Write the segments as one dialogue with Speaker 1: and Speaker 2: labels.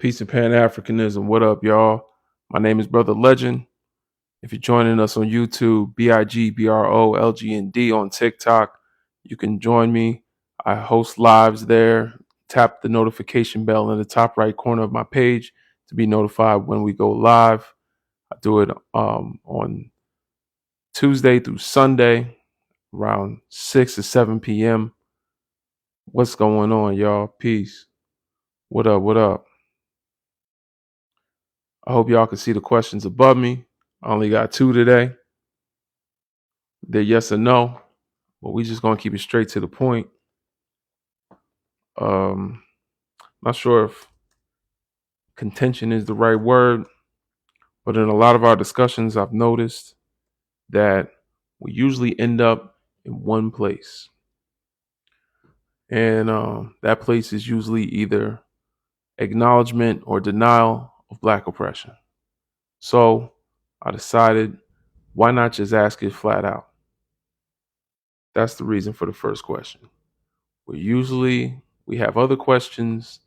Speaker 1: Peace and Pan-Africanism. What up, y'all? My name is Brother Legend. If you're joining us on YouTube, BIGBROLGND on TikTok, you can join me. I host lives there. Tap the notification bell in the top right corner of my page to be notified when we go live. I do it on Tuesday through Sunday around 6 or 7 p.m. What's going on, y'all? Peace. What up? What up? I hope y'all can see the questions above me. I only got 2 today. They're yes or no, but we just gonna keep it straight to the point. Not sure if contention is the right word, but in a lot of our discussions, I've noticed that we usually end up in one place, and that place is usually either acknowledgement or denial of Black oppression. So I decided, why not just ask it flat out? That's the reason for the first question. We have other questions,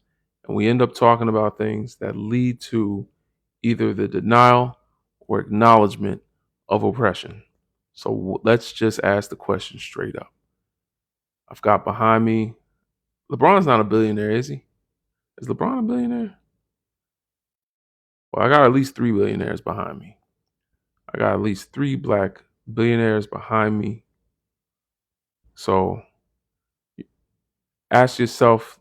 Speaker 1: and we end up talking about things that lead to either the denial or acknowledgement of oppression. So let's just ask the question straight up. I've got behind me, LeBron's not a billionaire, is he? Is LeBron a billionaire? Well, I got at least 3 billionaires behind me. I got at least 3 Black billionaires behind me. So ask yourself,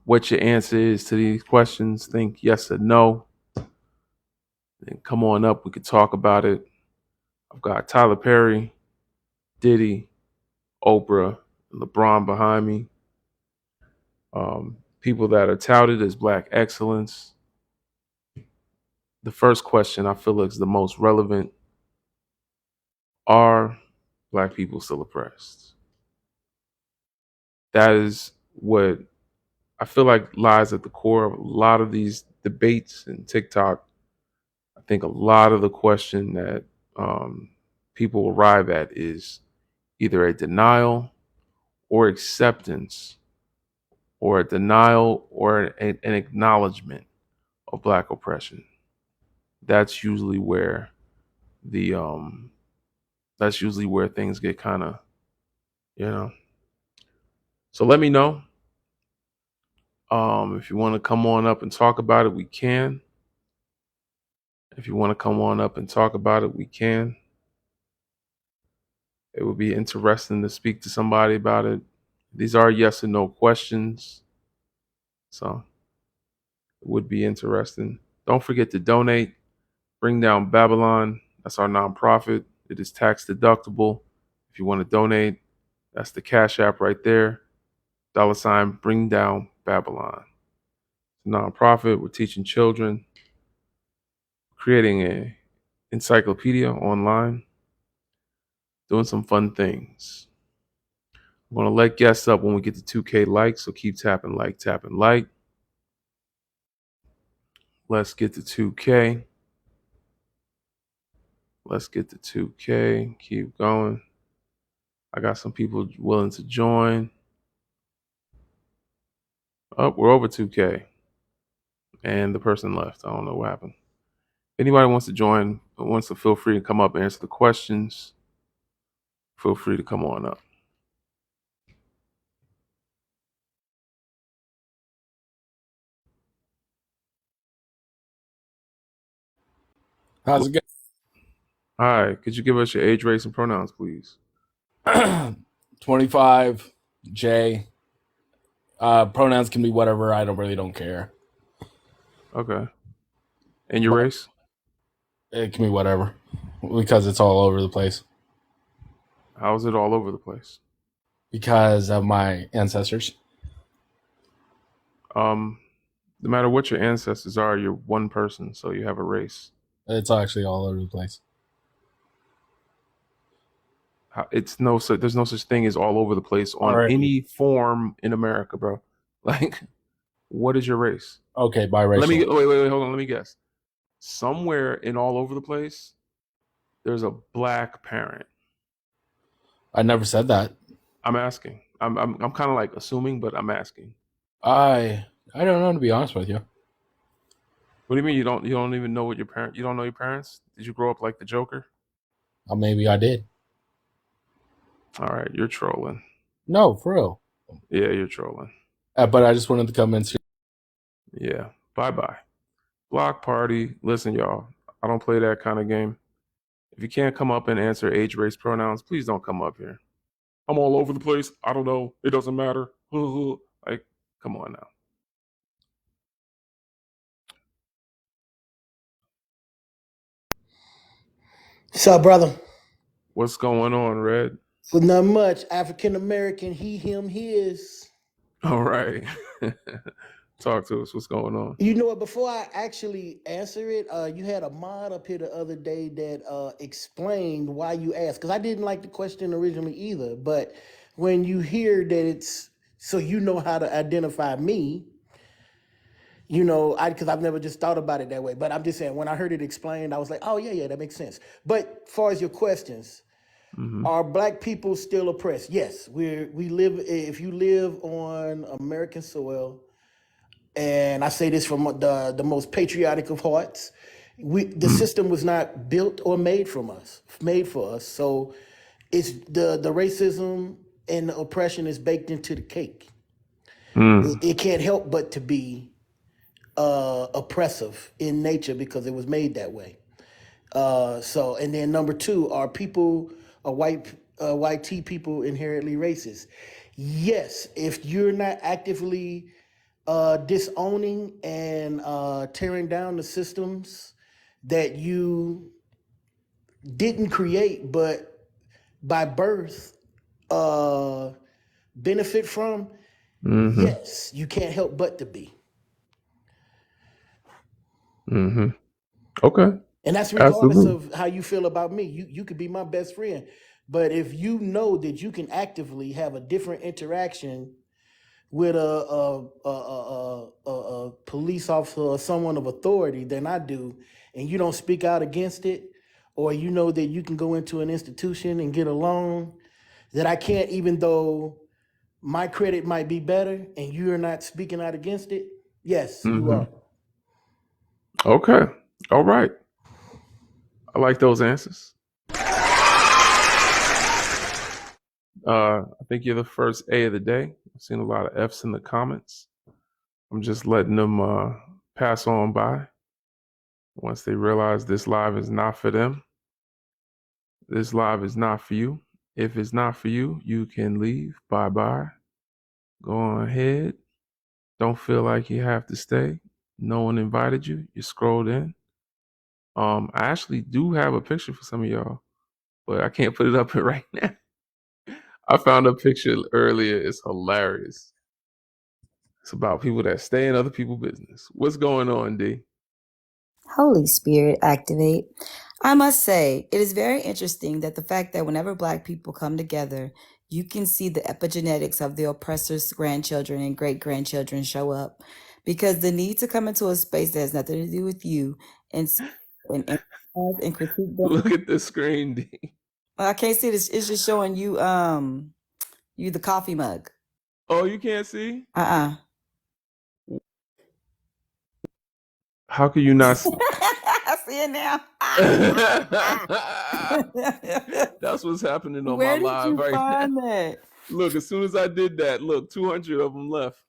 Speaker 1: what your answer is to these questions. Think yes or no. Then come on up. We could talk about it. I've got Tyler Perry, Diddy, Oprah, and LeBron behind me. People that are touted as Black excellence. The first question I feel is the most relevant. Are Black people still oppressed? That is what I feel like lies at the core of a lot of these debates and TikTok. I think a lot of the question that people arrive at is either a denial or acceptance, or a denial or an acknowledgement of Black oppression. That's usually where things get kind of, So let me know. If you want to come on up and talk about it, we can. If you want to come on up and talk about it, we can. It would be interesting to speak to somebody about it. These are yes or no questions, so it would be interesting. Don't forget to donate. Bring Down Babylon. That's our nonprofit. It is tax deductible. If you want to donate, that's the Cash App right there. $ Bring Down Babylon. It's a nonprofit. We're teaching children, creating an encyclopedia online, doing some fun things. I'm going to let guests up when we get to 2K likes, so keep tapping like, tapping like. Let's get to 2K. Let's get to 2K. Keep going. I got some people willing to join. Oh, we're over 2K. And the person left. I don't know what happened. Anybody wants to join, wants to feel free to come up and answer the questions, feel free to come on up.
Speaker 2: How's it
Speaker 1: Hi, could you give us your age, race, and pronouns, please?
Speaker 2: going? 25, J. Pronouns can be whatever. I don't care.
Speaker 1: Okay. And your race?
Speaker 2: It can be whatever because it's all over the place.
Speaker 1: How is it all over the place?
Speaker 2: Because of my ancestors.
Speaker 1: No matter what your ancestors are, you're one person, so you have a race.
Speaker 2: It's actually all over the place.
Speaker 1: There's no such thing as all over the place on any form in America, bro. Like, what is your race?
Speaker 2: Okay, biracial.
Speaker 1: Wait, hold on. Let me guess. Somewhere in all over the place, there's a Black parent.
Speaker 2: I never said that.
Speaker 1: I'm asking. I'm kind of like assuming, but I'm asking.
Speaker 2: I I don't know, to be honest with you.
Speaker 1: What do you mean you don't even know what you don't know your parents? Did you grow up like the Joker?
Speaker 2: Maybe I did.
Speaker 1: All right, you're trolling.
Speaker 2: No, for real.
Speaker 1: Yeah, you're trolling.
Speaker 2: But I just wanted to come in.
Speaker 1: Yeah. Bye bye. Block party. Listen, y'all. I don't play that kind of game. If you can't come up and answer age, race, pronouns, please don't come up here. I'm all over the place. I don't know. It doesn't matter. Like, come on now.
Speaker 3: What's up, brother?
Speaker 1: What's going on, Red?
Speaker 3: Well, not much. African American, he, him, his.
Speaker 1: All right. Talk to us. What's going on?
Speaker 3: You know what? Before I actually answer it, you had a mod up here the other day that explained why you asked. Because I didn't like the question originally either. But when you hear that it's so you know how to identify me, you know, because I've never just thought about it that way. But I'm just saying, when I heard it explained, I was like, oh, yeah, that makes sense. But as far as your questions,
Speaker 1: Mm-hmm.
Speaker 3: are Black people still oppressed? Yes, we live. If you live on American soil, and I say this from the most patriotic of hearts, the system was not built or made for us. So it's the racism and the oppression is baked into the cake.
Speaker 1: Mm.
Speaker 3: It can't help but to be oppressive in nature because it was made that way. So, and then number two, are white T people inherently racist? Yes, if you're not actively disowning and tearing down the systems that you didn't create, but by birth uh, benefit from,
Speaker 1: Mm-hmm.
Speaker 3: yes, you can't help but to be.
Speaker 1: Mm-hmm. Okay.
Speaker 3: And that's regardless
Speaker 1: Absolutely.
Speaker 3: of how you feel about me. You could be my best friend. But if you know that you can actively have a different interaction with a police officer or someone of authority than I do, and you don't speak out against it, or you know that you can go into an institution and get a loan that I can't, even though my credit might be better and you're not speaking out against it, yes, you
Speaker 1: Mm-hmm.
Speaker 3: are.
Speaker 1: Okay. All right. I like those answers. I think you're the first A of the day. I've seen a lot of F's in the comments. I'm just letting them pass on by once they realize this live is not for them. This live is not for you. If it's not for you, you can leave. Bye bye. Go on ahead. Don't feel like you have to stay. No one invited you. You scrolled in. I actually do have a picture for some of y'all, but I can't put it up here right now. I found a picture earlier. It's hilarious. It's about people that stay in other people's business. What's going on, D?
Speaker 4: Holy Spirit, activate. I must say, it is very interesting that the fact that whenever Black people come together, you can see the epigenetics of the oppressor's grandchildren and great grandchildren show up. Because the need to come into a space that has nothing to do with you and and critique them.
Speaker 1: Look at the screen, D.
Speaker 4: I can't see this. It's just showing you you the coffee mug.
Speaker 1: Oh, you can't see?
Speaker 4: Uh-uh.
Speaker 1: How can you not see?
Speaker 4: I see it now.
Speaker 1: That's what's happening on my
Speaker 4: Where did
Speaker 1: live
Speaker 4: you
Speaker 1: right now.
Speaker 4: find that?
Speaker 1: Look, as soon as I did that, look, 200 of them left.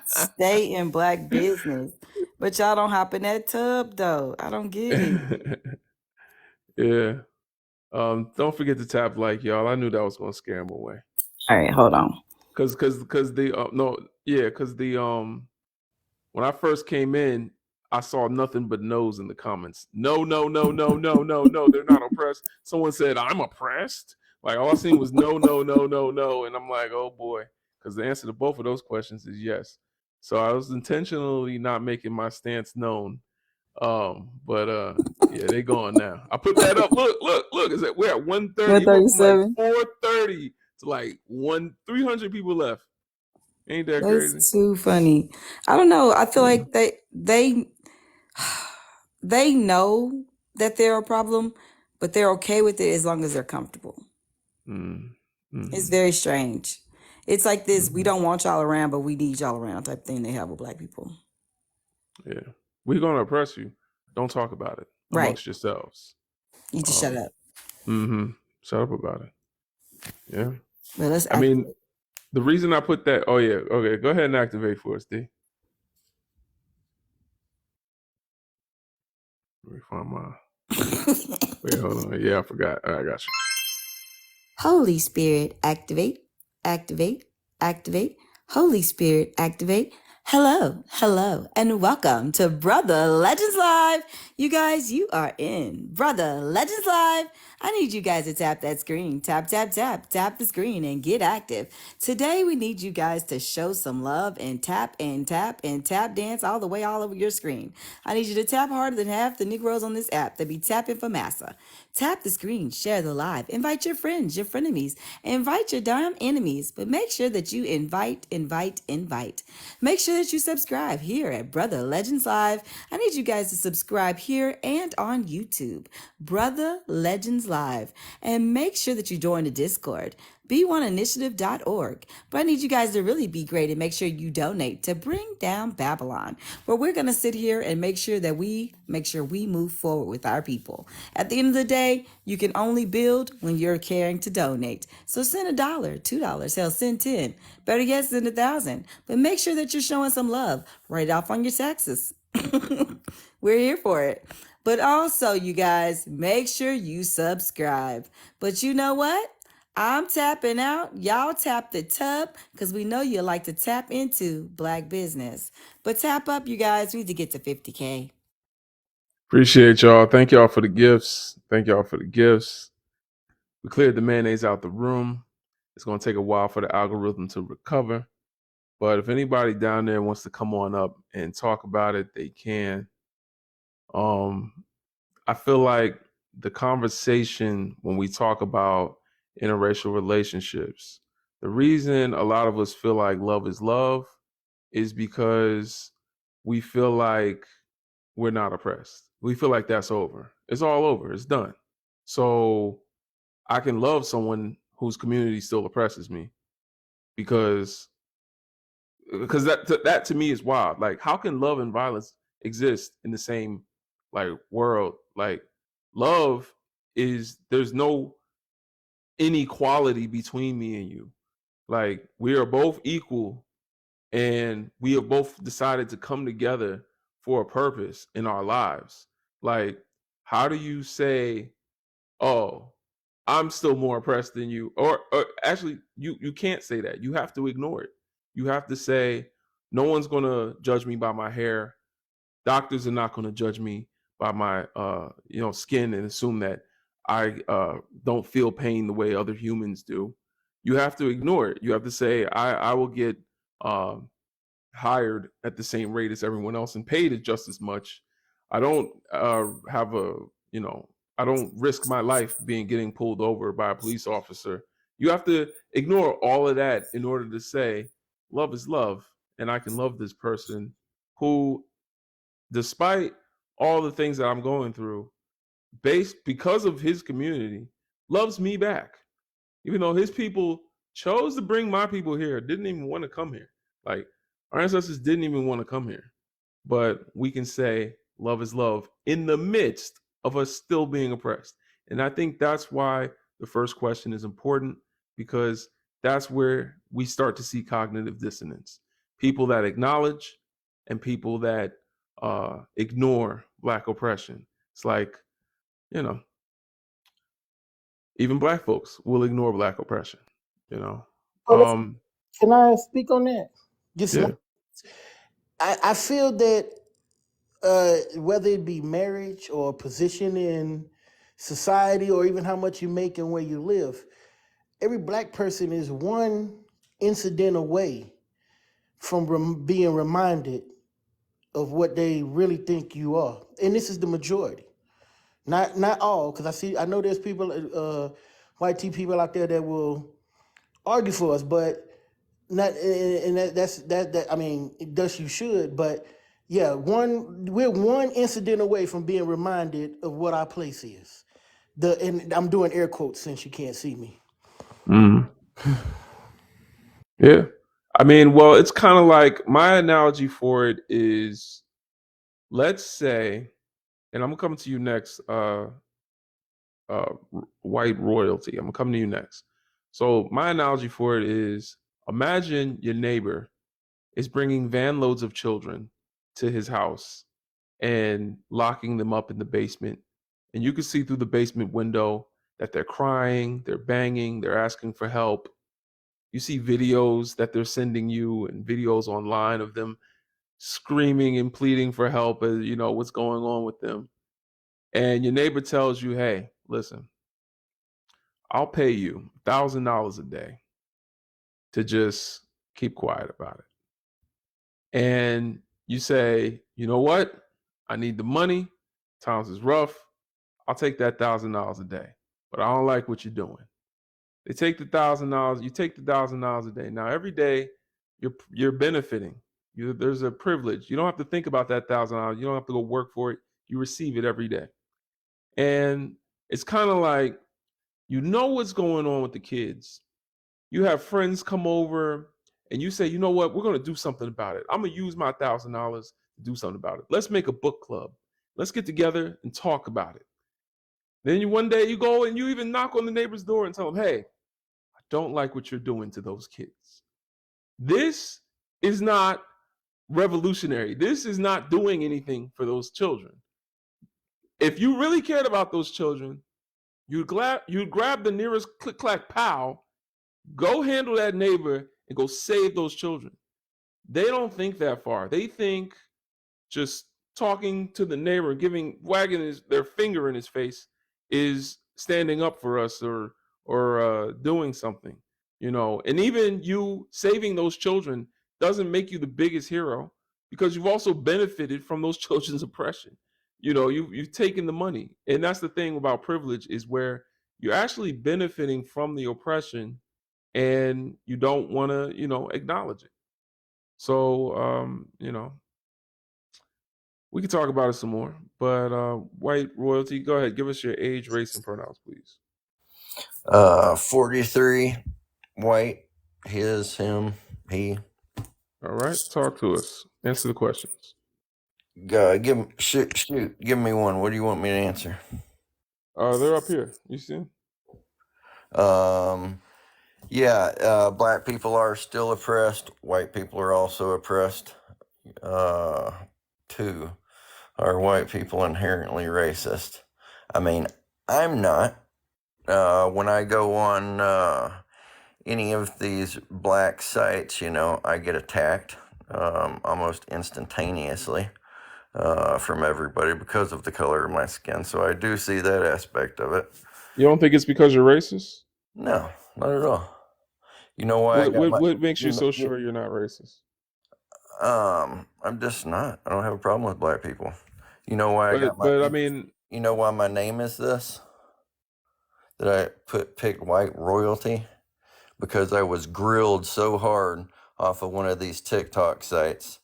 Speaker 4: Stay in Black business. But y'all don't hop in that tub though. I don't get it.
Speaker 1: Yeah. Don't forget to tap like, y'all. I knew that was gonna scare him away.
Speaker 4: All right, hold on.
Speaker 1: Cause the no, yeah, cause the when I first came in, I saw nothing but no's in the comments. No, no, no, no, no, no, no. They're not oppressed. Someone said I'm oppressed. Like all I seen was no, no, no, no, no, and I'm like, oh boy, because the answer to both of those questions is yes. So I was intentionally not making my stance known. But yeah, they gone now. I put that up. Look, look, look. Is that we're at 130? It went from like
Speaker 4: 137.
Speaker 1: 430 to like 300 people left. Ain't that crazy?
Speaker 4: That's too funny. I don't know. I feel
Speaker 1: Yeah.
Speaker 4: like they know that they're a problem, but they're okay with it as long as they're comfortable.
Speaker 1: Mm.
Speaker 4: It's
Speaker 1: Mm.
Speaker 4: very strange. It's like this: we don't want y'all around, but we need y'all around type thing they have with black people.
Speaker 1: Yeah, we're gonna oppress you. Don't talk about it
Speaker 4: Right.
Speaker 1: amongst yourselves.
Speaker 4: You just shut up.
Speaker 1: Shut up about it. Yeah.
Speaker 4: But let's
Speaker 1: I mean, the reason I put that. Oh yeah. Okay. Go ahead and activate for us, D. Let me find my. Wait, hold on. Yeah, I forgot. I got you.
Speaker 4: Holy Spirit, activate, activate, activate. Holy Spirit, activate. Hello, hello, and welcome to Brother Legends Live. You guys, you are in Brother Legends Live. I need you guys to tap that screen. Tap, tap, tap, tap the screen and get active. Today, we need you guys to show some love and tap and tap and tap dance all the way all over your screen. I need you to tap harder than half the Negroes on this app that be tapping for massa. Tap the screen, share the live, invite your friends, your frenemies, invite your damn enemies, but make sure that you invite. Make sure that you subscribe here at Brother Legends Live. I need you guys to subscribe here and on YouTube, Brother Legends Live, and make sure that you join the Discord, b1initiative.org. But I need you guys to really be great and make sure you donate to bring down Babylon, where we're going to sit here and make sure we move forward with our people. At the end of the day, you can only build when you're caring to donate. So send $1, $2, hell, send 10. Better yet, send 1,000. But make sure that you're showing some love right off on your taxes. We're here for it. But also, you guys, make sure you subscribe. But you know what? I'm tapping out. Y'all tap the tub because we know you like to tap into black business. But tap up, you guys. We need to get to 50K.
Speaker 1: Appreciate y'all. Thank y'all for the gifts. We cleared the mayonnaise out the room. It's going to take a while for the algorithm to recover. But if anybody down there wants to come on up and talk about it, they can. I feel like the conversation when we talk about interracial relationships, the reason a lot of us feel like love is because we feel like we're not oppressed. We feel like that's over. It's all over. It's done. So I can love someone whose community still oppresses me because that to me is wild. Like, how can love and violence exist in the same like world? Like, love is there's no inequality between me and you. Like, we are both equal, and we have both decided to come together for a purpose in our lives. Like, how do you say, "Oh, I'm still more oppressed than you," or actually, you can't say that. You have to ignore it. You have to say, "No one's gonna judge me by my hair. Doctors are not gonna judge me by my skin and assume that I don't feel pain the way other humans do." You have to ignore it. You have to say, "I will get hired at the same rate as everyone else and paid just as much. I don't I don't risk my life getting pulled over by a police officer." You have to ignore all of that in order to say love is love, and I can love this person who, despite all the things that I'm going through, because of his community, loves me back. Even though his people chose to bring my people here, didn't even want to come here. Like, our ancestors didn't even want to come here. But we can say love is love in the midst of us still being oppressed. And I think that's why the first question is important, because that's where we start to see cognitive dissonance. People that acknowledge and people that ignore Black oppression. It's like, even Black folks will ignore Black oppression.
Speaker 3: Can I speak on that?
Speaker 1: Yeah.
Speaker 3: I feel that whether it be marriage or position in society or even how much you make and where you live, every Black person is one incident away from being reminded of what they really think you are. And this is the majority. Not all, because I know there's people, white tea people out there that will argue for us, but not, and that. I mean, thus you should, but yeah, we're one incident away from being reminded of what our place is. And I'm doing air quotes since you can't see me.
Speaker 1: Mm. Yeah. I mean, well, it's kind of like my analogy for it is, let's say, and I'm coming to you next, white royalty. I'm coming to you next. So my analogy for it is, imagine your neighbor is bringing van loads of children to his house and locking them up in the basement. And you can see through the basement window that they're crying, they're banging, they're asking for help. You see videos that they're sending you and videos online of them screaming and pleading for help, as you know what's going on with them. And your neighbor tells you, hey, listen, I'll pay you $1,000 a day to just keep quiet about it. And you say, you know what? I need the money. Times is rough. I'll take that $1,000 a day. But I don't like what you're doing. They take the $1,000. You take the $1,000 a day. Now every day, you're benefiting. There's a privilege. You don't have to think about that $1,000. You don't have to go work for it. You receive it every day. And it's kind of like, you know what's going on with the kids. You have friends come over and you say, you know what, we're going to do something about it. I'm going to use my $1,000 to do something about it. Let's make a book club. Let's get together and talk about it. Then one day you go and you even knock on the neighbor's door and tell them, hey, I don't like what you're doing to those kids. This is not revolutionary. This is not doing anything for those children. If you really cared about those children, you'd grab the nearest click clack pow, go handle that neighbor, and go save those children. They don't think that far. They think just talking to the neighbor, wagging their finger in his face, is standing up for us or doing something, you know. And even you saving those children doesn't make you the biggest hero, because you've also benefited from those children's oppression. You know, you've taken the money, and that's the thing about privilege, is where you're actually benefiting from the oppression, and you don't want to, acknowledge it. So, we can talk about it some more, but white royalty, go ahead, give us your age, race, and pronouns, please.
Speaker 5: 43, white, his, him, he.
Speaker 1: All right, talk to us. Answer the questions.
Speaker 5: Shoot, give me one. What do you want me to answer?
Speaker 1: They're up here. You see them?
Speaker 5: Black people are still oppressed. White people are also oppressed. 2, are white people inherently racist? I mean, I'm not. When I go on any of these black sites, I get attacked almost instantaneously from everybody because of the color of my skin. So I do see that aspect of it.
Speaker 1: You don't think it's because you're racist?
Speaker 5: No, not at all. You know why?
Speaker 1: What makes you so sure you're not racist?
Speaker 5: I'm just not. I don't have a problem with black people. You know why you know why my name is this? That I picked white royalty? Because I was grilled so hard off of one of these TikTok sites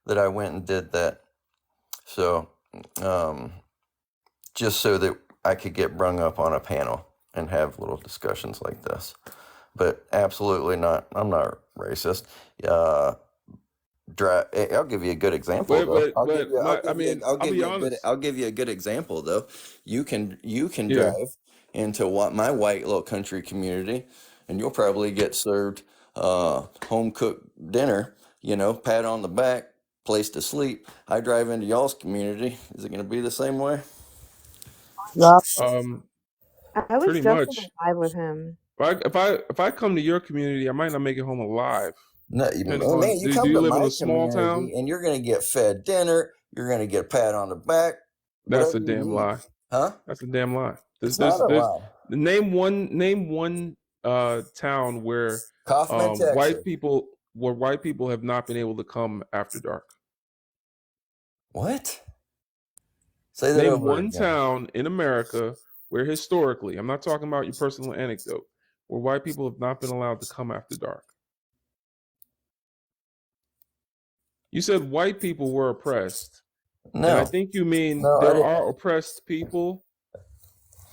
Speaker 5: that I went and did that. So, just so that I could get brung up on a panel and have little discussions like this. But absolutely not. I'm not racist. I'll give you a good example. I'll give you a good example though. You can drive into my white little country community, and you'll probably get served home cooked dinner. Pat on the back, place to sleep. I drive into y'all's community. Is it going to be the same way?
Speaker 6: Yup. I was
Speaker 1: Pretty
Speaker 6: just
Speaker 1: much.
Speaker 6: alive with him.
Speaker 1: If I come to your community, I might not make it home alive.
Speaker 5: No,
Speaker 1: Do
Speaker 5: you
Speaker 1: you live
Speaker 5: my
Speaker 1: in a small town?
Speaker 5: and you're going to get fed dinner. You're going to get pat on the back.
Speaker 1: That's a damn lie.
Speaker 5: Huh?
Speaker 1: That's a damn lie.
Speaker 5: It's not a lie.
Speaker 1: Name one town where
Speaker 5: Kaufman, Texas.
Speaker 1: white people have not been able to come after dark.
Speaker 5: What? Say that
Speaker 1: Name
Speaker 5: over
Speaker 1: one
Speaker 5: again.
Speaker 1: town in America where historically, I'm not talking about your personal anecdote, where white people have not been allowed to come after dark. You said white people were oppressed.
Speaker 5: No.
Speaker 1: And I think you mean
Speaker 5: No,
Speaker 1: there are oppressed people.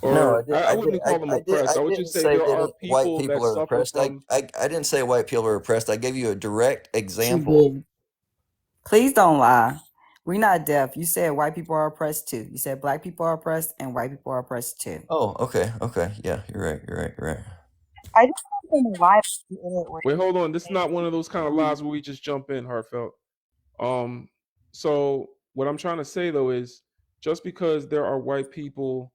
Speaker 5: No,
Speaker 1: Or I wouldn't call them oppressed. I would
Speaker 5: didn't
Speaker 1: just say
Speaker 5: say
Speaker 1: there
Speaker 5: that
Speaker 1: are
Speaker 5: white
Speaker 1: people that
Speaker 5: people are
Speaker 1: suffer
Speaker 5: oppressed.
Speaker 1: from.
Speaker 5: I didn't say white people are oppressed. I gave you a direct
Speaker 4: You
Speaker 5: example.
Speaker 4: did. Please don't lie. We're not deaf. You said white people are oppressed too. You said black people are oppressed and white people are oppressed too.
Speaker 5: Oh, okay. Yeah, you're right.
Speaker 6: I just don't know why in it where
Speaker 1: Wait, hold on. This is not one of those kind of lies where we just jump in, heartfelt. So what I'm trying to say though is just because there are white people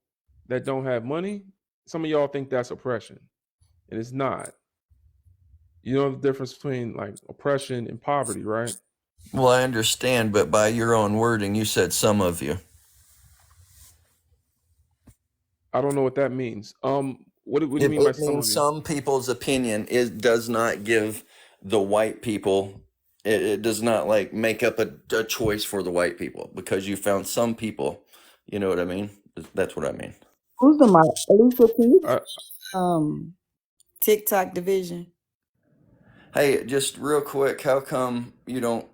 Speaker 1: that don't have money, some of y'all think that's oppression. And it's not. You know the difference between like oppression and poverty, right?
Speaker 5: Well, I understand, but by your own wording, you said some of you.
Speaker 1: I don't know what that means. What do you mean by
Speaker 5: It
Speaker 1: some
Speaker 5: means
Speaker 1: of you?
Speaker 5: some people's opinion. It does not give the white people. It does not like make up a choice for the white people because you found some people. You know what I mean? That's what I mean.
Speaker 4: Who's the mic? Alicia, can you
Speaker 1: Uh,
Speaker 4: TikTok division?
Speaker 5: Hey, just real quick, how come you don't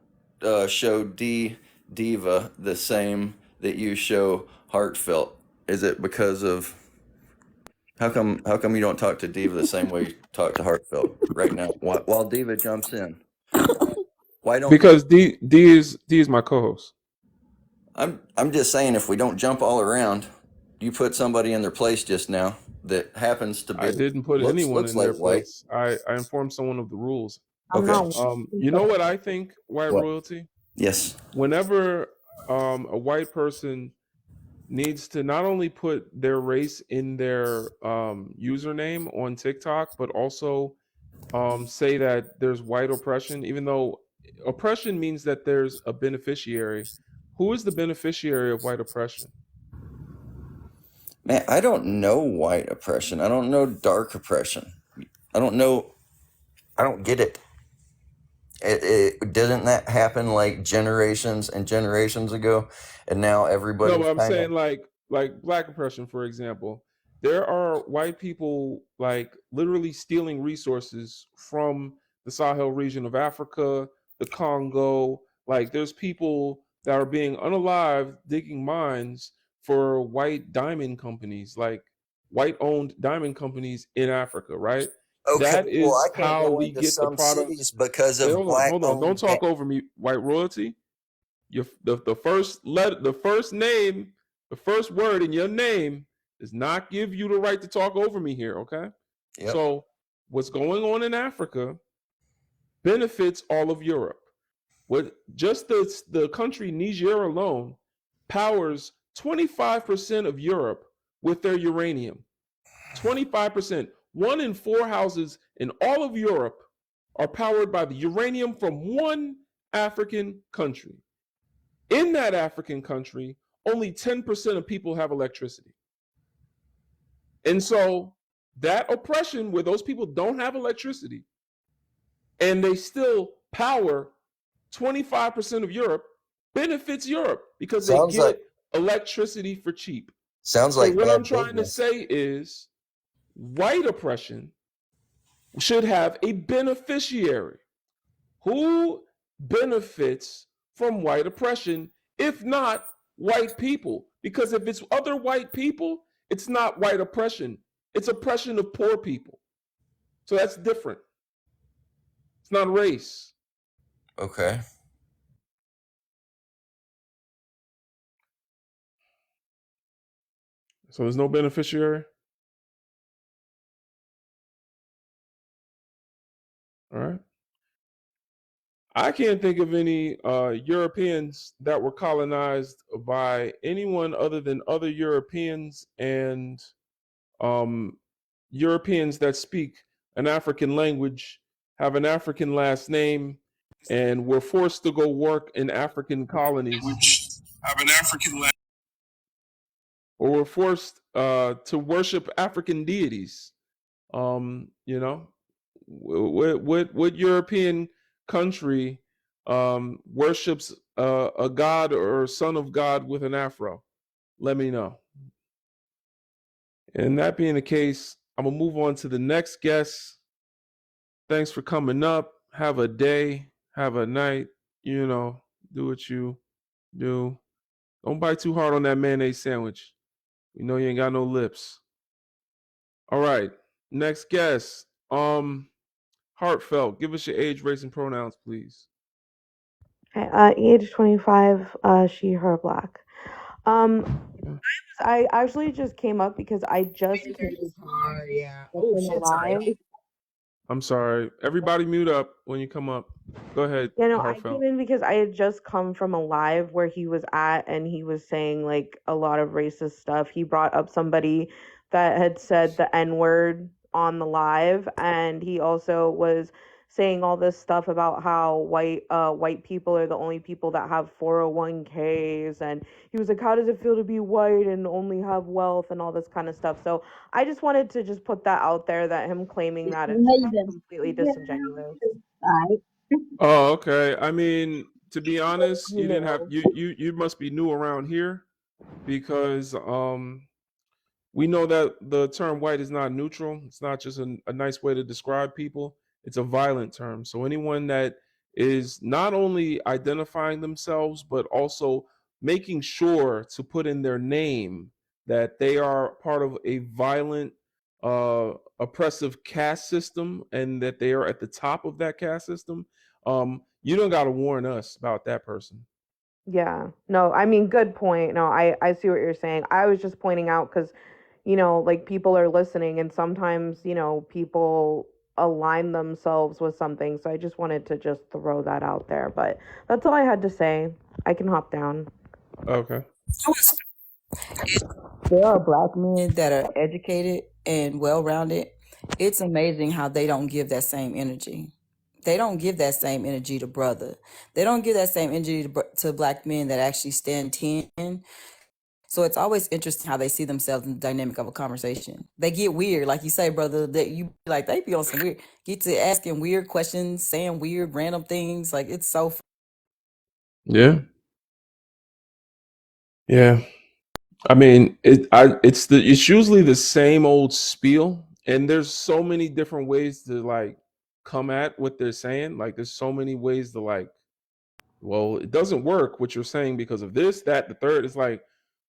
Speaker 5: show Diva the same that you show Heartfelt? Is it because of how come you don't talk to Diva the same way you talk to Heartfelt right now? While Diva jumps in, why don't you?
Speaker 1: because D is my co-host.
Speaker 5: I'm just saying, if we don't jump all around, you put somebody in their place just now that happens to
Speaker 1: I
Speaker 5: be
Speaker 1: didn't put anyone
Speaker 5: looks
Speaker 1: in
Speaker 5: like
Speaker 1: their
Speaker 5: white.
Speaker 1: place. I informed someone of the rules.
Speaker 6: I'm
Speaker 5: Okay.
Speaker 6: not.
Speaker 1: You know what I think, white
Speaker 5: What?
Speaker 1: royalty?
Speaker 5: Yes.
Speaker 1: Whenever a white person needs to not only put their race in their username on TikTok, but also say that there's white oppression, even though oppression means that there's a beneficiary. Who is the beneficiary of white oppression?
Speaker 5: Man, I don't know white oppression. I don't know dark oppression. I don't know. I don't get it. It didn't that happen like generations and generations ago, and now
Speaker 1: No,
Speaker 5: everybody's
Speaker 1: but I'm
Speaker 5: kind of
Speaker 1: saying like black oppression, for example. There are white people like literally stealing resources from the Sahel region of Africa, the Congo. Like there's people that are being unalived digging mines for white diamond companies, like white owned diamond companies in Africa, right?
Speaker 5: okay.
Speaker 1: That
Speaker 5: Well,
Speaker 1: is
Speaker 5: I can't
Speaker 1: how
Speaker 5: go
Speaker 1: we
Speaker 5: into
Speaker 1: get the
Speaker 5: some
Speaker 1: products.
Speaker 5: cities because
Speaker 1: Wait,
Speaker 5: of black
Speaker 1: hold on. Don't
Speaker 5: owned.
Speaker 1: talk over me, white royalty. The first letter, the first name, the first word in your name does not give you the right to talk over me here, okay?
Speaker 5: Yep.
Speaker 1: So what's going on in Africa benefits all of Europe. What just the country Niger alone powers 25% of Europe with their uranium. 25%. 1 in 4 houses in all of Europe are powered by the uranium from one African country. In that African country, only 10% of people have electricity. And so that oppression where those people don't have electricity and they still power 25% of Europe benefits Europe because they
Speaker 5: Sounds like
Speaker 1: get electricity for cheap.
Speaker 5: sounds
Speaker 1: So
Speaker 5: like
Speaker 1: what I'm
Speaker 5: bad
Speaker 1: trying to
Speaker 5: business.
Speaker 1: say is white oppression should have a beneficiary. Who benefits from white oppression if not white people? Because if it's other white people, it's not white oppression. It's oppression of poor people. So that's different. It's not race.
Speaker 5: Okay.
Speaker 1: So there's no beneficiary. All right. I can't think of any Europeans that were colonized by anyone other than other Europeans and um, Europeans that speak an African language, have an African last name, and were forced to go work in African colonies, have an African last, or were forced to worship African deities. You know, what European country worships a god or son of God with an afro? Let me know. And that being the case, I'm gonna move on to the next guest. Thanks for coming up. Have a day, have a night, you know, do what you do. Don't bite too hard on that mayonnaise sandwich. We know you ain't got no lips. All right. Next guest. Heartfelt. Give us your age, race, and pronouns, please.
Speaker 7: Age 25, she, her, black.
Speaker 1: Yeah.
Speaker 7: I actually just came up because I just
Speaker 4: Hear this hard, yeah.
Speaker 7: came
Speaker 4: Oh
Speaker 7: from a
Speaker 4: shit, sorry.
Speaker 7: live.
Speaker 1: I'm sorry. Everybody mute up when you come up. Go ahead,
Speaker 7: You know, I came
Speaker 1: Heartfelt.
Speaker 7: in because I had just come from a live where he was at and he was saying like a lot of racist stuff. He brought up somebody that had said the N-word on the live, and he also was saying all this stuff about how white people are the only people that have 401ks, and he was like, how does it feel to be white and only have wealth and all this kind of stuff. So I just wanted to just put that out there, that him claiming that
Speaker 6: How
Speaker 7: it's
Speaker 6: you
Speaker 7: completely
Speaker 6: been?
Speaker 7: disingenuous.
Speaker 6: Alright.
Speaker 1: Oh, okay. I mean, to be honest,
Speaker 7: You
Speaker 1: you didn't have
Speaker 7: know.
Speaker 1: you must be new around here because we know that the term white is not neutral. It's not just a nice way to describe people. It's a violent term. So anyone that is not only identifying themselves, but also making sure to put in their name that they are part of a violent, oppressive caste system and that they are at the top of that caste system, you don't got to warn us about that person.
Speaker 7: Yeah. No, I mean, good point. No, I see what you're saying. I was just pointing out because, like people are listening and sometimes, people align themselves with something. So I just wanted to just throw that out there. But that's all I had to say. I can hop down.
Speaker 1: Okay.
Speaker 4: There are black men that are educated and well rounded. It's amazing how they don't give that same energy. They don't give that same energy to brother. They don't give that same energy to black men that actually stand 10. So it's always interesting how they see themselves in the dynamic of a conversation. They get weird, like you say, brother. That you like, they be on some weird. Get to asking weird questions, saying weird, random things. Like it's so.
Speaker 1: Yeah. Yeah. I mean, it's usually the same old spiel, and there's so many different ways to like come at what they're saying. Like, there's so many ways to like, well, it doesn't work what you're saying because of this, that, the third. It's like,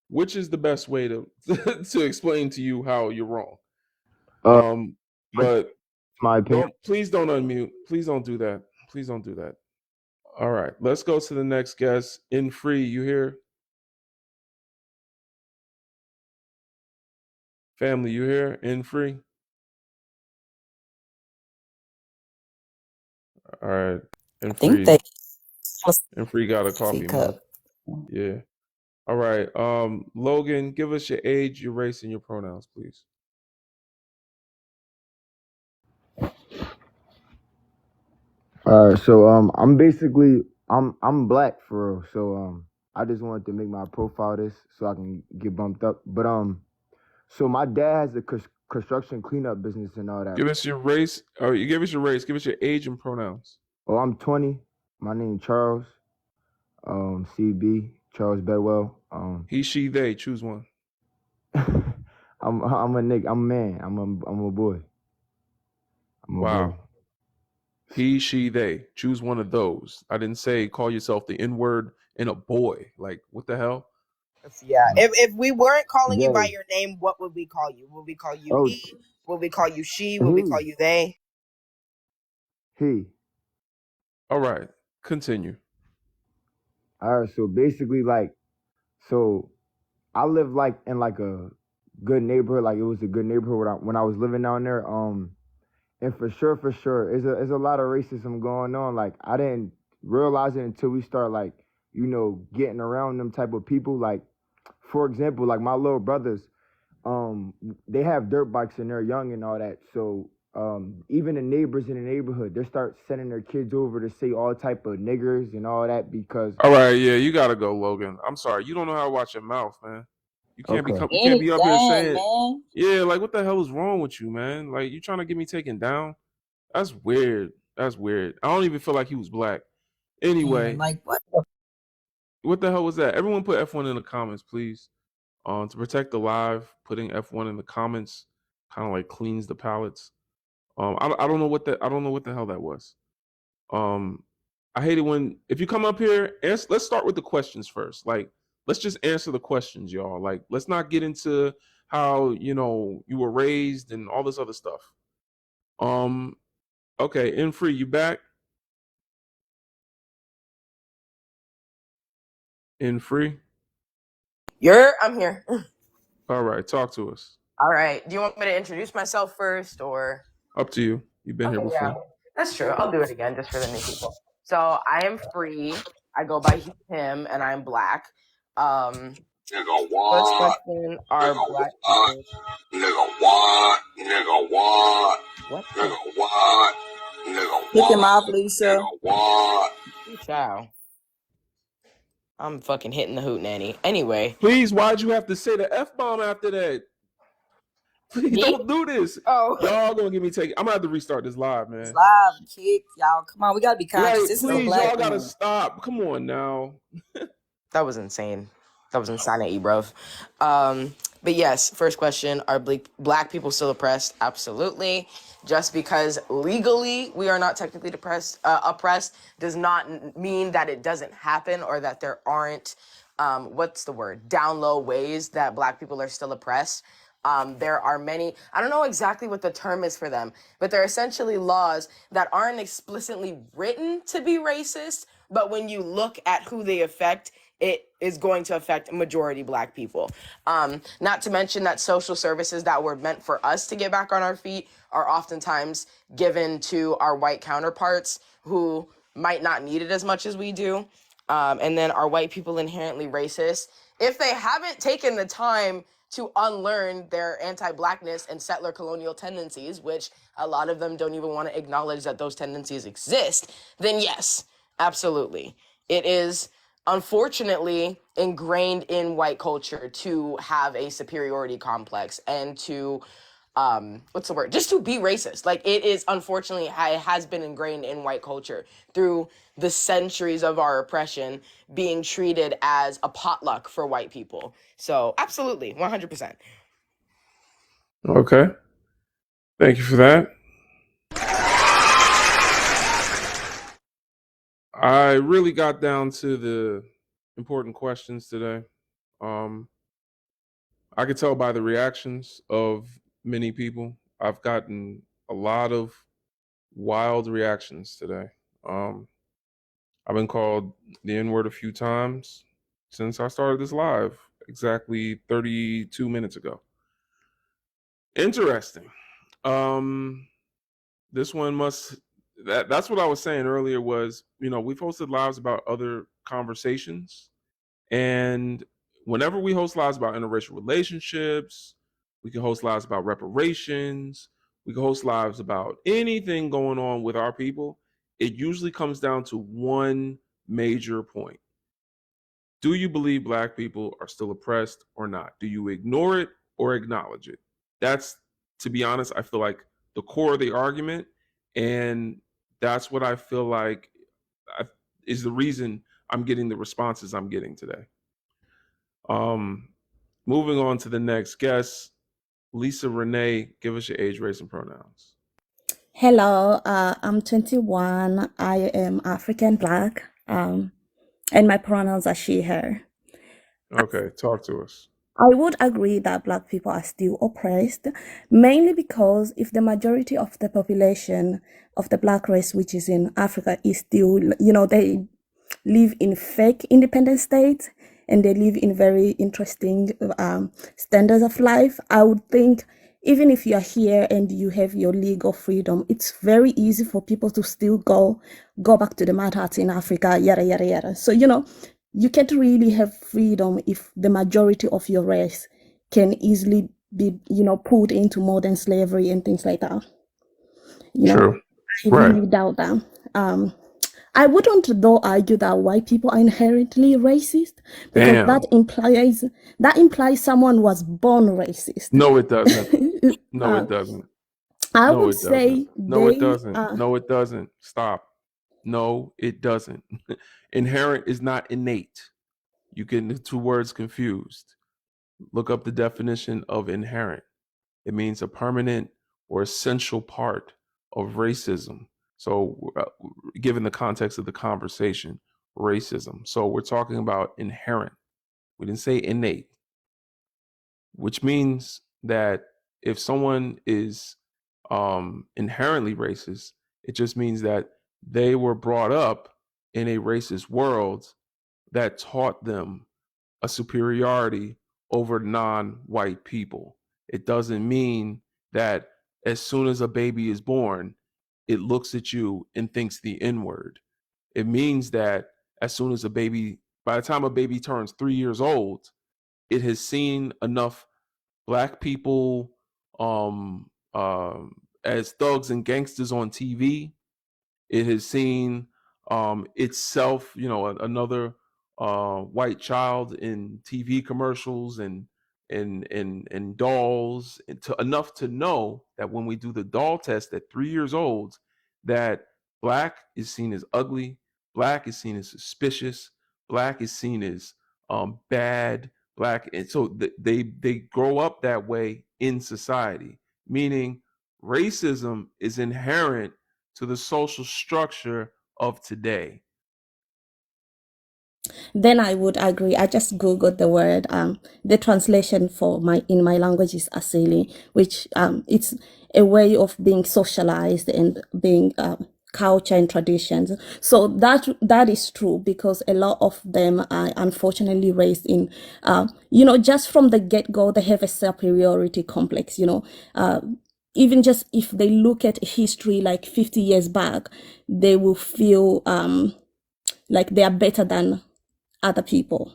Speaker 1: which is the best way to to explain to you how you're wrong?
Speaker 8: Uh,
Speaker 1: But
Speaker 8: my opinion.
Speaker 1: please don't unmute. Please don't do that. Please don't do that. All right, let's go to the next guest. In free, you here? Family, you here? In free. All right,
Speaker 4: I
Speaker 1: in
Speaker 4: think
Speaker 1: free.
Speaker 4: they
Speaker 1: And free got a
Speaker 4: coffee
Speaker 1: coffee
Speaker 4: cup.
Speaker 1: mug. Yeah. All right. Logan, give us your age, your race, and your pronouns, please.
Speaker 8: All right, so I'm black for real. So I just wanted to make my profile this so I can get bumped up. But so my dad has a construction cleanup business and all that.
Speaker 1: Give us your race. Oh, you give us your race. Give us your age and pronouns.
Speaker 8: Oh, I'm 20. My name Charles. CB Charles Bedwell.
Speaker 1: He, she, they. Choose one.
Speaker 8: I'm a nigga. I'm a man. I'm a boy. I'm a boy.
Speaker 1: Wow. He, she, they. Choose one of those. I didn't say call yourself the N word and a boy. Like, what the hell?
Speaker 9: Yeah. If we weren't calling you by
Speaker 8: They.
Speaker 9: your name, what would we call you? Would we call you
Speaker 8: Oh,
Speaker 9: he? Would we call you she? Would we call you they?
Speaker 8: he.
Speaker 1: All right. Continue.
Speaker 8: All right. So basically, like, so I live like in like a good neighborhood. Like it was a good neighborhood when I was living down there. And for sure, there's a lot of racism going on. Like I didn't realize it until we start like getting around them type of people. Like for example, like my little brothers, they have dirt bikes and they're young and all that. So even the neighbors in the neighborhood, they start sending their kids over to say all type of niggers and all that because
Speaker 1: All right. Yeah, you gotta go, Logan. I'm sorry. You don't know how to watch your mouth, man. You can't
Speaker 8: okay.
Speaker 1: You can't be up here
Speaker 4: Anything,
Speaker 1: saying,
Speaker 4: man.
Speaker 1: yeah, like what the hell is wrong with you, man? Like you trying to get me taken down? That's weird. That's weird. I don't even feel like he was black.
Speaker 4: Man,
Speaker 1: Anyway,
Speaker 4: like what?
Speaker 1: what the hell was that? Everyone put F1 in the comments, please. To protect the live, putting F1 in the comments kind of like cleans the palettes. I don't know what the hell that was. I hate it when if you come up here, let's start with the questions first. Like let's just answer the questions, y'all. Like, let's not get into how, you were raised and all this other stuff. Okay, in free, you back? In free?
Speaker 9: I'm here.
Speaker 1: All right, talk to us.
Speaker 9: All right. Do you want me to introduce myself first or?
Speaker 1: Up to you. You've been here
Speaker 9: Yeah,
Speaker 1: before.
Speaker 9: that's true. I'll do it again just for the new people. So I am free. I go by him, and I'm black.
Speaker 10: Nigga
Speaker 9: First
Speaker 10: what?
Speaker 9: question: Are
Speaker 10: Nigga
Speaker 9: black
Speaker 10: what?
Speaker 9: people?
Speaker 10: Nigga what? Nigga what?
Speaker 9: What?
Speaker 10: Nigga what? Nigga
Speaker 4: Kick him
Speaker 10: what?
Speaker 4: off, Lisa.
Speaker 10: Nigga what?
Speaker 9: Child. I'm fucking hitting the hoot nanny. Anyway.
Speaker 1: Please, why'd you have to say the F-bomb after that? Please don't do this.
Speaker 9: Oh.
Speaker 1: Y'all gonna get me taken. I'm gonna have to restart this live, man.
Speaker 4: It's live, kick, y'all. Come on, we gotta be conscious.
Speaker 1: Like,
Speaker 4: This is a
Speaker 1: please,
Speaker 4: black
Speaker 1: y'all gotta
Speaker 4: room.
Speaker 1: stop. Come on now.
Speaker 9: That was insane. That was insanity, bro. But yes, first question: are black people still oppressed? Absolutely. Just because legally we are not technically oppressed does not mean that it doesn't happen or that there aren't, what's the word? Down low ways that black people are still oppressed. There are many, I don't know exactly what the term is for them, but they're essentially laws that aren't explicitly written to be racist, but when you look at who they affect, it is going to affect majority black people. Not to mention that social services that were meant for us to get back on our feet are oftentimes given to our white counterparts who might not need it as much as we do. And then are white people inherently racist? If they haven't taken the time to unlearn their anti-blackness and settler colonial tendencies, which a lot of them don't even want to acknowledge that those tendencies exist, then yes, absolutely. It is unfortunately ingrained in white culture to have a superiority complex and to what's the word? Just to be racist. Like, it is, unfortunately, it has been ingrained in white culture through the centuries of our oppression being treated as a potluck for white people. So absolutely, 100%.
Speaker 1: Okay. Thank you for that. I really got down to the important questions today. I could tell by the reactions of many people. I've gotten a lot of wild reactions today. I've been called the N-word a few times since I started this live, exactly 32 minutes ago. Interesting. This one that's what I was saying earlier was, we've hosted lives about other conversations, and whenever we host lives about interracial relationships, we can host lives about reparations, we can host lives about anything going on with our people. It usually comes down to one major point. Do you believe black people are still oppressed or not? Do you ignore it or acknowledge it? That's, to be honest, I feel like the core of the argument. And that's what I feel like is the reason I'm getting the responses I'm getting today. Moving on to the next guest, Lisa Renee, give us your age, race, and pronouns.
Speaker 11: Hello, I'm 21. I am African Black, and my pronouns are she, her.
Speaker 1: Okay, talk to us.
Speaker 11: I would agree that Black people are still oppressed, mainly because if the majority of the population of the Black race, which is in Africa, is still, they live in fake independent states and they live in very interesting standards of life, I would think even if you are here and you have your legal freedom, it's very easy for people to still go back to the mad hats in Africa, yada, yada, yada. So, you can't really have freedom if the majority of your race can easily be, put into modern slavery and things like that.
Speaker 1: True.
Speaker 11: I really doubt that. I wouldn't though argue that white people are inherently racist because that implies someone was born racist.
Speaker 1: No, it doesn't. No, it doesn't.
Speaker 11: I
Speaker 1: No,
Speaker 11: would
Speaker 1: it
Speaker 11: say
Speaker 1: doesn't. No, it
Speaker 11: they
Speaker 1: doesn't. No, it doesn't. Stop. No, it doesn't. Inherent is not innate. You get the two words confused. Look up the definition of inherent. It means a permanent or essential part of racism. So, given the context of the conversation, racism. So, we're talking about inherent. We didn't say innate, which means that if someone is inherently racist, it just means that they were brought up in a racist world that taught them a superiority over non-white people. It doesn't mean that as soon as a baby is born, it looks at you and thinks the N-word. It means that as soon as by the time a baby turns 3 years old, it has seen enough black people um, as thugs and gangsters on TV. It has seen itself, another white child in TV commercials and dolls, enough to know that when we do the doll test at 3 years old, that black is seen as ugly, black is seen as suspicious, black is seen as bad, black, and so they grow up that way in society, meaning racism is inherent to the social structure of today.
Speaker 11: Then I would agree. I just googled the word. The translation for in my language is asili, which it's a way of being socialized and being culture and traditions. So that is true, because a lot of them are unfortunately raised in, just from the get-go, they have a superiority complex. Even just if they look at history like 50 years back, they will feel like they are better than other people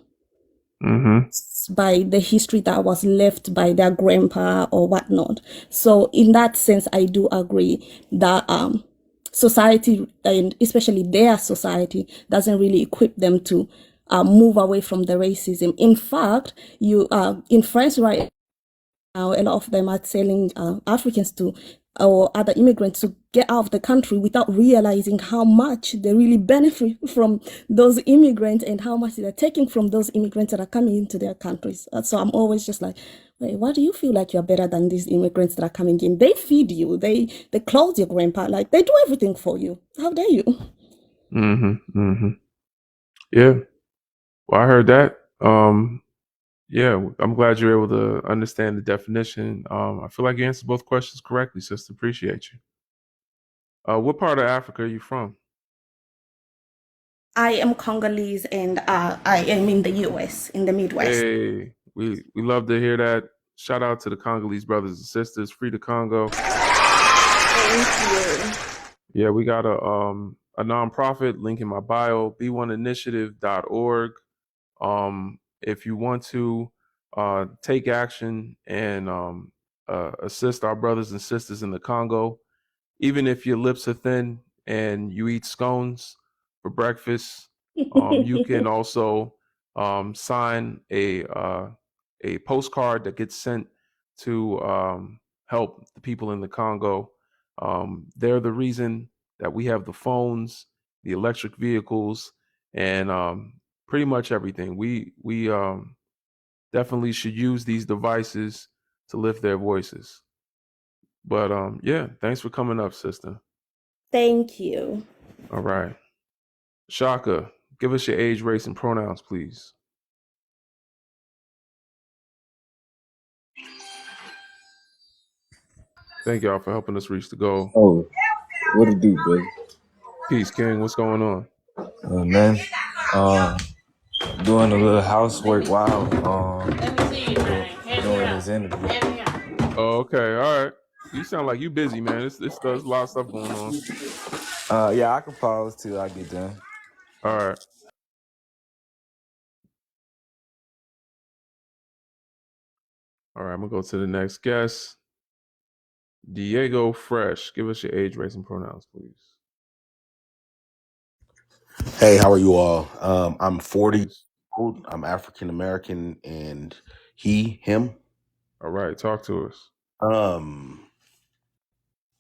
Speaker 11: by the history that was left by their grandpa or whatnot. So in that sense, I do agree that society, and especially their society, doesn't really equip them to move away from the racism. In fact, in France right now, a lot of them are telling Africans or other immigrants to get out of the country without realizing how much they really benefit from those immigrants and how much they're taking from those immigrants that are coming into their countries. So I'm always just like, wait, why do you feel like you're better than these immigrants that are coming in? They feed you, they clothe your grandpa, like they do everything for you. How dare you?
Speaker 1: Yeah. Well, I heard that. Yeah, I'm glad you're able to understand the definition. I feel like you answered both questions correctly, sister. Appreciate you. What part of Africa are you from?
Speaker 11: I am Congolese, and I am in the US, in the Midwest.
Speaker 1: Hey, we love to hear that. Shout out to the Congolese brothers and sisters. Free the Congo.
Speaker 11: Thank you.
Speaker 1: Yeah, we got a nonprofit link in my bio, b1initiative.org. If you want to take action and assist our brothers and sisters in the Congo, even if your lips are thin and you eat scones for breakfast, you can also sign a postcard that gets sent to help the people in the Congo. They're the reason that we have the phones, the electric vehicles, and pretty much everything. We definitely should use these devices to lift their voices. But yeah, thanks for coming up, sister.
Speaker 11: Thank you.
Speaker 1: All right. Shaka, give us your age, race, and pronouns, please. Thank y'all for helping us reach the goal.
Speaker 12: Oh, what it do, brother?
Speaker 1: Peace, King. What's going on?
Speaker 12: Man, doing a little housework while doing this interview.
Speaker 1: Oh, okay. All right. You sound like you busy, man. This does a lot of stuff going on.
Speaker 12: Yeah, I can pause till I get done.
Speaker 1: All right. All right, I'm gonna go to the next guest. Diego Fresh. Give us your age, race, and pronouns, please.
Speaker 13: Hey, how are you all? I'm 40 old. I'm African American and him.
Speaker 1: All right, talk to us.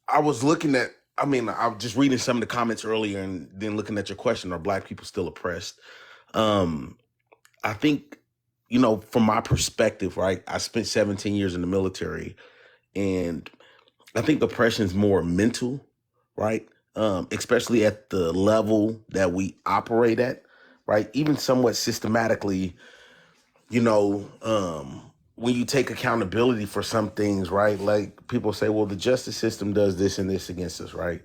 Speaker 13: I was looking at, I was just reading some of the comments earlier and then looking at your question, are black people still oppressed? I think, from my perspective, right, I spent 17 years in the military, and I think oppression is more mental, right? Especially at the level that we operate at, right? Even somewhat systematically, you know, when you take accountability for some things, right? Like people say, well, the justice system does this and this against us, right?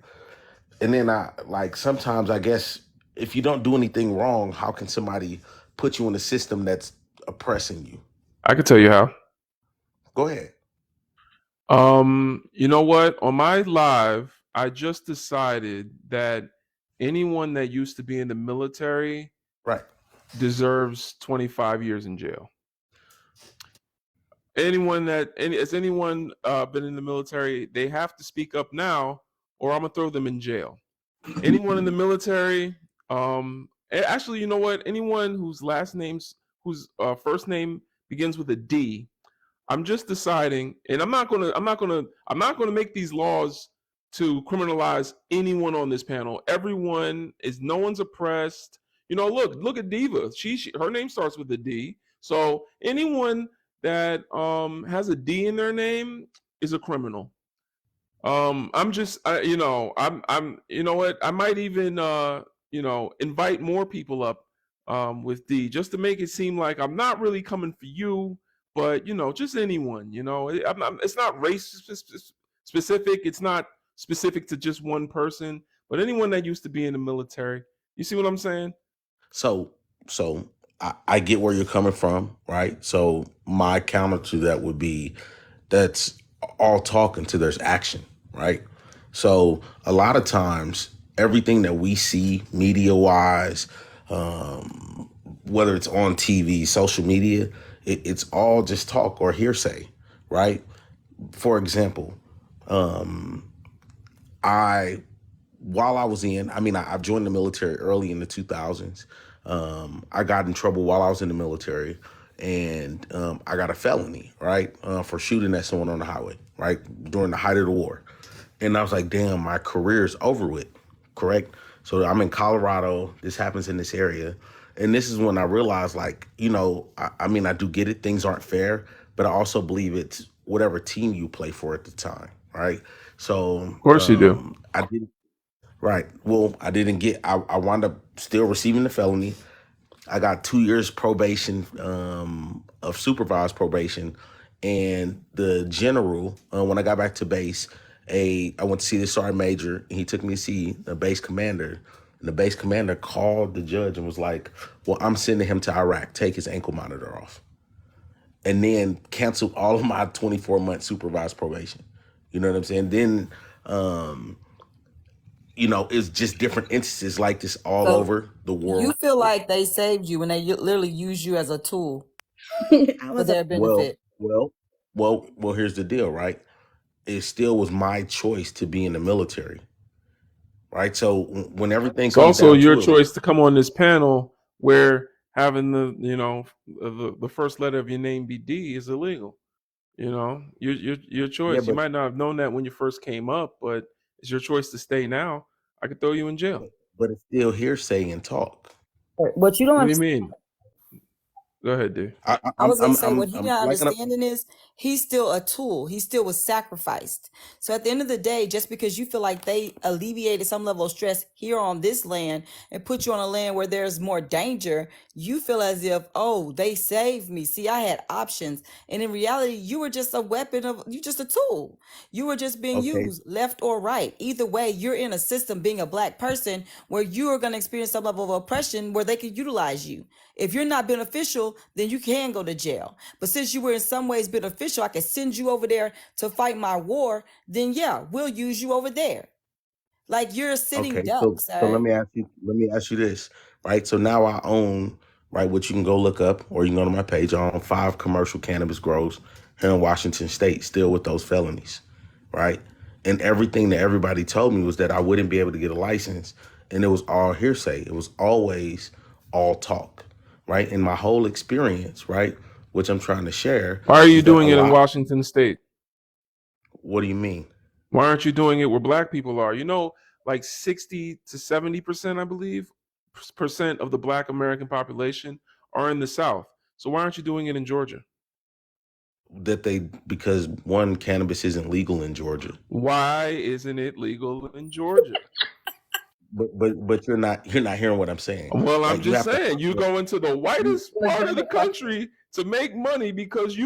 Speaker 13: And then I like sometimes I guess if you don't do anything wrong, how can somebody put you in a system that's oppressing you?
Speaker 1: I could tell you how.
Speaker 13: Go ahead.
Speaker 1: You know what? On my live, I just decided that anyone that used to be in the military
Speaker 13: Right.
Speaker 1: deserves 25 years in jail. Anyone been in the military, they have to speak up now, or I'm gonna throw them in jail. Anyone in the military, actually, you know what? Anyone whose first name begins with a D, I'm just deciding, and I'm not gonna make these laws to criminalize anyone on this panel. No one's oppressed. You know, look at Diva. Her name starts with a D. So anyone that has a D in their name is a criminal. I'm just, you know what? I might even, invite more people up with D just to make it seem like I'm not really coming for you, but just anyone. It's not specific. It's not specific to just one person, but anyone that used to be in the military. You see what I'm saying?
Speaker 13: So I get where you're coming from, right? So my counter to that would be that's all talk until there's action, right? So a lot of times, everything that we see media wise, whether it's on TV, social media, it's all just talk or hearsay, right? For example, I while I was I've joined the military early in the 2000s. I got in trouble while I was in the military, and I got a felony, right, for shooting at someone on the highway, right, during the height of the war. And I was like, damn, my career's over with, correct? So I'm in Colorado. This happens in this area. And this is when I realized, like, I do get it. Things aren't fair, but I also believe it's whatever team you play for at the time, right? So
Speaker 1: Of course you do.
Speaker 13: I didn't. Right. Well, I wound up still receiving the felony. I got 2 years probation, of supervised probation. And the general, when I got back to base, I went to see the sergeant major, and he took me to see the base commander. And the base commander called the judge and was like, well, I'm sending him to Iraq. Take his ankle monitor off. And then canceled all of my 24-month supervised probation. You know what I'm saying? Then, it's just different instances like this all
Speaker 4: So
Speaker 13: over the
Speaker 4: you
Speaker 13: world.
Speaker 4: feel like they saved you when they literally use you as a tool
Speaker 11: I
Speaker 4: for
Speaker 11: was
Speaker 4: their benefit.
Speaker 13: Well, here's the deal, right? It still was my choice to be in the military, right? So when everything
Speaker 1: It's
Speaker 13: comes
Speaker 1: also
Speaker 13: down
Speaker 1: your
Speaker 13: to it,
Speaker 1: choice to come on this panel where having the first letter of your name be D is illegal. Your
Speaker 13: yeah,
Speaker 1: choice. You might not have known that when you first came up, but it's your choice to stay now. I could throw you in jail.
Speaker 13: but it's still hearsay and talk.
Speaker 4: What you don't
Speaker 1: What do you
Speaker 4: understand.
Speaker 1: mean? Go ahead, dude.
Speaker 4: I was gonna say what he's
Speaker 13: I'm
Speaker 4: not
Speaker 13: like,
Speaker 4: understanding is he's still a tool. He still was sacrificed. So at the end of the day, just because you feel like they alleviated some level of stress here on this land and put you on a land where there's more danger, you feel as if, oh, they saved me. See, I had options. And in reality, you were just a weapon you just a tool. You were just being
Speaker 13: okay,
Speaker 4: used left or right. Either way, you're in a system being a black person where you are gonna experience some level of oppression where they could utilize you. If you're not beneficial, then you can go to jail. But since you were in some ways beneficial, I could send you over there to fight my war, then yeah, we'll use you over there. Like you're a sitting
Speaker 13: okay.
Speaker 4: duck,
Speaker 13: So
Speaker 4: sir.
Speaker 13: let me ask you this, right? So now I own, right, what you can go look up, or you can go to my page. I own 5 commercial cannabis grows here in Washington State, still with those felonies, right? And everything that everybody told me was that I wouldn't be able to get a license, and it was all hearsay. It was always all talk, right? And my whole experience, right, which I'm trying to share,
Speaker 1: Why are you
Speaker 13: is that a
Speaker 1: doing it in
Speaker 13: lot.
Speaker 1: Washington State?
Speaker 13: What do you mean?
Speaker 1: Why aren't you doing it where black people are? Like 60 to 70%, I believe, percent of the black American population are in the South. So why aren't you doing it in Georgia?
Speaker 13: Because one, cannabis isn't legal in Georgia.
Speaker 1: Why isn't it legal in Georgia?
Speaker 13: but you're not hearing what I'm saying.
Speaker 1: Well, I'm
Speaker 13: Like, you
Speaker 1: just
Speaker 13: have to
Speaker 1: saying, you go into the whitest part of the
Speaker 9: Legitimate question.
Speaker 1: country to make money because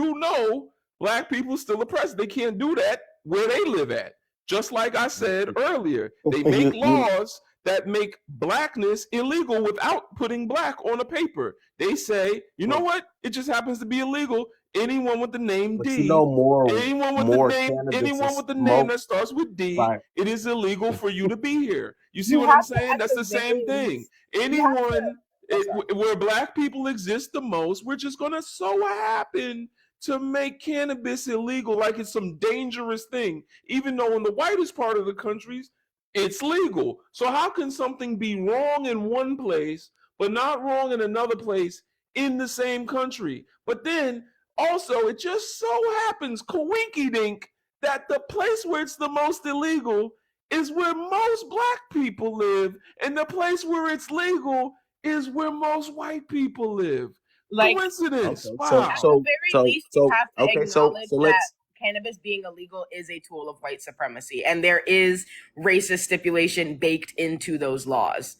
Speaker 1: black people still oppressed. They can't do that where they live at. Just like I said earlier, they make laws that make blackness illegal without putting black on a paper. They say, you know what? It just happens to be illegal. Anyone with the name
Speaker 13: But
Speaker 1: D, anyone with
Speaker 13: cannabis
Speaker 1: the
Speaker 13: is
Speaker 1: name
Speaker 13: smoked
Speaker 1: that starts with D,
Speaker 13: by.
Speaker 1: it is illegal for you to be here. You see
Speaker 6: You
Speaker 1: what I'm
Speaker 6: have to
Speaker 1: saying?
Speaker 6: at
Speaker 1: That's
Speaker 6: the
Speaker 1: the same
Speaker 6: very
Speaker 1: thing.
Speaker 6: least.
Speaker 1: Anyone
Speaker 6: Oh, sorry.
Speaker 1: where black people exist the most, we're just gonna so happen to make cannabis illegal like it's some dangerous thing, even though in the whitest part of the countries it's legal. So how can something be wrong in one place but not wrong in another place in the same country? But then also it just so happens, coinky dink, that the place where it's the most illegal is where most black people live, and the place where it's legal is where most white people live.
Speaker 9: Like,
Speaker 1: Coincidence.
Speaker 13: Okay,
Speaker 1: Wow.
Speaker 9: at the very least, you have to acknowledge
Speaker 13: so
Speaker 9: that
Speaker 13: let's
Speaker 9: cannabis being illegal is a tool of white supremacy, and there is racist stipulation baked into those laws.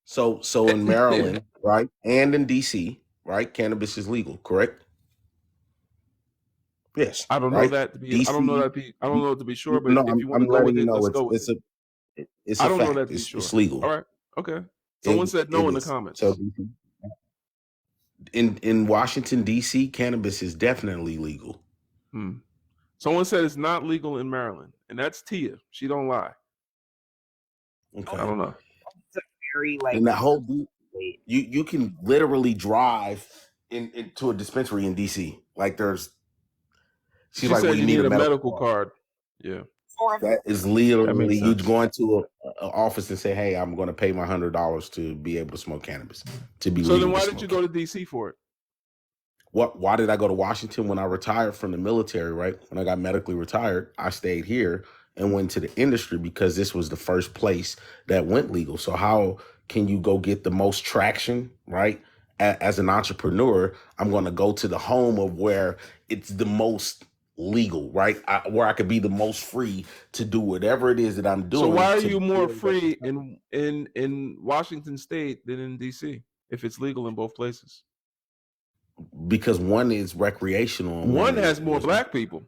Speaker 13: so in Maryland, right, and in DC, right, cannabis is legal, correct? Yes,
Speaker 1: I don't know
Speaker 13: right.
Speaker 1: that to be. I don't know
Speaker 13: DC.
Speaker 1: that to be. I don't know it to be sure. But
Speaker 13: No,
Speaker 1: if you want to
Speaker 13: I'm
Speaker 1: go with
Speaker 13: letting you
Speaker 1: it,
Speaker 13: know
Speaker 1: let's go with
Speaker 13: it's
Speaker 1: it.
Speaker 13: a
Speaker 1: I don't know that
Speaker 13: fact.
Speaker 1: to be
Speaker 13: It's
Speaker 1: sure.
Speaker 13: legal.
Speaker 1: All right. Okay. Someone said no
Speaker 13: It
Speaker 1: in the
Speaker 13: is.
Speaker 1: comments.
Speaker 13: So in Washington D.C., cannabis is definitely legal.
Speaker 1: Someone said it's not legal in Maryland, and that's Tia. She don't lie.
Speaker 13: Okay.
Speaker 1: I don't know.
Speaker 9: It's a very like.
Speaker 13: And that whole you can literally drive into a dispensary in D.C. Like she's
Speaker 1: She
Speaker 13: like, well,
Speaker 1: said
Speaker 13: you
Speaker 1: you
Speaker 13: need
Speaker 1: need
Speaker 13: a
Speaker 1: a
Speaker 13: medical
Speaker 1: medical
Speaker 13: card.
Speaker 1: card. Yeah.
Speaker 13: That is
Speaker 1: That
Speaker 13: literally
Speaker 1: makes
Speaker 13: you
Speaker 1: sense.
Speaker 13: go into an office and say, hey, I'm going to pay my $100 to be able to smoke cannabis, to be
Speaker 1: So
Speaker 13: legal
Speaker 1: then why
Speaker 13: to
Speaker 1: did
Speaker 13: smoke
Speaker 1: you go to DC for it?
Speaker 13: Why did I go to Washington? When I retired from the military, right? When I got medically retired, I stayed here and went to the industry because this was the first place that went legal. So how can you go get the most traction, right? As an entrepreneur, I'm going to go to the home of where it's the most legal, right? Where I could be the most free to do whatever it is that I'm doing.
Speaker 1: So why are
Speaker 13: to
Speaker 1: you more
Speaker 13: build up-
Speaker 1: free in Washington State than in DC if it's legal in both places?
Speaker 13: Because one is recreational and
Speaker 1: One has more black people.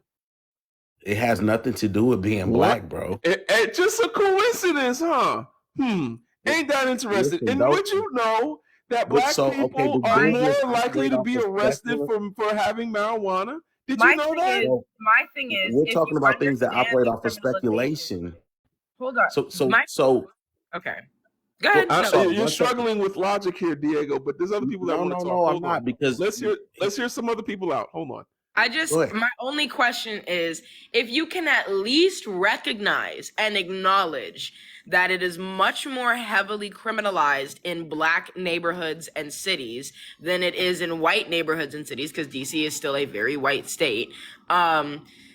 Speaker 13: It has nothing to do with being black, bro.
Speaker 1: It just a coincidence, huh? Ain't that interesting?
Speaker 13: Listen,
Speaker 1: And
Speaker 13: don't-
Speaker 1: would you know that black
Speaker 13: So, okay,
Speaker 1: people
Speaker 13: the
Speaker 1: are
Speaker 13: business
Speaker 1: more likely
Speaker 13: operate
Speaker 1: to
Speaker 13: off
Speaker 1: be
Speaker 13: of
Speaker 1: arrested
Speaker 13: speculation.
Speaker 1: for having marijuana? Did
Speaker 9: My
Speaker 1: you know
Speaker 9: thing
Speaker 1: that?
Speaker 9: is, my thing is,
Speaker 13: We're
Speaker 9: if
Speaker 13: talking
Speaker 9: you
Speaker 13: about things that
Speaker 9: understand
Speaker 13: operate
Speaker 9: the
Speaker 13: off of
Speaker 9: criminalization-
Speaker 13: speculation.
Speaker 9: Hold on. Okay. Go ahead.
Speaker 1: You're struggling with logic here, Diego, but there's other people that want to talk.
Speaker 13: No,
Speaker 1: Hold
Speaker 13: I'm not,
Speaker 1: on.
Speaker 13: because
Speaker 1: let's hear some other people out. Hold on.
Speaker 9: My only question is if you can at least recognize and acknowledge that it is much more heavily criminalized in black neighborhoods and cities than it is in white neighborhoods and cities, because DC is still a very white state.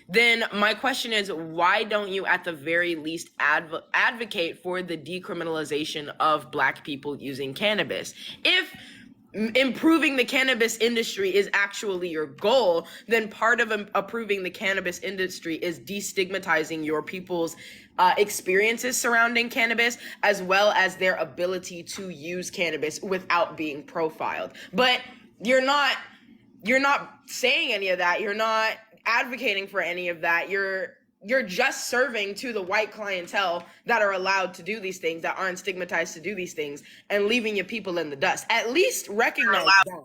Speaker 9: Then my question is, why don't you at the very least advocate for the decriminalization of black people using cannabis? If improving the cannabis industry is actually your goal, then part of approving the cannabis industry is destigmatizing your people's experiences surrounding cannabis, as well as their ability to use cannabis without being profiled. But you're not saying any of that. You're not advocating for any of that. You're just serving to the white clientele that are allowed to do these things, that aren't stigmatized to do these things, and leaving your people in the dust. At least recognize that.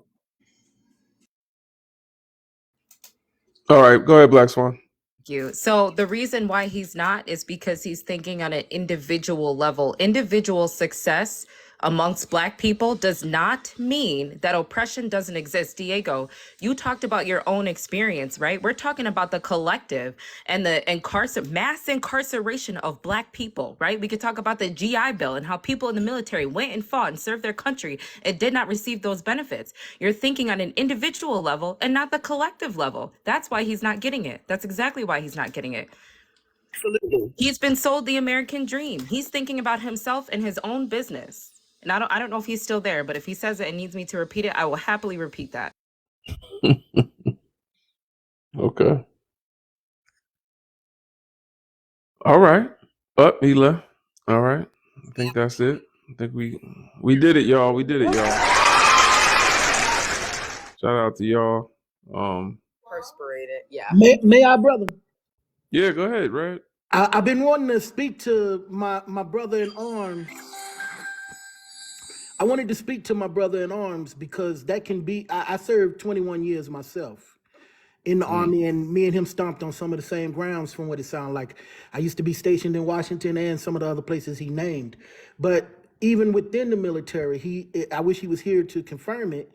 Speaker 1: All right, go ahead, Black Swan.
Speaker 14: You. So the reason why he's not is because he's thinking on an individual level. Individual success amongst black people does not mean that oppression doesn't exist. Diego, you talked about your own experience, right? We're talking about the collective and the mass incarceration of black people, right? We could talk about the GI Bill and how people in the military went and fought and served their country and did not receive those benefits. You're thinking on an individual level and not the collective level. That's why he's not getting it. That's exactly why he's not getting it.
Speaker 9: Absolutely.
Speaker 14: He's been sold the American dream. He's thinking about himself and his own business. And I don't know if he's still there, but if he says it and needs me to repeat it, I will happily repeat that.
Speaker 1: Okay. All right. He left. All right. I think that's it. I think we did it, y'all. We did it, y'all. Shout out to y'all.
Speaker 9: Perspirated, yeah.
Speaker 3: May I, brother?
Speaker 1: Yeah, go ahead, Red.
Speaker 3: I've been wanting to speak to my brother in arms. I wanted to speak to my brother in arms because that can be. I served 21 years myself in the army, and me and him stomped on some of the same grounds from what it sounded like. I used to be stationed in Washington and some of the other places he named. But even within the military, I wish he was here to confirm it.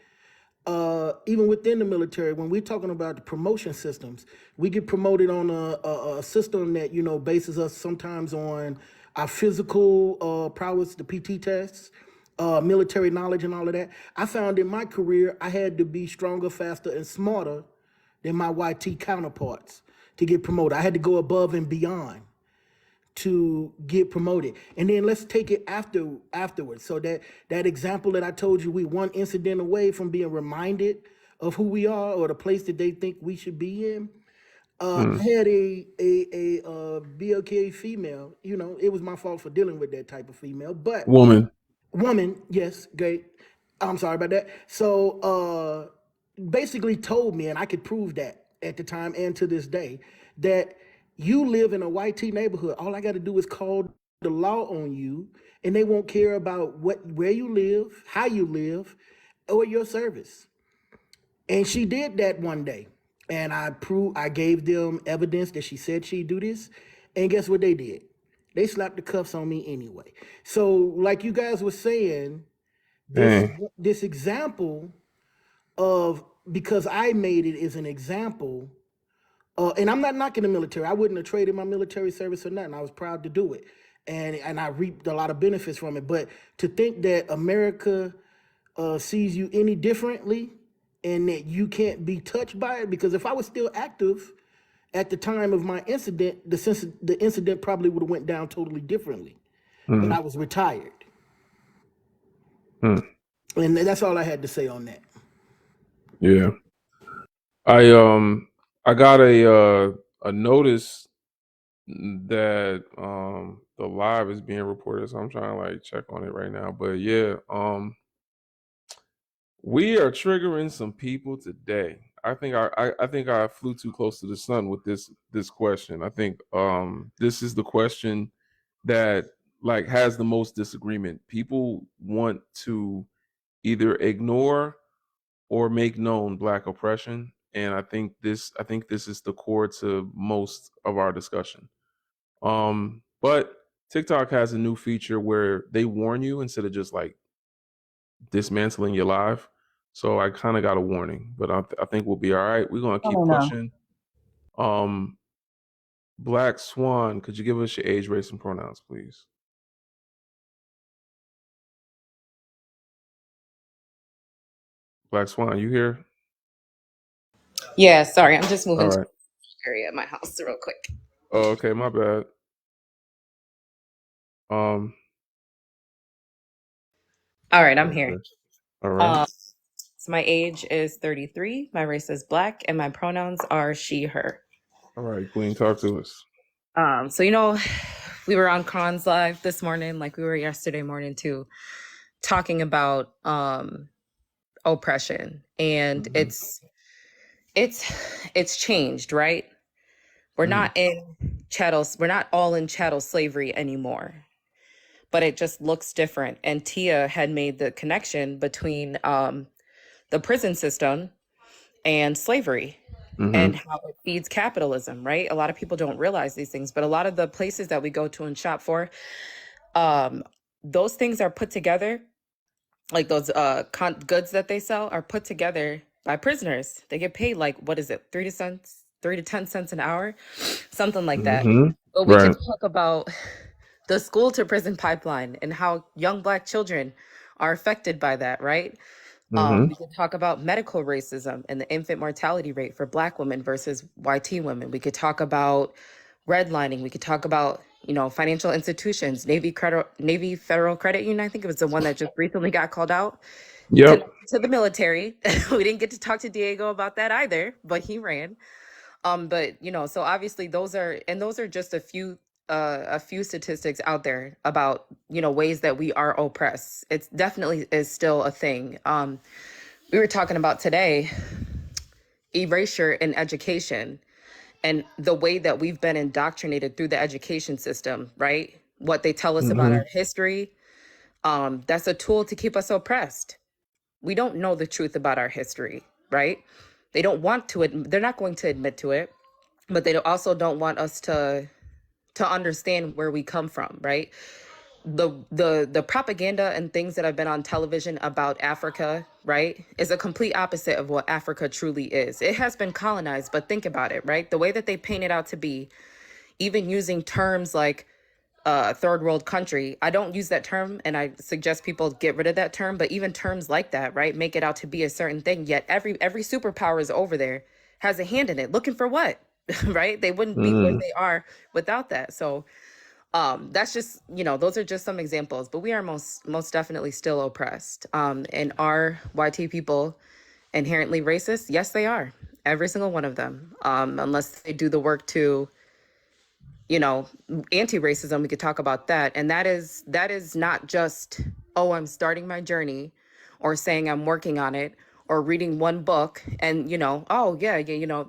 Speaker 3: Even within the military, when we're talking about the promotion systems, we get promoted on a system that, bases us sometimes on our physical prowess, the PT tests, military knowledge and all of that. I found in my career, I had to be stronger, faster, and smarter than my YT counterparts to get promoted. I had to go above and beyond to get promoted. And then let's take it afterwards. So that example that I told you, we one incident away from being reminded of who we are or the place that they think we should be in. I had a BLK female. It was my fault for dealing with that type of female, but
Speaker 1: Woman.
Speaker 3: Yes, great. I'm sorry about that. So basically told me, and I could prove that at the time and to this day, that you live in a white T neighborhood. All I got to do is call the law on you, and they won't care about where you live, how you live, or your service. And she did that one day, and I gave them evidence that she said she'd do this, and guess what they did? They slapped the cuffs on me anyway. So, like you guys were saying, this example of, because I made it as an example, and I'm not knocking the military. I wouldn't have traded my military service for nothing. I was proud to do it, and I reaped a lot of benefits from it. But to think that America sees you any differently and that you can't be touched by it, because if I was still active at the time of my incident, the incident probably would have went down totally differently. But I was retired. And that's all I had to say on that.
Speaker 1: Yeah. I got a notice that the live is being reported, so I'm trying to check on it right now. But yeah, we are triggering some people today. I think I flew too close to the sun with this question. I think this is the question that has the most disagreement. People want to either ignore or make known Black oppression, and I think this is the core to most of our discussion. But TikTok has a new feature where they warn you instead of just dismantling your live. So I kind of got a warning, but I think we'll be all right. We're gonna keep pushing. Black Swan, could you give us your age, race, and pronouns, please? Black Swan, you here?
Speaker 14: Yeah, sorry, I'm just
Speaker 1: All
Speaker 14: moving to
Speaker 1: right.
Speaker 14: the area at my house real quick.
Speaker 1: Oh, okay, my bad.
Speaker 14: All right, I'm here.
Speaker 1: Okay. All right.
Speaker 14: So my age is 33, my race is Black, and my pronouns are she, her.
Speaker 1: All right, Queen, talk to us.
Speaker 14: So we were on Khan's live this morning, like we were yesterday morning too, talking about oppression, and it's changed, right? We're not we're not all in chattel slavery anymore, but it just looks different. And Tia had made the connection between the prison system and slavery and how it feeds capitalism, right? A lot of people don't realize these things, but a lot of the places that we go to and shop for, those things are put together, like those goods that they sell are put together by prisoners. They get paid what is it, 3 to 10 cents an hour, something like that. But we can talk about the school to prison pipeline and how young Black children are affected by that, right? We can talk about medical racism and the infant mortality rate for Black women versus YT women. We could talk about redlining. We could talk about, financial institutions, Navy Federal Credit Union. I think it was the one that just recently got called out to the military. We didn't get to talk to Diego about that either, but he ran. So obviously those are just a few a few statistics out there about, ways that we are oppressed. It's definitely is still a thing. We were talking about today erasure in education and the way that we've been indoctrinated through the education system, right? What they tell us about our history. That's a tool to keep us oppressed. We don't know the truth about our history, right? They don't want to, they're not going to admit to it, but they also don't want us to understand where we come from, right? The propaganda and things that have been on television about Africa, right, is a complete opposite of what Africa truly is. It has been colonized, but think about it, right? The way that they paint it out to be, even using terms like third world country. I don't use that term, and I suggest people get rid of that term, but even terms like that, right, make it out to be a certain thing. Yet every superpower is over there, has a hand in it. Looking for what? Right? They wouldn't be where they are without that. So that's just, those are just some examples, but we are most definitely still oppressed. And are YT people inherently racist? Yes, they are. Every single one of them. Unless they do the work to, anti-racism, we could talk about that. And that is not just, oh, I'm starting my journey, or saying I'm working on it, or reading one book and, oh yeah,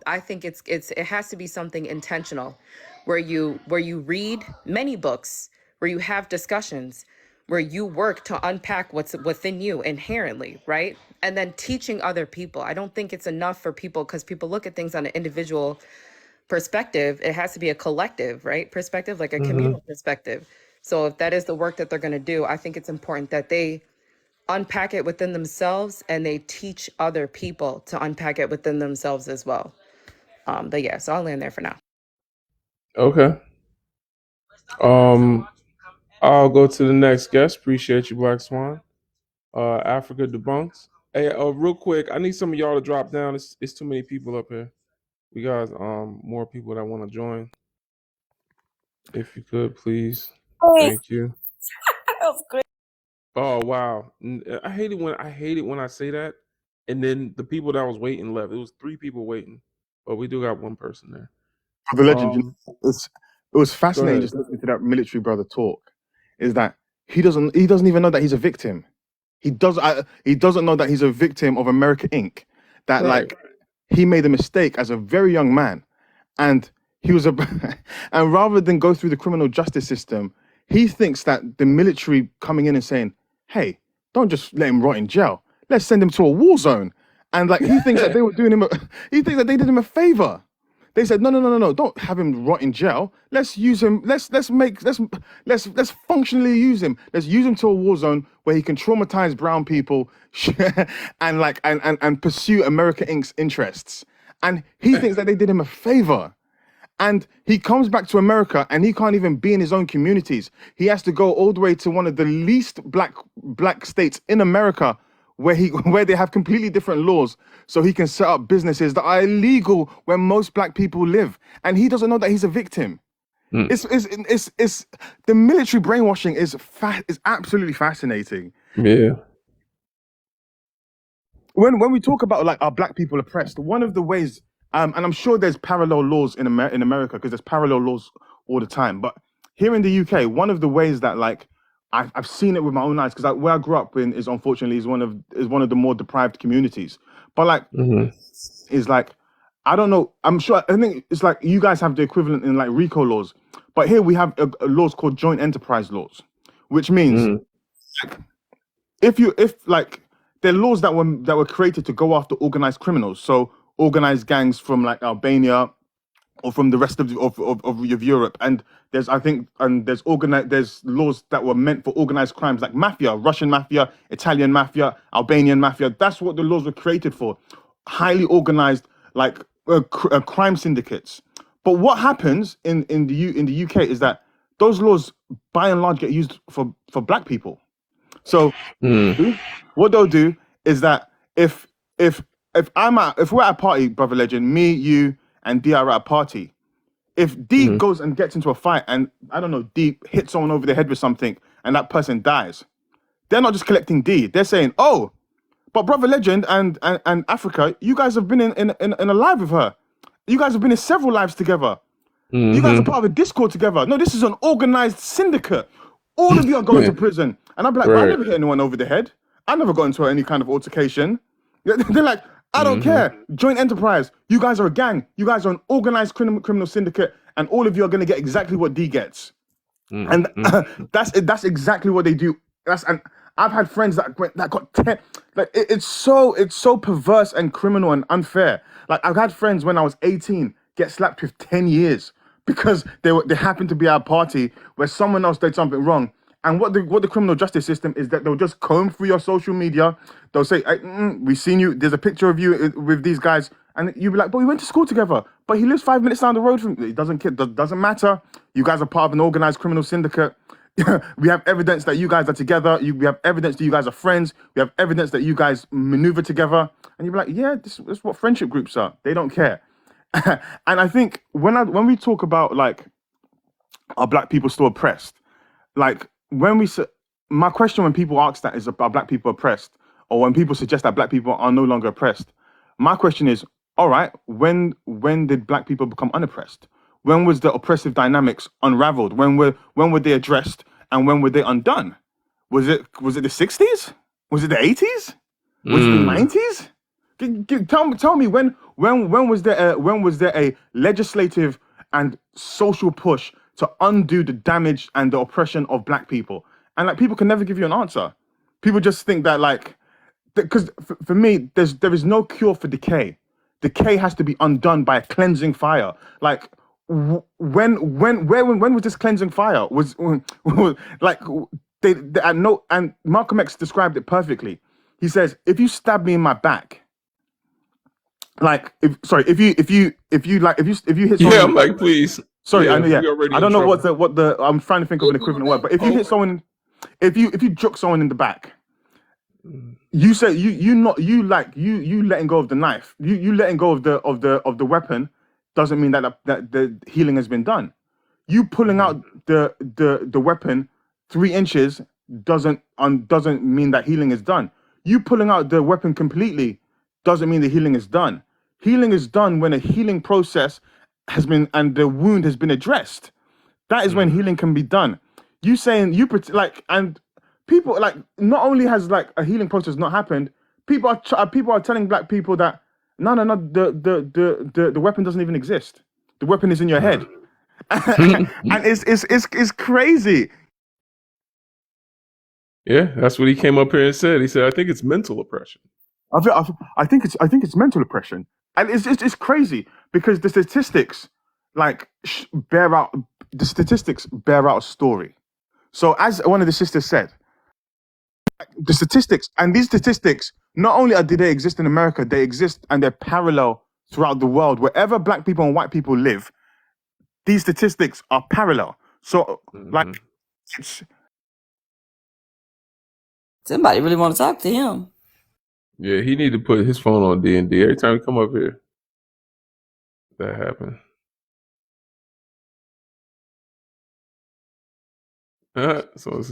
Speaker 14: I think it has to be something intentional, where you read many books, where you have discussions, where you work to unpack what's within you inherently, right? And then teaching other people. I don't think it's enough for people, because people look at things on an individual perspective. It has to be a collective, right, perspective, like a communal perspective. So if that is the work that they're going to do, I think it's important that they unpack it within themselves and they teach other people to unpack it within themselves as well. But yeah, so I'll land there for now.
Speaker 1: Okay. I'll go to the next guest. Appreciate you, Black Swan. Africa Debunked. Hey, real quick, I need some of y'all to drop down. It's too many people up here. We got more people that want to join. If you could, please. Thank you.
Speaker 4: That was great.
Speaker 1: Oh wow. I hate it when I say that, and then the people that was waiting left. It was 3 people waiting, but we do got 1 person there.
Speaker 15: The legend, it was
Speaker 1: Go
Speaker 15: fascinating
Speaker 1: ahead.
Speaker 15: just listening to that military brother talk. Is that he doesn't even know that he's a victim. He doesn't know that he's a victim of America Inc. That
Speaker 1: Right.
Speaker 15: like he made a mistake as a very young man, and he was and rather than go through the criminal justice system, he thinks that the military coming in and saying, "Hey, don't just let him rot in jail. Let's send him to a war zone." And like he thinks that they were doing him. He thinks that they did him a favor. They said, no, don't have him rot in jail. Let's use him. Let's functionally use him. Let's use him to a war zone where he can traumatize brown people and pursue America Inc.'s interests. And he thinks that they did him a favor. And he comes back to America and he can't even be in his own communities. He has to go all the way to one of the least black states in America where they have completely different laws, so he can set up businesses that are illegal where most black people live. And he doesn't know that he's a victim. It's the military brainwashing is absolutely fascinating.
Speaker 1: Yeah.
Speaker 15: When we talk about like our black people oppressed, one of the ways, and I'm sure there's parallel laws in America, because there's parallel laws all the time. But here in the UK, one of the ways that like I've seen it with my own eyes, because where I grew up in is unfortunately one of the more deprived communities. But like is like, I don't know. I think it's like you guys have the equivalent in like RICO laws, but here we have laws called joint enterprise laws, which means like, if like they're laws that were created to go after organized criminals, so organized gangs from like Albania or from the rest of Europe, and there's laws that were meant for organized crimes like mafia, Russian mafia, Italian mafia, Albanian mafia. That's what the laws were created for, highly organized like crime syndicates. But what happens in the UK is that those laws by and large get used for black people. So what they'll do is that if we're at a party, Brother Legend, me, you, and D are at a party, if D goes and gets into a fight and I don't know, D hits someone over the head with something and that person dies, they're not just collecting D. They're saying, "Oh, but Brother Legend and Africa, you guys have been in a live with her. You guys have been in several lives together. You guys are
Speaker 1: Mm-hmm.
Speaker 15: part of a Discord together. No, this is an organized syndicate. All of you are going to prison. And I'm like, but I
Speaker 1: Right.
Speaker 15: never hit anyone over the head. I never got into any kind of altercation. They're like, I don't
Speaker 1: Mm-hmm.
Speaker 15: care. Joint enterprise. You guys are a gang. You guys are an organized criminal syndicate. And all of you are going to get exactly what D gets. And
Speaker 1: Mm-hmm.
Speaker 15: that's exactly what they do. And I've had friends that got like it's so perverse and criminal and unfair. Like I've had friends when I was 18 get slapped with 10 years because they happened to be at a party where someone else did something wrong. And what the criminal justice system is that they'll just comb through your social media. They'll say, "We've seen you. There's a picture of you with these guys," and you'll be like, "But we went to school together. But he lives 5 minutes down the road from." It doesn't matter. You guys are part of an organized criminal syndicate. We have evidence that you guys are together. We have evidence that you guys are friends. We have evidence that you guys maneuver together. And you'll be like, "Yeah, this is what friendship groups are. They don't care." And I think when we talk about like, are black people still oppressed? Like when we say, my question when people ask that is about black people oppressed, or when people suggest that black people are no longer oppressed, my question is, all right, when did black people become unoppressed? When was the oppressive dynamics unraveled? When were they addressed, and when were they undone? Was it the 60s? Was it the 80s? Was it the 90s? Tell me when was there a legislative and social push to undo the damage and the oppression of black people? And like people can never give you an answer. People just think that like, because for me there is no cure for decay. Decay has to be undone by a cleansing fire. Like when was this cleansing fire? Was like they and Malcolm X described it perfectly. He says, if you stab me in my back, like if you hit someone,
Speaker 1: Yeah, I'm like, please.
Speaker 15: sorry,
Speaker 1: Yeah,
Speaker 15: I know, yeah,
Speaker 1: we already
Speaker 15: I
Speaker 1: in
Speaker 15: don't know
Speaker 1: trouble.
Speaker 15: what the I'm trying to think of an equivalent word, but if you hit someone, if you juke someone in the back, you say you letting go of the knife, you letting go of the weapon doesn't mean that the healing has been done. You pulling out the weapon 3 inches doesn't mean that healing is done. You pulling out the weapon completely doesn't mean the healing is done. Healing is done when a healing process has been and the wound has been addressed. That is when healing can be done. You saying like, and people like, not only has like a healing process not happened, people are telling black people that no, the weapon doesn't even exist. The weapon is in your head. And it's crazy.
Speaker 1: Yeah, that's what he came up here and said. He said, I think it's mental oppression.
Speaker 15: I think it's mental oppression, and it's crazy because the statistics like bear out a story. So as one of the sisters said, the statistics, and these statistics not only do they exist in America, they exist and they're parallel throughout the world. Wherever black people and white people live, these statistics are parallel. So like it's
Speaker 4: Somebody really want to talk to him.
Speaker 1: Yeah, he need to put his phone on D&D every time he come up here. That happened. So it's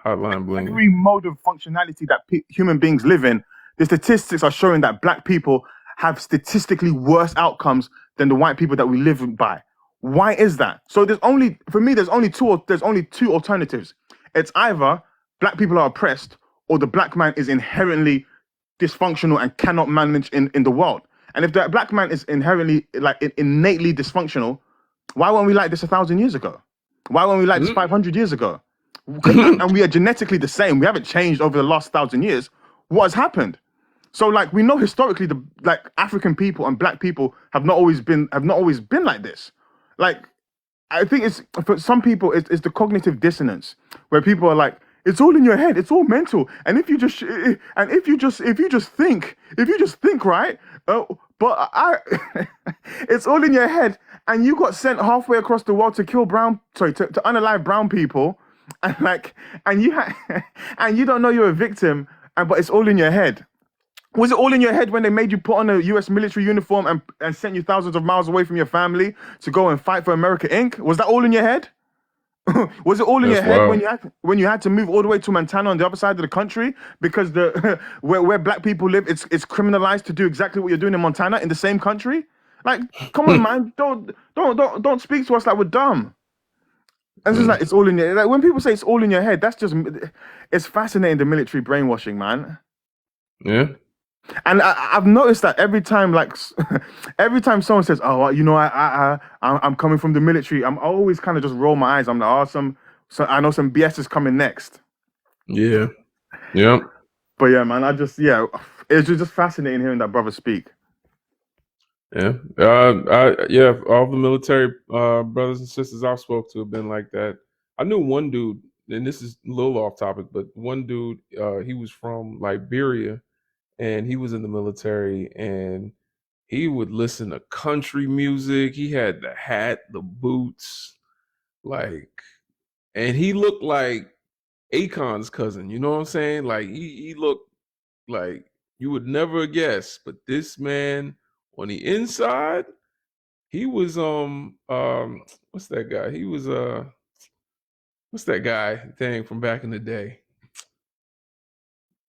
Speaker 1: hotline bling.
Speaker 15: every mode of functionality that human beings live in, the statistics are showing that black people have statistically worse outcomes than the white people that we live by. Why is that? So there's only two alternatives. It's either black people are oppressed or the black man is inherently dysfunctional and cannot manage in the world. And if the black man is inherently like innately dysfunctional, why weren't we like this 1,000 years ago? Why weren't we like this 500 years ago? And we are genetically the same. We haven't changed over the last 1,000 years. What has happened? So like we know historically the like African people and black people have not always been like this. Like I think it's for some people it's the cognitive dissonance where people are like, it's all in your head, it's all mental. And if you just think right, but I it's all in your head, and you got sent halfway across the world to kill to unalive brown people, and you don't know you're a victim, but it's all in your head. Was it all in your head when they made you put on a US military uniform and sent you thousands of miles away from your family to go and fight for America Inc.? Was that all in your head? Was it all in your head when you had to move all the way to Montana on the other side of the country because where black people live, it's criminalized to do exactly what you're doing in Montana in the same country? Like, come on, man, don't speak to us like we're dumb. And it's just like it's all in your like when people say it's all in your head, that's just it's fascinating the military brainwashing, man.
Speaker 1: Yeah.
Speaker 15: And I've noticed that every time, like, every time someone says, "Oh, you know, I'm coming from the military," I always kind of just roll my eyes. I'm like, "Oh, I know some BS is coming next."
Speaker 1: Yeah. Yeah.
Speaker 15: But yeah, man, it's just fascinating hearing that brother speak.
Speaker 1: Yeah. All the military brothers and sisters I've spoke to have been like that. I knew one dude, and this is a little off topic, but one dude, he was from Liberia, and he was in the military, and he would listen to country music. He had the hat, the boots, and he looked like Akon's cousin. You know what I'm saying? Like he looked like you would never guess, but this man on the inside, he was what's that guy? He was what's that guy thing from back in the day?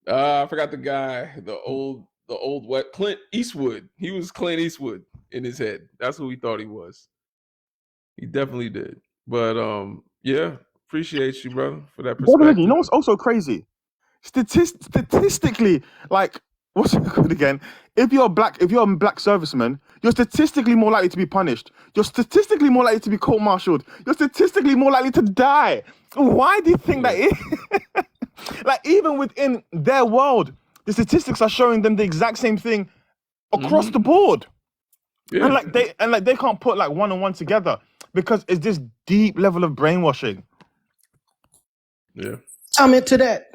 Speaker 1: I forgot the guy, the old what Clint Eastwood. He was Clint Eastwood in his head. That's who he thought he was. He definitely did. But yeah, appreciate you, brother, for that
Speaker 15: Brother,
Speaker 1: perspective.
Speaker 15: you know what's also crazy? Statistically, like, what's it called again? If you're a black serviceman, you're statistically more likely to be punished. You're statistically more likely to be court-martialed. You're statistically more likely to die. Why do you think that is? Like, even within their world, the statistics are showing them the exact same thing across the board.
Speaker 1: Yeah.
Speaker 15: And they can't put like one and one together because it's this deep level of brainwashing.
Speaker 1: Yeah.
Speaker 3: Comment to that.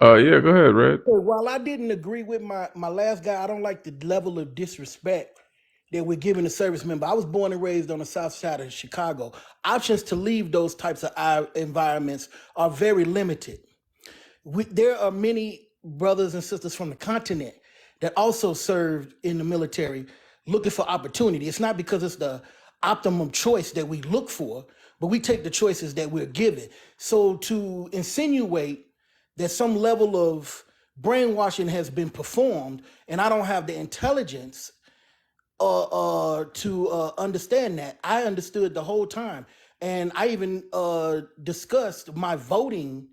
Speaker 1: Yeah, go ahead, Red.
Speaker 3: While I didn't agree with my last guy, I don't like the level of disrespect that we're giving the service member. I was born and raised on the south side of Chicago. Options to leave those types of environments are very limited. There are many brothers and sisters from the continent that also served in the military looking for opportunity. It's not because it's the optimum choice that we look for, but we take the choices that we're given. So to insinuate that some level of brainwashing has been performed and I don't have the intelligence to understand that. I understood the whole time. And I even discussed my voting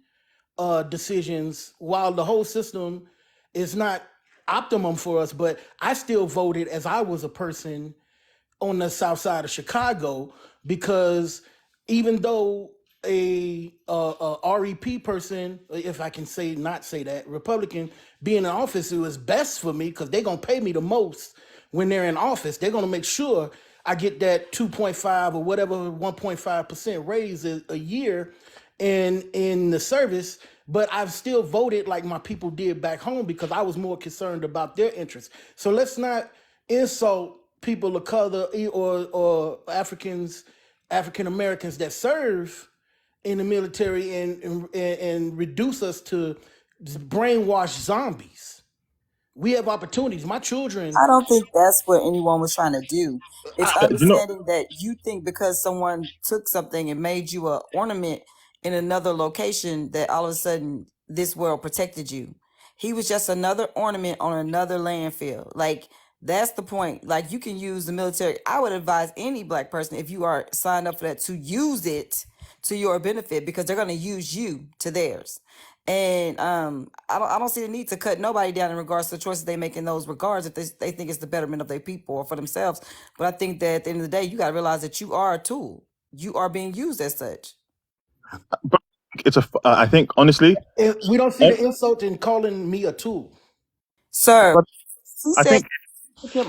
Speaker 3: decisions while the whole system is not optimum for us, but I still voted as I was a person on the south side of Chicago because even though a REP person, if I can not say that, Republican being in office, it was best for me because they're going to pay me the most when they're in office. They're going to make sure I get that 2.5 or whatever 1.5% raise a year in the service, but I've still voted like my people did back home because I was more concerned about their interests. So let's not insult people of color or African Americans that serve in the military and reduce us to brainwashed zombies. We have opportunities. My children.
Speaker 4: I don't think that's what anyone was trying to do. It's
Speaker 15: You know,
Speaker 4: understanding that you think because someone took something and made you an ornament in another location that all of a sudden this world protected you. He was just another ornament on another landfill. Like, that's the point. Like, you can use the military. I would advise any black person, if you are signed up for that, to use it to your benefit because they're going to use you to theirs. And I don't see the need to cut nobody down in regards to the choices they make in those regards if they think it's the betterment of their people or for themselves. But I think that at the end of the day, you got to realize that you are a tool. You are being used as such.
Speaker 15: but I think honestly,
Speaker 3: We don't see the insult in calling me a tool.
Speaker 4: Sir, he
Speaker 15: I
Speaker 4: said
Speaker 15: think
Speaker 4: and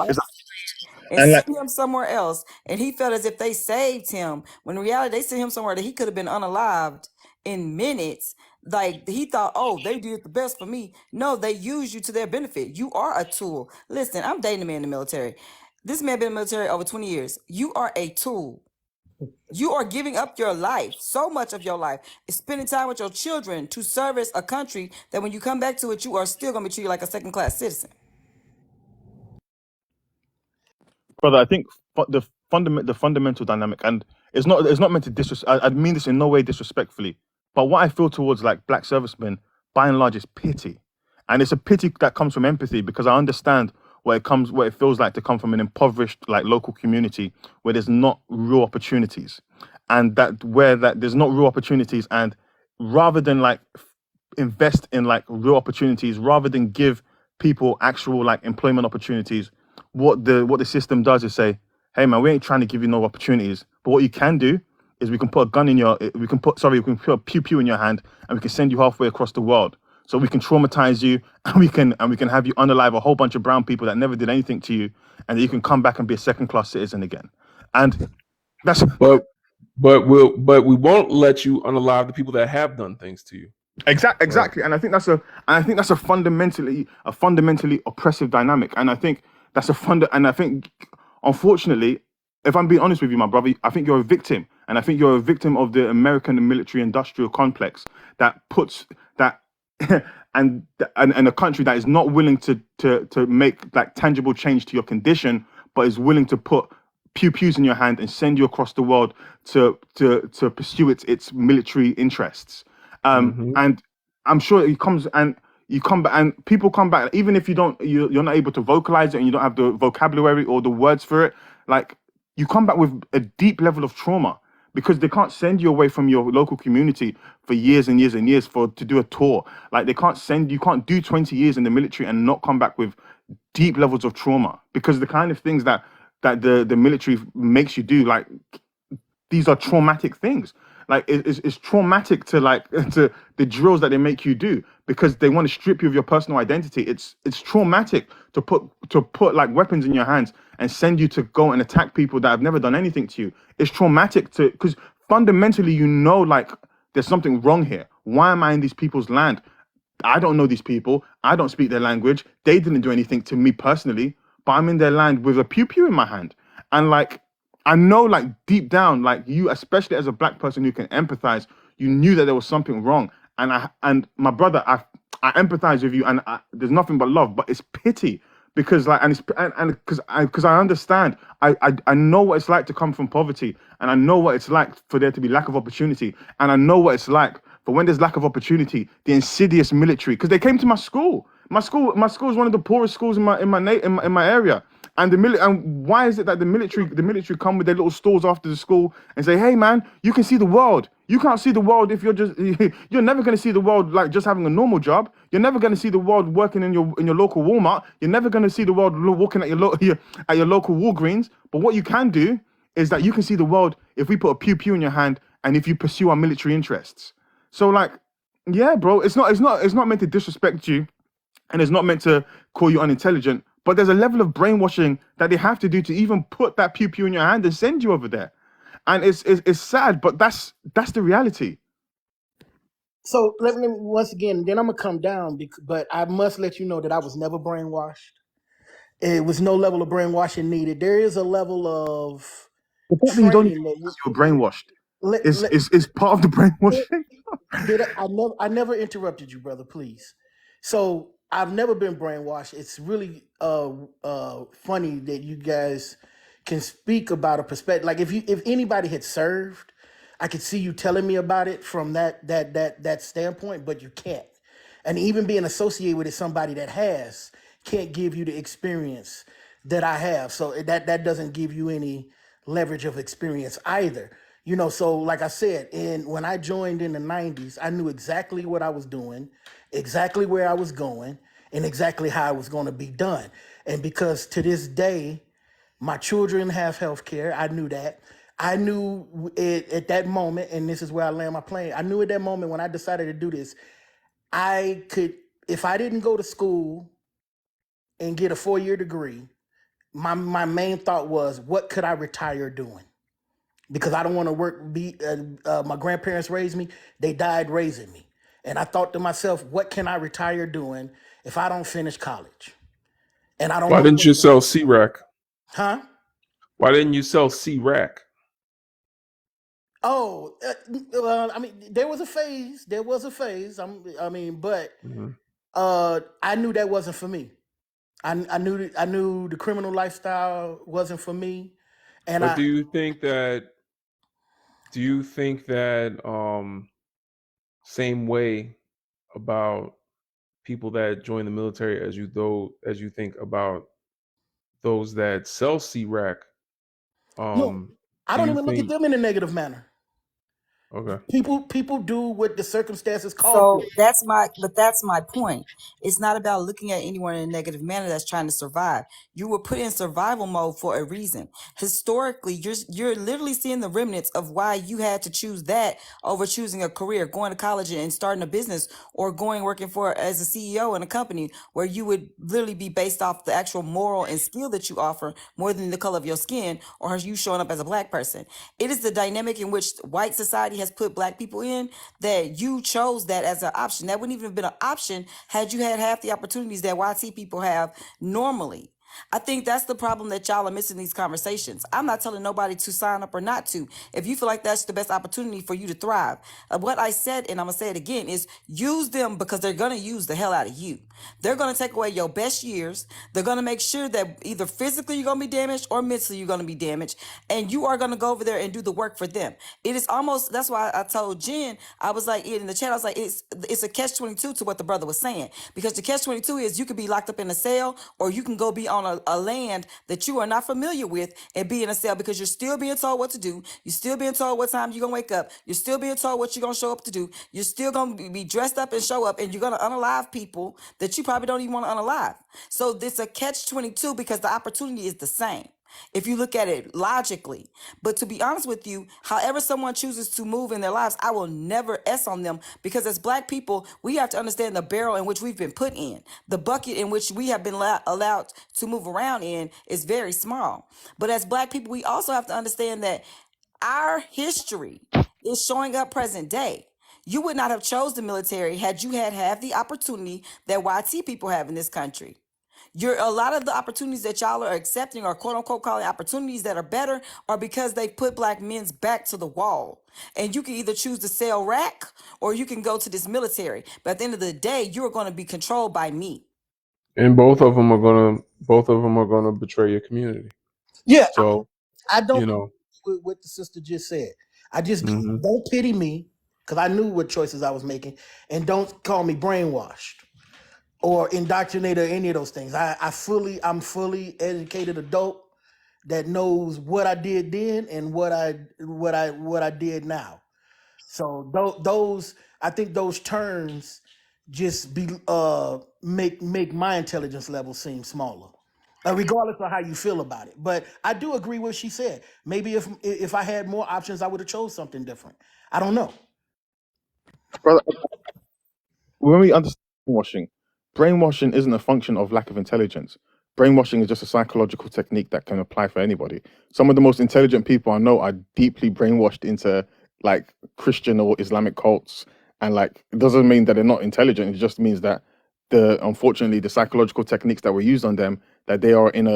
Speaker 15: and like
Speaker 4: send him somewhere else. And he felt as if they saved him. When in reality, they sent him somewhere that he could have been unalived in minutes. Like, he thought, oh, they did the best for me. No, they used you to their benefit. You are a tool. Listen, I'm dating a man in the military. This man been in the military over 20 years. You are a tool. You are giving up your life, so much of your life, is spending time with your children to service a country that when you come back to it, you are still going to be treated like a second-class citizen.
Speaker 15: brother, I think the fundamental dynamic, and it's not meant to I mean this in no way disrespectfully, but what I feel towards like black servicemen, by and large, is pity, and it's a pity that comes from empathy because I understand what it feels like to come from an impoverished like local community where there's not real opportunities, and that there's not real opportunities, and rather than like invest in like real opportunities, rather than give people actual like employment opportunities, what the system does is say, hey man, we ain't trying to give you no opportunities, but what you can do is we can put a gun in your we can put a pew pew in your hand, and we can send you halfway across the world, so we can traumatize you, and we can have you unalive a whole bunch of brown people that never did anything to you, and then you can come back and be a second class citizen again. And that's
Speaker 1: but we won't let you unalive the people that have done things to you.
Speaker 15: Exactly, and I think that's a fundamentally oppressive dynamic, and I think unfortunately, if I'm being honest with you, my brother, I think you're a victim, and I think you're a victim of the American military-industrial complex that puts that and a country that is not willing to make like tangible change to your condition, but is willing to put pew pews in your hand and send you across the world to pursue its military interests. And I'm sure it comes, and you come back, and people come back, even if you're not able to vocalize it, and you don't have the vocabulary or the words for it. Like, you come back with a deep level of trauma because they can't send you away from your local community for years and years and years to do a tour. Like, you can't do 20 years in the military and not come back with deep levels of trauma, because the kind of things that the military makes you do, like, these are traumatic things. Like, it's traumatic to like to the drills that they make you do, because they want to strip you of your personal identity. It's traumatic to put like weapons in your hands and send you to go and attack people that have never done anything to you. It's traumatic because fundamentally, like, there's something wrong here. Why am I in these people's land? I don't know these people. I don't speak their language. They didn't do anything to me personally, but I'm in their land with a pew pew in my hand. And like, I know, like, deep down, like, you, especially as a black person who can empathize, you knew that there was something wrong. And my brother, I empathize with you, and there's nothing but love, but it's pity, because like, and it's and because I understand, I know what it's like to come from poverty, and I know what it's like for there to be lack of opportunity, and I know what it's like for when there's lack of opportunity, the insidious military, because they came to my school. My school is one of the poorest schools in my area. And why is it that the military come with their little stores after the school and say, hey man, you can see the world. You can't see the world if you're never going to see the world like just having a normal job. You're never going to see the world working in your local Walmart. You're never going to see the world walking at your local Walgreens. But what you can do is that you can see the world if we put a pew pew in your hand and if you pursue our military interests. So like, yeah, bro, it's not meant to disrespect you, and it's not meant to call you unintelligent, but there's a level of brainwashing that they have to do to even put that pew pew in your hand and send you over there. And it's sad, but that's the reality.
Speaker 3: So let me once again, then I'm gonna come down, but I must let you know that I was never brainwashed. It was no level of brainwashing needed. There is a level of
Speaker 15: The fact that you don't even
Speaker 3: training that
Speaker 15: know you're brainwashed is part of the brainwashing.
Speaker 3: I never interrupted you, brother, please. So I've never been brainwashed. It's really funny that you guys can speak about a perspective. Like, if anybody had served, I could see you telling me about it from that standpoint, but you can't. And even being associated with somebody that has can't give you the experience that I have. So that doesn't give you any leverage of experience either. So like I said, when I joined in the 90s, I knew exactly what I was doing, exactly where I was going, and exactly how it was going to be done. And because to this day, my children have health care, I knew that. I knew it at that moment, and this is where I land my plane. I knew at that moment when I decided to do this, I could, if I didn't go to school and get a 4-year degree, my main thought was, what could I retire doing? Because I don't want to work. My grandparents raised me; they died raising me, and I thought to myself, what can I retire doing if I don't finish college? And I don't
Speaker 1: Why
Speaker 3: know
Speaker 1: didn't
Speaker 3: what.
Speaker 1: you sell C-Rack?
Speaker 3: Huh?
Speaker 1: Why didn't you sell C-Rack?
Speaker 3: Oh, I mean, there was a phase. But I knew that wasn't for me. I knew the criminal lifestyle wasn't for me, and
Speaker 1: But do you think that same way about people that join the military as you think about those that sell C-Rack,
Speaker 3: No, I
Speaker 1: do
Speaker 3: don't
Speaker 1: you
Speaker 3: even look at
Speaker 1: think?
Speaker 3: them in a negative manner.
Speaker 1: Okay.
Speaker 3: People do what the circumstances call for.
Speaker 4: So that's my point. It's not about looking at anyone in a negative manner that's trying to survive. You were put in survival mode for a reason. Historically, you're literally seeing the remnants of why you had to choose that over choosing a career, going to college and starting a business, or going working for as a CEO in a company where you would literally be based off the actual moral and skill that you offer more than the color of your skin or you showing up as a black person. It is the dynamic in which white society has put black people in that you chose that as an option. That wouldn't even have been an option had you had half the opportunities that YT people have normally. I think that's the problem that y'all are missing these conversations. I'm not telling nobody to sign up or not to. If you feel like that's the best opportunity for you to thrive, what I said, and I'm gonna say it again, is use them because they're gonna use the hell out of you. They're gonna take away your best years. They're gonna make sure that either physically you're gonna be damaged or mentally you're gonna be damaged, and you are gonna go over there and do the work for them. It is almost, that's why I told Jen, I was like in the chat, I was like, it's a catch-22 to what the brother was saying, because the catch-22 is you could be locked up in a cell or you can go be on a land that you are not familiar with and be in a cell, because you're still being told what to do. You're still being told what time you're gonna wake up. You're still being told what you're gonna show up to do. You're still gonna be dressed up and show up, and you're gonna unalive people that you probably don't even want to unalive. So this a catch-22 because the opportunity is the same if you look at it logically. But to be honest with you, however someone chooses to move in their lives, I will never S on them, because as black people, we have to understand the barrel in which we've been put in. The bucket in which we have been allowed to move around in is very small. But as black people, we also have to understand that our history is showing up present day. You would not have chose the military had you had the opportunity that YT people have in this country. A lot of the opportunities that y'all are accepting, or quote unquote calling opportunities that are better, are because they put black men's back to the wall. And you can either choose to sell rack or you can go to this military. But at the end of the day, you're going to be controlled by me.
Speaker 1: And both of them are gonna betray your community.
Speaker 3: Yeah,
Speaker 1: So
Speaker 3: I don't
Speaker 1: you
Speaker 3: agree
Speaker 1: know.
Speaker 3: with what the sister just said. I just
Speaker 1: Hmm.
Speaker 3: don't pity me, because I knew what choices I was making, and don't call me brainwashed or indoctrinated or any of those things. I'm fully educated adult that knows what I did then and what I did now. So those, I think those terms just make my intelligence level seem smaller, regardless of how you feel about it. But I do agree with what she said. Maybe if I had more options, I would have chose something different. I don't know.
Speaker 15: Brother, when we understand brainwashing isn't a function of lack of intelligence. Brainwashing is just a psychological technique that can apply for anybody. Some of the most intelligent people I know are deeply brainwashed into like Christian or Islamic cults, and like it doesn't mean that they're not intelligent. It just means that unfortunately the psychological techniques that were used on them, that they are in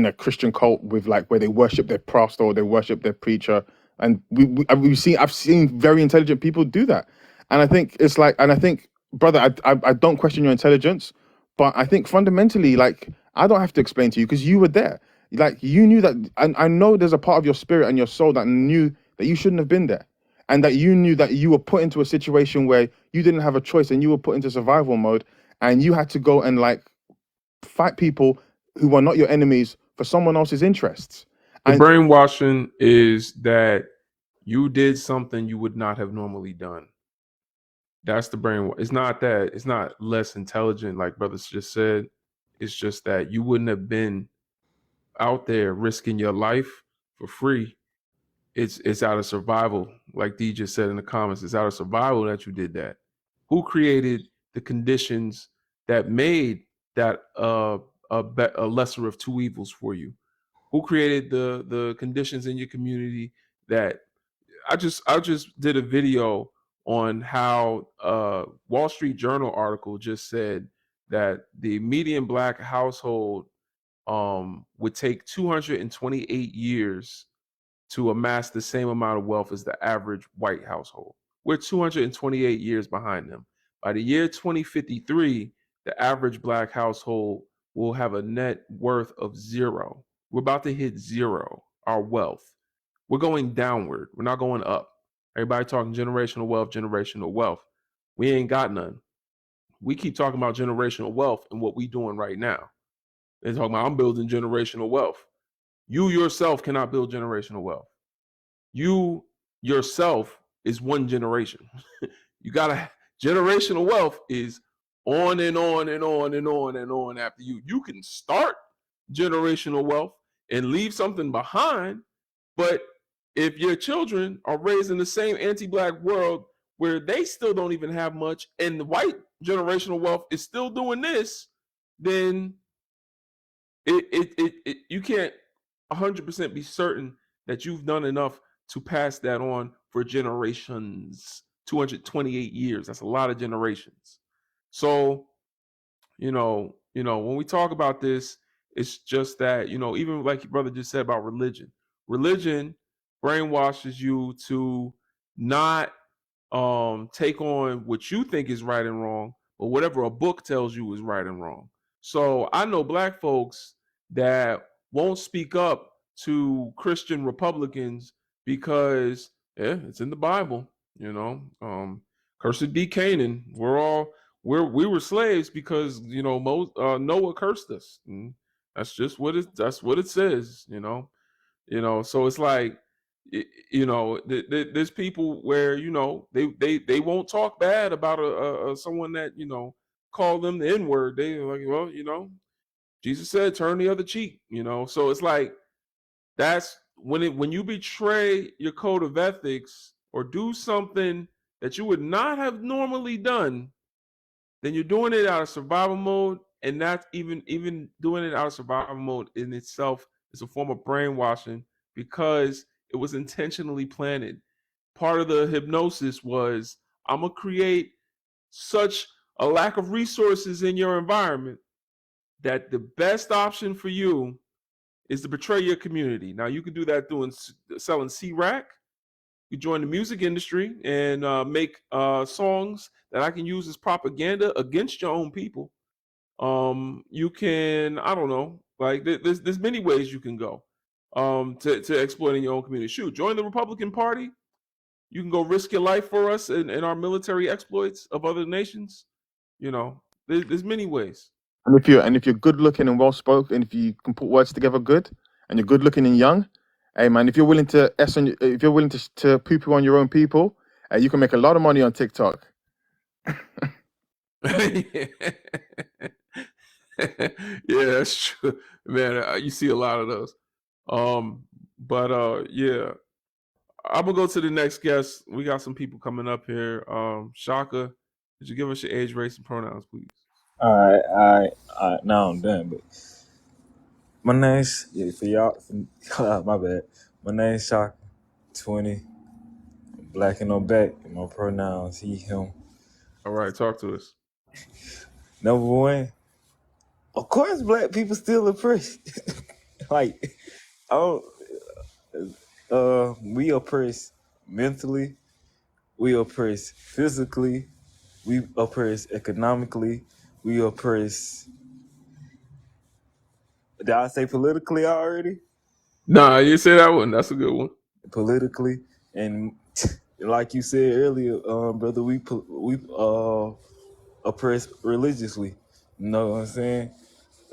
Speaker 15: a Christian cult with like where they worship their pastor or they worship their preacher, and I've seen very intelligent people do that, and I think it's like, and I think, brother, I don't question your intelligence, but I think fundamentally, like, I don't have to explain to you because you were there. Like, you knew that, and I know there's a part of your spirit and your soul that knew that you shouldn't have been there, and that you knew that you were put into a situation where you didn't have a choice and you were put into survival mode, and you had to go and like fight people who were not your enemies for someone else's interests.
Speaker 1: The
Speaker 15: And
Speaker 1: brainwashing is that you did something you would not have normally done. That's the brain. It's not that. It's not less intelligent, like brothers just said. It's just that you wouldn't have been out there risking your life for free. It's out of survival, like D just said in the comments. It's out of survival that you did that. Who created the conditions that made that a lesser of two evils for you? Who created the conditions in your community that I just did a video on how Wall Street Journal article just said that the median black household would take 228 years to amass the same amount of wealth as the average white household. We're 228 years behind them. By the year 2053, the average black household will have a net worth of zero. We're about to hit zero, our wealth. We're going downward. We're not going up. Everybody talking generational wealth, generational wealth. We ain't got none. We keep talking about generational wealth and what we doing right now. They're talking about I'm building generational wealth. You yourself cannot build generational wealth. You yourself is one generation. You gotta generational wealth is on and on and on and on and on after you. You can start generational wealth and leave something behind, but if your children are raised in the same anti-black world where they still don't even have much and the white generational wealth is still doing this, then you can't 100% be certain that you've done enough to pass that on for generations. 228 years, that's a lot of generations. So when we talk about this, it's just that, even like your brother just said about religion brainwashes you to not take on what you think is right and wrong, but whatever a book tells you is right and wrong. So I know black folks that won't speak up to Christian Republicans because it's in the Bible, cursed be Canaan. We were slaves because Noah cursed us. And that's just that's what it says. So it's like there's people where they won't talk bad about someone that call them the N-word. They like, well, Jesus said turn the other cheek. So it's like that's when you betray your code of ethics or do something that you would not have normally done, then you're doing it out of survival mode, and that's even doing it out of survival mode in itself is a form of brainwashing because it was intentionally planted. Part of the hypnosis was I'm gonna create such a lack of resources in your environment that the best option for you is to betray your community. Now you can do that doing selling C-Rack. You join the music industry and make songs that I can use as propaganda against your own people. You can, I don't know, like there's many ways you can go to exploiting your own community. Shoot, join the Republican Party. You can go risk your life for us in our military exploits of other nations. There's many ways.
Speaker 15: And if you're good looking and well spoken, if you can put words together good, and you're good looking and young, hey man, if you're willing to if you're willing to poo poo on your own people, you can make a lot of money on TikTok.
Speaker 1: Yeah, that's true, man. You see a lot of those. Yeah, I'm gonna go to the next guest. We got some people coming up here. Shaka, could you give us your age, race, and pronouns, please?
Speaker 12: All right. Now I'm done. But my name's for y'all. My bad. My name's Shock. 20. Black and no back. My pronouns he him.
Speaker 1: All right, talk to us.
Speaker 12: Number one. Of course, black people still oppressed. Like, oh, we oppressed mentally. We oppressed physically. We oppressed economically. We oppressed. Did I say politically already?
Speaker 1: Nah, you say that one. That's a good one.
Speaker 12: Politically, and like you said earlier, brother, we oppressed religiously. You know what I'm saying?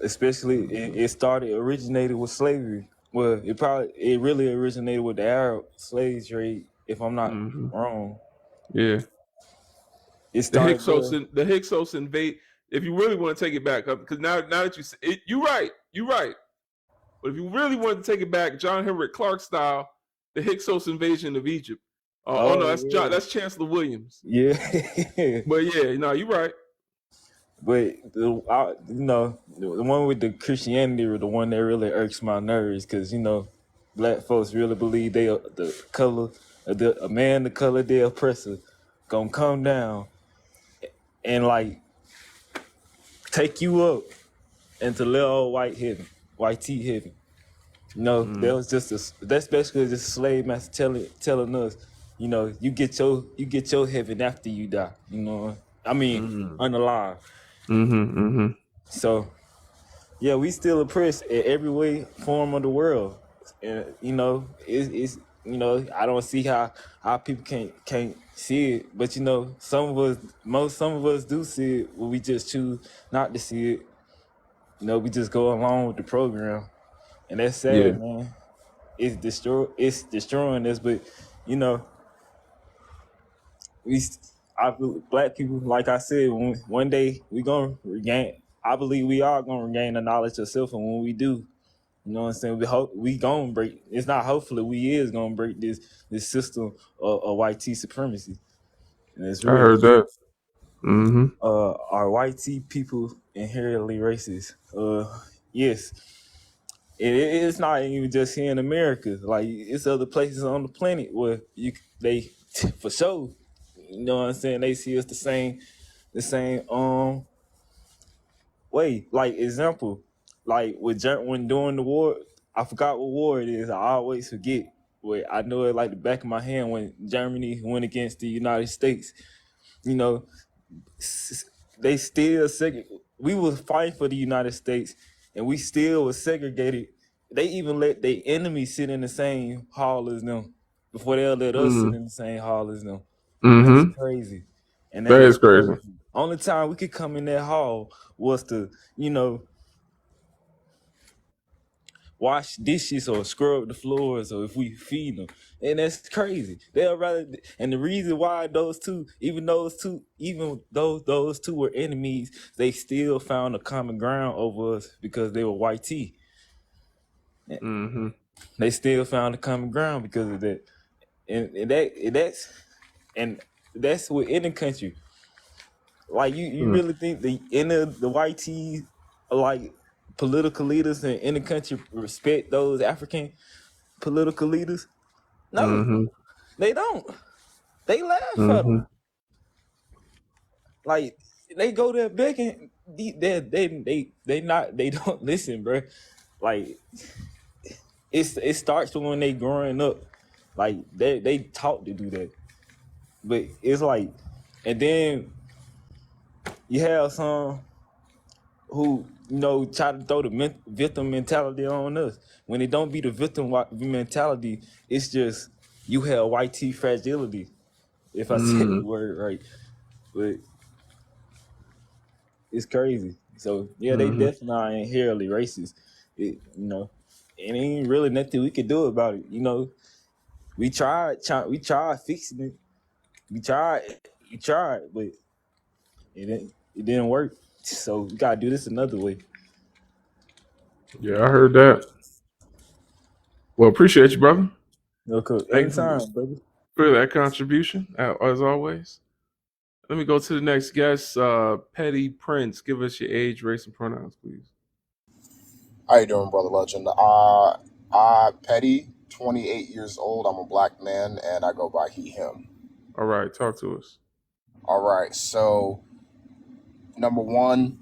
Speaker 12: Especially, it originated with slavery. Well, it really originated with the Arab slave trade, if I'm not wrong.
Speaker 1: Yeah.
Speaker 12: It started there.
Speaker 1: The Hyksos invade. If you really want to take it back up, because now that you say it, you're right. But if you really want to take it back, John Henrik Clark style, the Hyksos invasion of Egypt. No, that's Chancellor Williams.
Speaker 12: Yeah.
Speaker 1: But yeah, no, you're right.
Speaker 12: But the one with the Christianity or the one that really irks my nerves, because black folks really believe they are the color of a man, the color of their oppressor, gonna come down and like take you up into little white tea heaven. That's basically just a slave master telling us, you get your heaven after you die. Unalive. So, yeah, we still oppressed in every way, form of the world, and it's I don't see how people can't see it, but some of us do see it, but we just choose not to see it. we just go along with the program, and that's
Speaker 1: Yeah.
Speaker 12: sad, man. It's destroying us, but you know, we I feel black people, like I said, one day we gonna regain. I believe we are gonna regain the knowledge of self, and when we do, you know what I'm saying, we hope we gonna break. It's not hopefully we is gonna break this system of white tea supremacy, and it's
Speaker 1: I
Speaker 12: real.
Speaker 1: heard that. Mm-hmm.
Speaker 12: Are white tea people inherently racist? Yes. It's not even just here in America. Like it's other places on the planet where they for sure. You know what I'm saying? They see us the same way. Like example, like when during the war, I forgot what war it is. I always forget. Wait, I know it like the back of my hand when Germany went against the United States. You know, they still we was fighting for the United States, and we still was segregated. They even let their enemies sit in the same hall as them before they'll let us sit
Speaker 1: Mm-hmm.
Speaker 12: in the same hall as them. And that's
Speaker 1: Mm-hmm.
Speaker 12: crazy. And that
Speaker 1: That
Speaker 12: is
Speaker 1: is crazy.
Speaker 12: crazy. Only time we could come in that hall was to, wash dishes or scrub the floors or if we feed them. And that's crazy. They'll rather, and the reason why even though those two were enemies, they still found a common ground over us because they were white tea.
Speaker 1: Mm-hmm.
Speaker 12: They still found a common ground because of that. And that's within the country. Like you
Speaker 1: Mm.
Speaker 12: really think the white tees, like political leaders in the country, respect those African political leaders? No,
Speaker 1: Mm-hmm.
Speaker 12: they don't. They laugh at
Speaker 1: Mm-hmm.
Speaker 12: them. Like they go there begging. They don't listen, bro. Like it starts when they growing up. Like they taught to do that, but it's like, and then you have some who try to throw the victim mentality on us. When it don't be the victim mentality, it's just you have white tea fragility. If I said the
Speaker 1: Mm-hmm.
Speaker 12: word right, but it's crazy. So yeah, they
Speaker 1: Mm-hmm.
Speaker 12: definitely are inherently racist. It ain't really nothing we could do about it. We tried fixing it. We tried, but it didn't work. So we gotta do this another way.
Speaker 1: Yeah, I heard that. Well, appreciate you, brother.
Speaker 12: Okay,
Speaker 1: Thank you
Speaker 12: anytime, brother.
Speaker 1: for that contribution, as always. Let me go to the next guest. Petty Prince, give us your age, race, and pronouns, please.
Speaker 16: How you doing, brother legend? Petty, 28 years old. I'm a black man, and I go by he, him.
Speaker 1: All right, talk to us.
Speaker 16: All right. So, number one,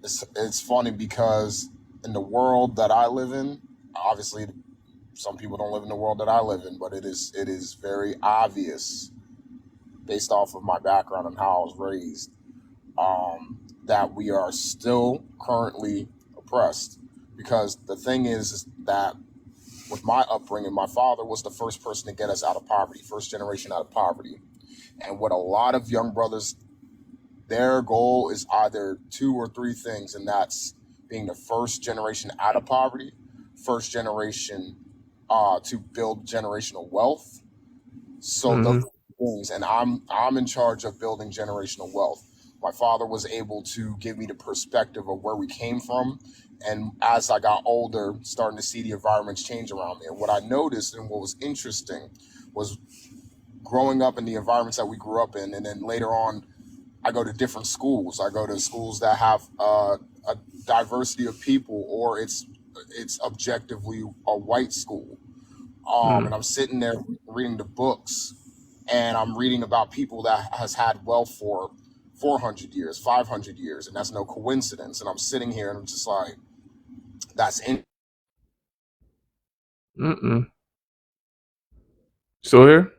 Speaker 16: it's funny because in the world that I live in, obviously, some people don't live in the world that I live in, but it is very obvious, based off of my background and how I was raised, that we are still currently oppressed. Because the thing is that with my upbringing, my father was the first person to get us out of poverty, first generation out of poverty. And what a lot of young brothers, their goal is either two or three things, and that's being the first generation out of poverty, first generation to build generational wealth. So those
Speaker 1: Mm-hmm.
Speaker 16: things, and I'm in charge of building generational wealth. My father was able to give me the perspective of where we came from, and as I got older, starting to see the environments change around me. And what I noticed and what was interesting was growing up in the environments that we grew up in, and then later on, I go to different schools. I go to schools that have a diversity of people, or it's objectively a white school. And I'm sitting there reading the books, and I'm reading about people that has had wealth for 400 years, 500 years, and that's no coincidence. And I'm sitting here and I'm just like, that's in.
Speaker 1: Mm-mm. Still here?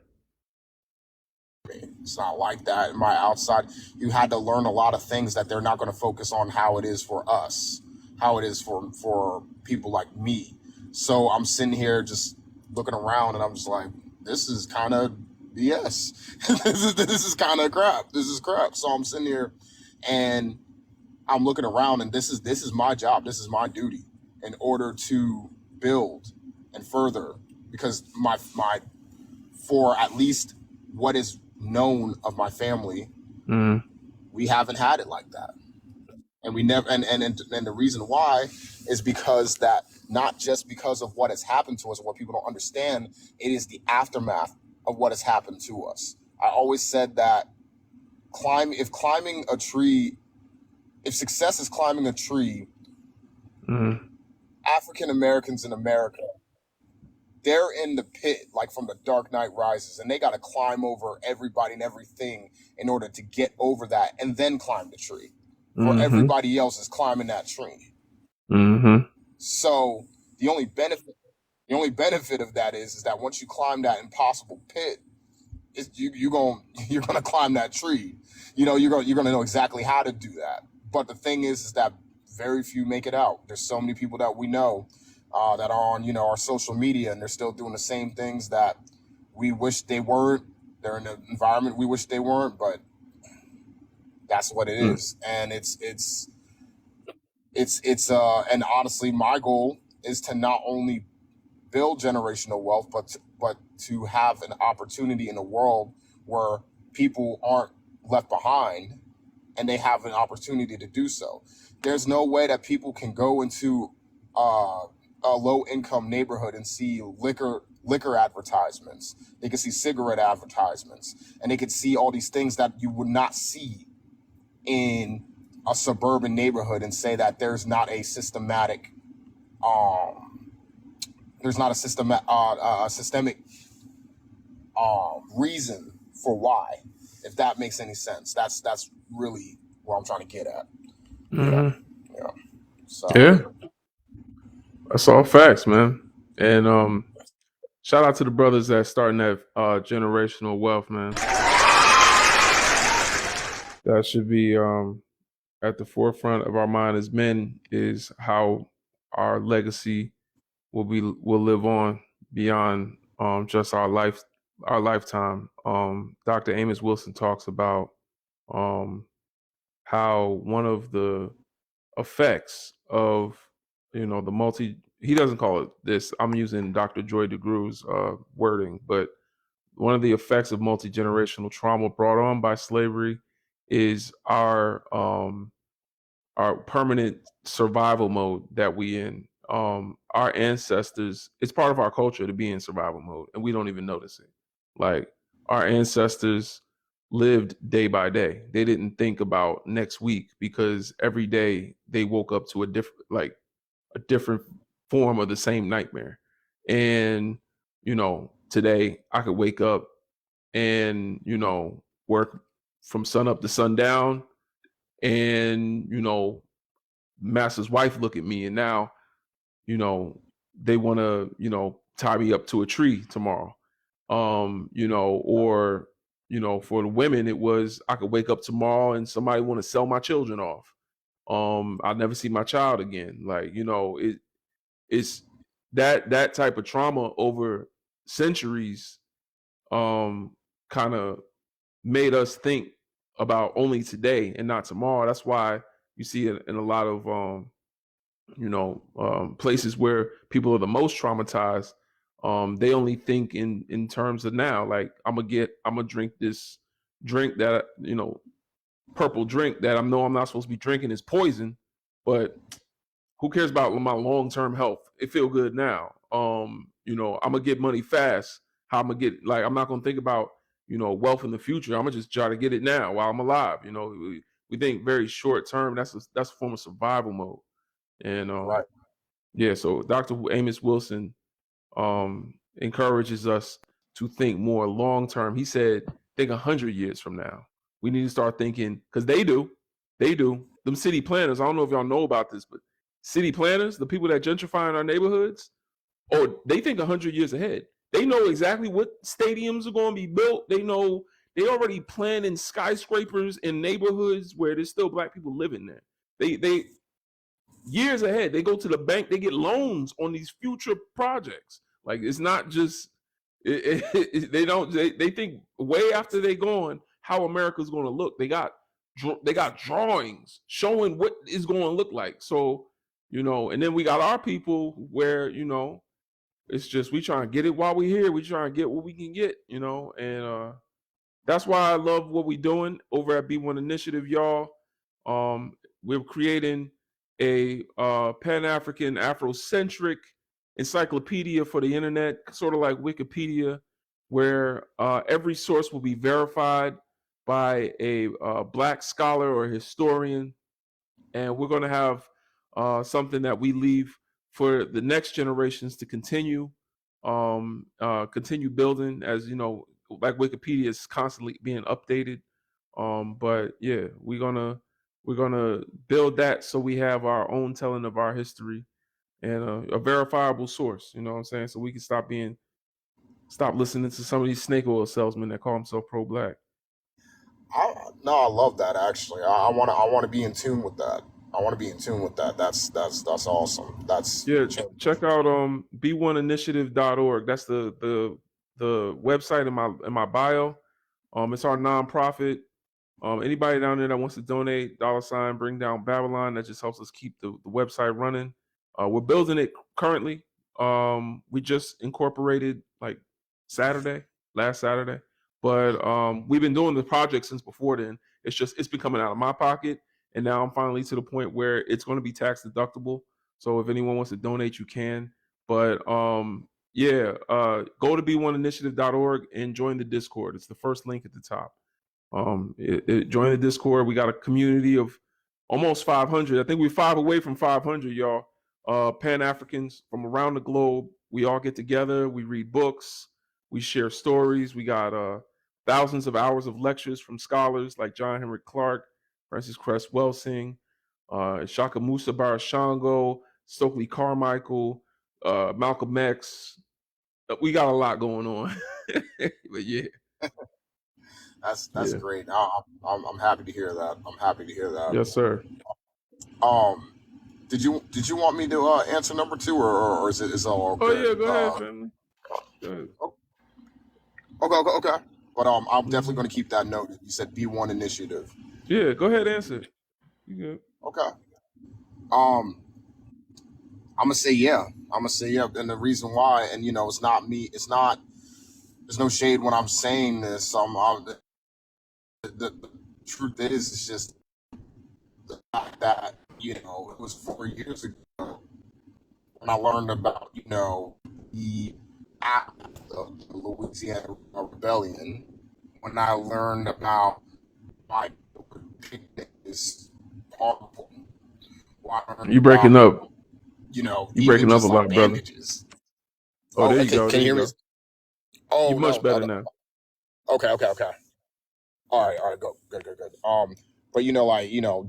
Speaker 16: It's not like that in my outside. You had to learn a lot of things that they're not going to focus on how it is for us, how it is for people like me. So I'm sitting here just looking around, and I'm just like, this is kind of BS. This is kind of crap. This is crap. So I'm sitting here, and I'm looking around, and this is my job. This is my duty in order to build and further, because my for at least what is known of my family, we haven't had it like that. And we never, and the reason why is because that, not just because of what has happened to us or what people don't understand, it is the aftermath of what has happened to us. I always said that if success is climbing a tree, African Americans in America, they're in the pit, like from the Dark Knight Rises, and they got to climb over everybody and everything in order to get over that and then climb the tree. For everybody else is climbing that tree. So the only benefit of that is that once you climb that impossible pit, you're gonna climb that tree. You know, you're gonna know exactly how to do that. But the thing is that very few make it out. There's so many people that we know that are on, our social media, and they're still doing the same things that we wish they weren't. They're in an environment we wish they weren't, but that's what it is. And and honestly, my goal is to not only build generational wealth, but to have an opportunity in a world where people aren't left behind and they have an opportunity to do so. There's no way that people can go into a low-income neighborhood and see liquor advertisements. They can see cigarette advertisements, and they could see all these things that you would not see in a suburban neighborhood, and say that there's not a systemic reason for why, if that makes any sense. That's really what I'm trying to get at. Yeah. So
Speaker 1: That's all facts, man. And shout out to the brothers that's starting that generational wealth, man. That should be at the forefront of our mind as men, is how our legacy will live on beyond just our lifetime. Dr. Amos Wilson talks about how one of the effects of he doesn't call it this, I'm using Dr. Joy DeGrew's wording, but one of the effects of multi-generational trauma brought on by slavery is our permanent survival mode that we in. Our ancestors, it's part of our culture to be in survival mode, and we don't even notice it. Like, our ancestors lived day by day. They didn't think about next week, because every day they woke up to a different form of the same nightmare. And today I could wake up and work from sun up to sundown, and master's wife look at me, and now they want to tie me up to a tree tomorrow. Or for the women, it was, I could wake up tomorrow and somebody want to sell my children off. I'll never see my child again. Like, it's that type of trauma over centuries kind of made us think about only today and not tomorrow. That's why you see it in a lot of places where people are the most traumatized. They only think in terms of now. Like, I'm gonna drink this drink that purple drink that I know I'm not supposed to be drinking, is poison, but who cares about my long-term health? It feel good now. I'm gonna get money fast. How I'm gonna get, like, I'm not gonna think about wealth in the future. I'm gonna just try to get it now while I'm alive. We think very short term. That's a form of survival mode. And
Speaker 16: right.
Speaker 1: Yeah, so Dr. Amos Wilson encourages us to think more long term. He said, think 100 years from now. We need to start thinking, because they do. Them city planners, I don't know if y'all know about this, but city planners, the people that gentrify in our neighborhoods, they think 100 years ahead. They know exactly what stadiums are going to be built. They know, they already planning skyscrapers in neighborhoods where there's still Black people living there. They years ahead. They go to the bank, they get loans on these future projects. Like, it's not just they think way after they gone how America's going to look. They got they got drawings showing what it's going to look like. So, and then we got our people where, it's just we trying to get it while we here. We trying to get what we can get, and that's why I love what we're doing over at B1 Initiative, y'all. We're creating a Pan-African, Afrocentric encyclopedia for the internet, sort of like Wikipedia, where every source will be verified by a Black scholar or historian, and we're going to have something that we leave for the next generations to continue building, as like Wikipedia is constantly being updated. But yeah, we're gonna build that so we have our own telling of our history and a verifiable source. You know what I'm saying? So we can stop listening to some of these snake oil salesmen that call themselves pro-black.
Speaker 16: No, I love that actually. I want to be in tune with that. I want to be in tune with that. That's awesome. That's
Speaker 1: Yeah, check out b1initiative.org. That's the website in my bio. It's our nonprofit. Anybody down there that wants to donate, $ Bring Down Babylon, that just helps us keep the website running. We're building it currently. We just incorporated like last Saturday, but we've been doing the project since before then. It's been coming out of my pocket, and now I'm finally to the point where it's going to be tax deductible. So if anyone wants to donate, you can. But go to b1initiative.org and join the Discord. It's the first link at the top. Join the Discord. We got a community of almost 500. I think we're 5 away from 500, y'all. Pan-Africans from around the globe. We all get together. We read books. We share stories. We got thousands of hours of lectures from scholars like John Henrik Clarke, Francis Cress Welsing, Shaka Musa Barashango, Stokely Carmichael, Malcolm X. We got a lot going on. But yeah.
Speaker 16: That's great. I'm happy to hear that. I'm happy to hear that.
Speaker 1: Yes, sir.
Speaker 16: Did you want me to answer number 2 or is it all
Speaker 1: good?
Speaker 16: Oh yeah,
Speaker 1: go ahead, family. Go ahead.
Speaker 16: Okay. But I'm definitely going to keep that note. You said B1 Initiative.
Speaker 1: Yeah, go ahead, answer. You good?
Speaker 16: Okay. I'm gonna say yeah. And the reason why, and it's not me. It's not. There's no shade when I'm saying this. The truth is, it's just the fact that it was 4 years ago when I learned about the act of the Louisiana Rebellion. When I learned about why picnic is horrible.
Speaker 1: You breaking up?
Speaker 16: You
Speaker 1: breaking up a lot, brother. Oh, there you go.
Speaker 16: Can you hear me? Oh,
Speaker 1: you're much better now.
Speaker 16: Okay. All right, go. Good. But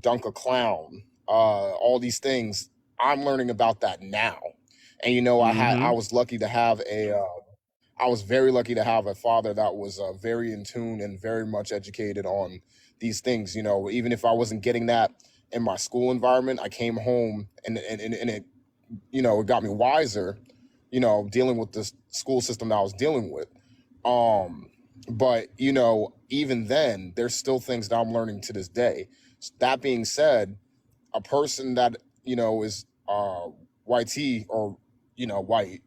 Speaker 16: dunk a clown, all these things. I'm learning about that now, and I was lucky to have I was very lucky to have a father that was very in tune and very much educated on these things. Even if I wasn't getting that in my school environment, I came home and it it got me wiser. Dealing with the school system that I was dealing with. But even then, there's still things that I'm learning to this day. That being said, a person that is YT or white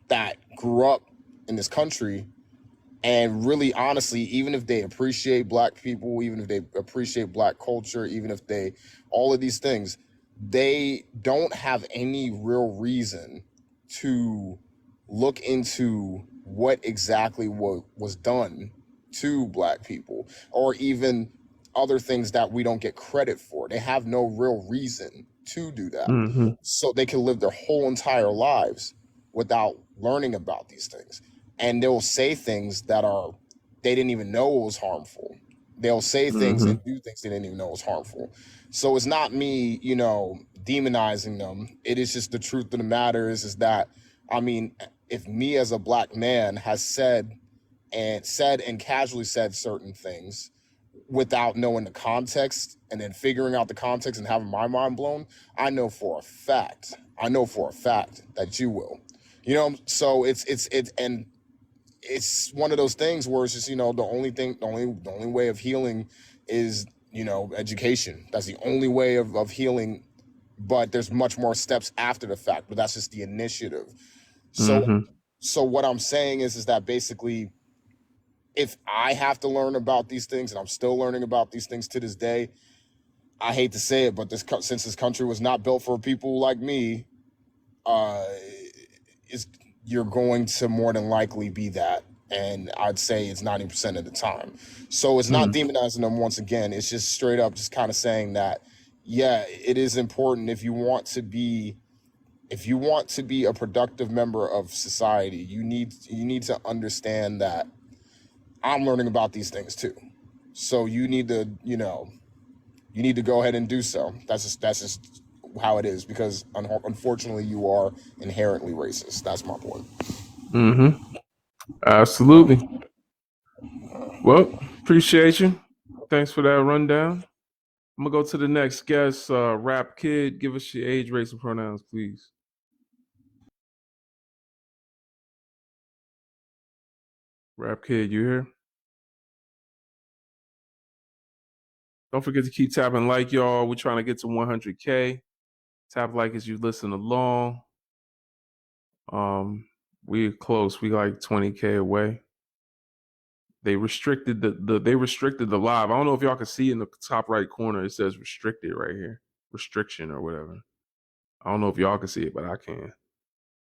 Speaker 16: that grew up in this country, and really honestly, even if they appreciate Black people, even if they appreciate Black culture, even if they all of these things, they don't have any real reason to look into what exactly was done to Black people, or even other things that we don't get credit for. They have no real reason to do that. So they can live their whole entire lives without learning about these things. And they'll say things that they didn't even know was harmful. They'll say things and do things they didn't even know was harmful. So it's not me, demonizing them. It is just the truth of the matter is that, if me as a Black man has said and casually said certain things without knowing the context and then figuring out the context and having my mind blown, I know for a fact that you will. So it's one of those things where it's just, the only way of healing is, you know, education. That's the only way of healing. But there's much more steps after the fact, but that's just the initiative. So
Speaker 1: Mm-hmm.
Speaker 16: so what I'm saying is that basically, if I have to learn about these things, and I'm still learning about these things to this day, I hate to say it, but since this country was not built for people like me, uh, is you're going to more than likely be that, and I'd say it's 90% of the time. So it's not demonizing them once again. It's just straight up, just kind of saying that, yeah, it is important if you want to be a productive member of society. You need to understand that I'm learning about these things too. So you need to, you know, go ahead and do so. That's just how it is, because unfortunately you are inherently racist. That's my point.
Speaker 1: Mm-hmm. Absolutely. Well, appreciate you. Thanks for that rundown. I'm gonna go to the next guest, Rap Kid. Give us your age, race, and pronouns, please. Rap Kid, you here? Don't forget to keep tapping like, y'all. We're trying to get to 100K. Tap like as you listen along. We're close. We like 20K away. They restricted the live. I don't know if y'all can see in the top right corner. It says restricted right here, restriction or whatever. I don't know if y'all can see it, but I can.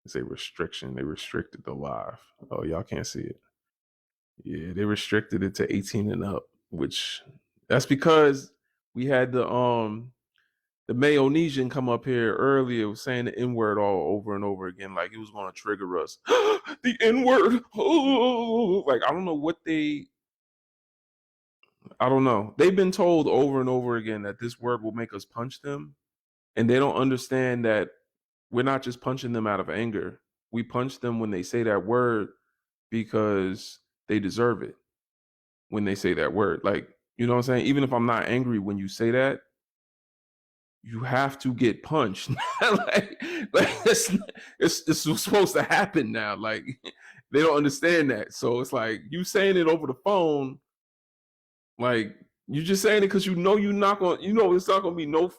Speaker 1: It's a restriction. They restricted the live. Oh, y'all can't see it. Yeah, they restricted it to 18 and up, which that's because we had the Mayonesian come up here earlier was saying the N-word all over and over again, like it was gonna trigger us. The N-word. Oh, like I don't know. They've been told over and over again that this word will make us punch them, and they don't understand that we're not just punching them out of anger. We punch them when they say that word because they deserve it when they say that word. Like, you know what I'm saying? Even if I'm not angry when you say that, you have to get punched. like it's supposed to happen now. Like they don't understand that. So it's like you saying it over the phone, like you just saying it because you know you're not gonna, you know, it's not gonna be no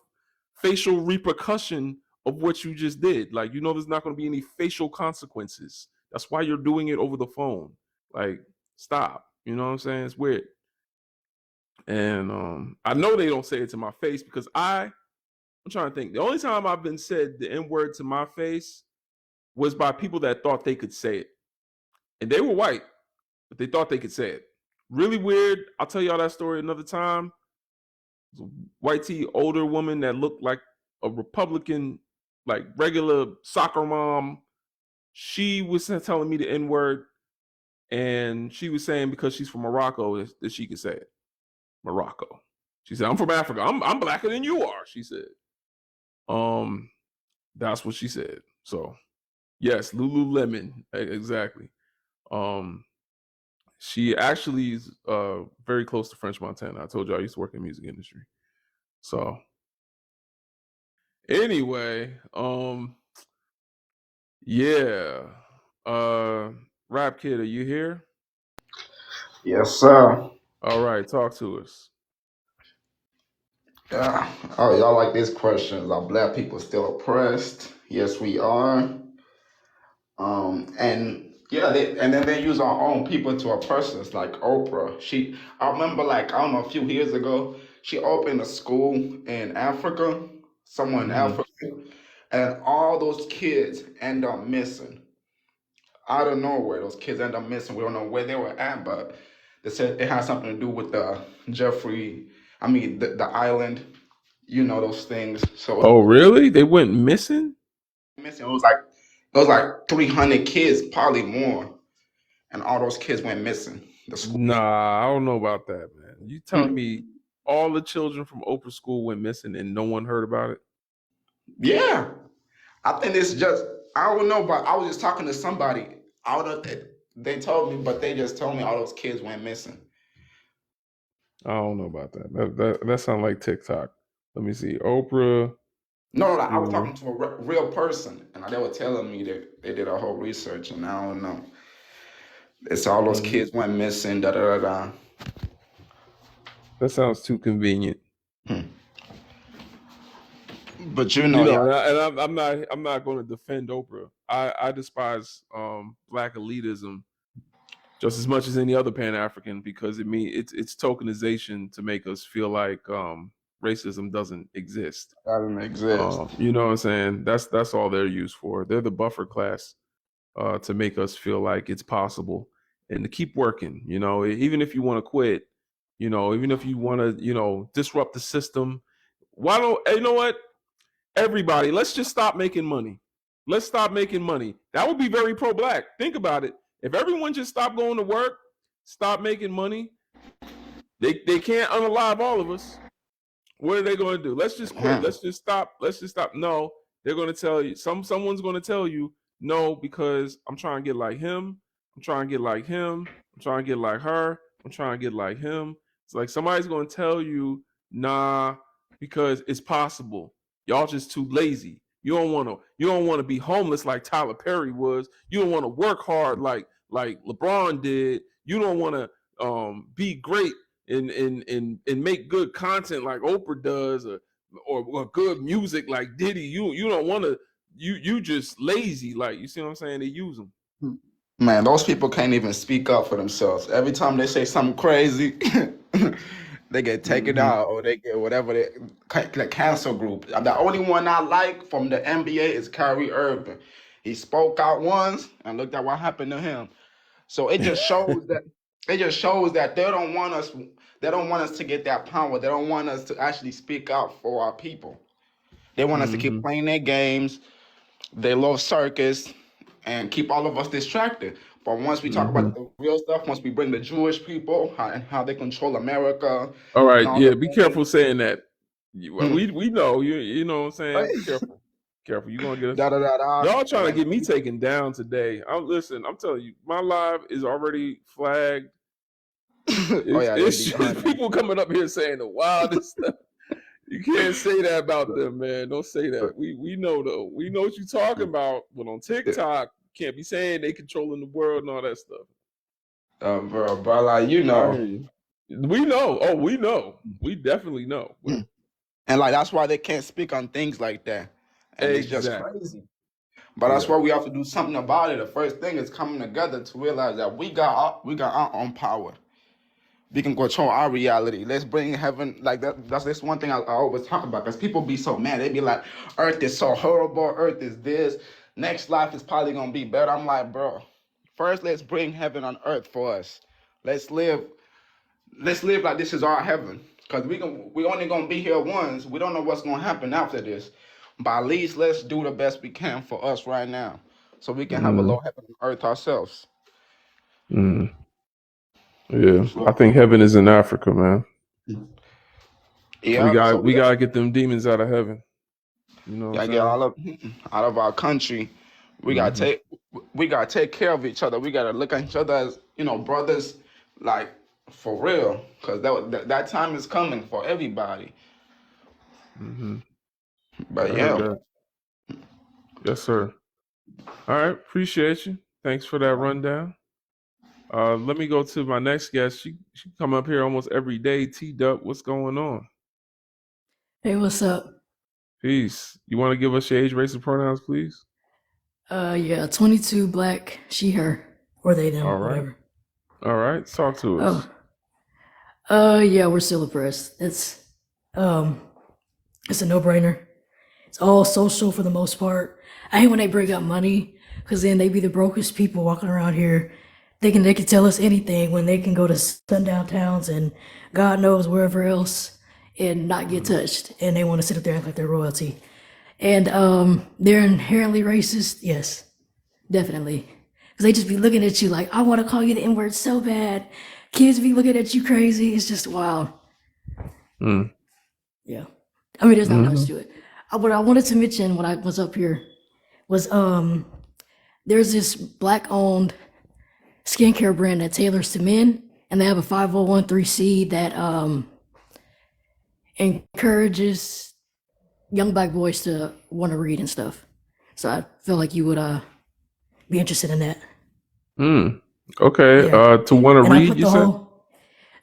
Speaker 1: facial repercussion of what you just did. Like, you know, there's not gonna be any facial consequences. That's why you're doing it over the phone. Like, stop. You know what I'm saying? It's weird. And I know they don't say it to my face because I'm trying to think. The only time I've been said the N-word to my face was by people that thought they could say it. And they were white, but they thought they could say it. Really weird. I'll tell y'all that story another time. It was a white tee older woman that looked like a Republican, like regular soccer mom. She was telling me the N-word, and she was saying because she's from Morocco that she could say it. Morocco. She said, I'm from Africa. I'm blacker than you are, she said. That's what she said. So yes, Lululemon, exactly. She actually is very close to French Montana. I told you I used to work in the music industry. So anyway, yeah. Rap Kid, are you here?
Speaker 17: Yes, sir.
Speaker 1: All right, talk to us.
Speaker 17: Yeah. Oh, y'all like these questions. Are black people still oppressed? Yes, we are. And yeah, and then they use our own people to oppress us, like Oprah. I remember, like, I don't know, a few years ago, she opened a school in Africa, somewhere in
Speaker 1: Mm-hmm.
Speaker 17: Africa, and all those kids end up missing. Out of nowhere, those kids end up missing. We don't know where they were at, but they said it had something to do with the the island, you know, those things. So
Speaker 1: Oh, really? They went missing?
Speaker 17: missing, it was like 300 kids, probably more, and all those kids went missing. The school.
Speaker 1: Nah, I don't know about that, man. You telling
Speaker 17: Hmm.
Speaker 1: me all the children from Oprah school went missing and no one heard about it?
Speaker 17: Yeah, I think it's just, I don't know, but I was just talking to somebody. I don't know. They told me, but they just told me all those kids went missing.
Speaker 1: I don't know about that. That sounds like TikTok. Let me see. Oprah
Speaker 17: No, I was
Speaker 1: school.
Speaker 17: talking to a real person, and they were telling me that they did a whole research, and I don't know. It's all those
Speaker 1: Mm.
Speaker 17: kids went missing. Da da da da.
Speaker 1: That sounds too convenient.
Speaker 17: But you know, yeah.
Speaker 1: And I'm not going to defend Oprah. I despise black elitism just as much as any other Pan African because it's tokenization to make us feel like racism doesn't exist.
Speaker 17: Doesn't exist.
Speaker 1: You know what I'm saying? That's all they're used for. They're the buffer class to make us feel like it's possible and to keep working. You know, even if you want to quit, you know, even if you want to, you know, disrupt the system. Why don't you know what? Everybody, let's just stop making money. Let's stop making money. That would be very pro-black. Think about it. If everyone just stopped going to work, stop making money, they can't unalive all of us. What are they going to do? Let's just quit. Let's just stop. Let's just stop. No, they're going to tell you. Someone's going to tell you no because I'm trying to get like him. I'm trying to get like him. I'm trying to get like her. I'm trying to get like him. It's like somebody's going to tell you nah because it's possible. Y'all just too lazy. You don't want to be homeless like Tyler Perry was. You don't want to work hard like LeBron did. You don't want to be great and make good content like Oprah does or good music like Diddy. You don't want to. You just lazy. Like, you see what I'm saying? They use them.
Speaker 17: Man, those people can't even speak up for themselves. Every time they say something crazy, they get taken out or they get whatever the cancel group. The only one I like from the NBA is Kyrie Irving. He spoke out once and looked at what happened to him. So it just shows that they don't want us. They don't want us to get that power. They don't want us to actually speak out for our people. They want us to keep playing their games. They love circus and keep all of us distracted. But once we talk about the real stuff, once we bring the Jewish people and how they control America.
Speaker 1: All right, yeah, be careful saying that. We know you know what I'm saying. Be careful. Careful, you're gonna get us. Y'all trying to get me taken down today. I'm telling you, my live is already flagged. It's people coming up here saying the wildest stuff. You can't say that about them, man. Don't say that. We know though. We know what you're talking about. But on TikTok, you can't be saying they controlling the world and all that stuff.
Speaker 17: Bro, like you know.
Speaker 1: We know. Oh, we know. We definitely know.
Speaker 17: And like that's why they can't speak on things like that. And it's just crazy. But that's why we have to do something about it. The first thing is coming together to realize that we got our own power. We can control our reality. Let's bring heaven like that. That's one thing I always talk about because people be so mad. They be like, Earth is so horrible. Earth is this. Next life is probably gonna be better. I'm like, bro, first let's bring heaven on earth for us. Let's live like this is our heaven. Because we only gonna be here once. We don't know what's gonna happen after this. But at least let's do the best we can for us right now. So we can have a little heaven on earth ourselves.
Speaker 1: Yeah, I think heaven is in Africa, man.
Speaker 17: Yeah,
Speaker 1: we gotta get them demons out of heaven. You know,
Speaker 17: get all out of our country. We gotta take care of each other. We gotta look at each other as brothers, like for real, because that time is coming for everybody. But yeah,
Speaker 1: yes, sir. All right, appreciate you. Thanks for that rundown. Let me go to my next guest. She come up here almost every day. T-Dup, what's going on?
Speaker 18: Hey, what's up?
Speaker 1: Peace. You want to give us your age, race, and pronouns, please?
Speaker 18: Yeah, 22, black, she, her, or they, them, whatever.
Speaker 1: All right, talk to us.
Speaker 18: Yeah, we're still oppressed. It's a no-brainer. It's all social for the most part. I hate when they bring up money, because then they be the brokest people walking around here. They can tell us anything when they can go to sundown towns and God knows wherever else and not get touched. And they want to sit up there and act like they're royalty. And they're inherently racist. Yes, definitely. Because they just be looking at you like, I want to call you the N-word so bad. Kids be looking at you crazy. It's just wild. Yeah. I mean, there's not much to it. What I wanted to mention when I was up here was there's this black-owned skincare brand that tailors to men, and they have a 501(c) that encourages young black boys to want to read and stuff. So I feel like you would be interested in that.
Speaker 1: Okay. Yeah. To want to read, you said?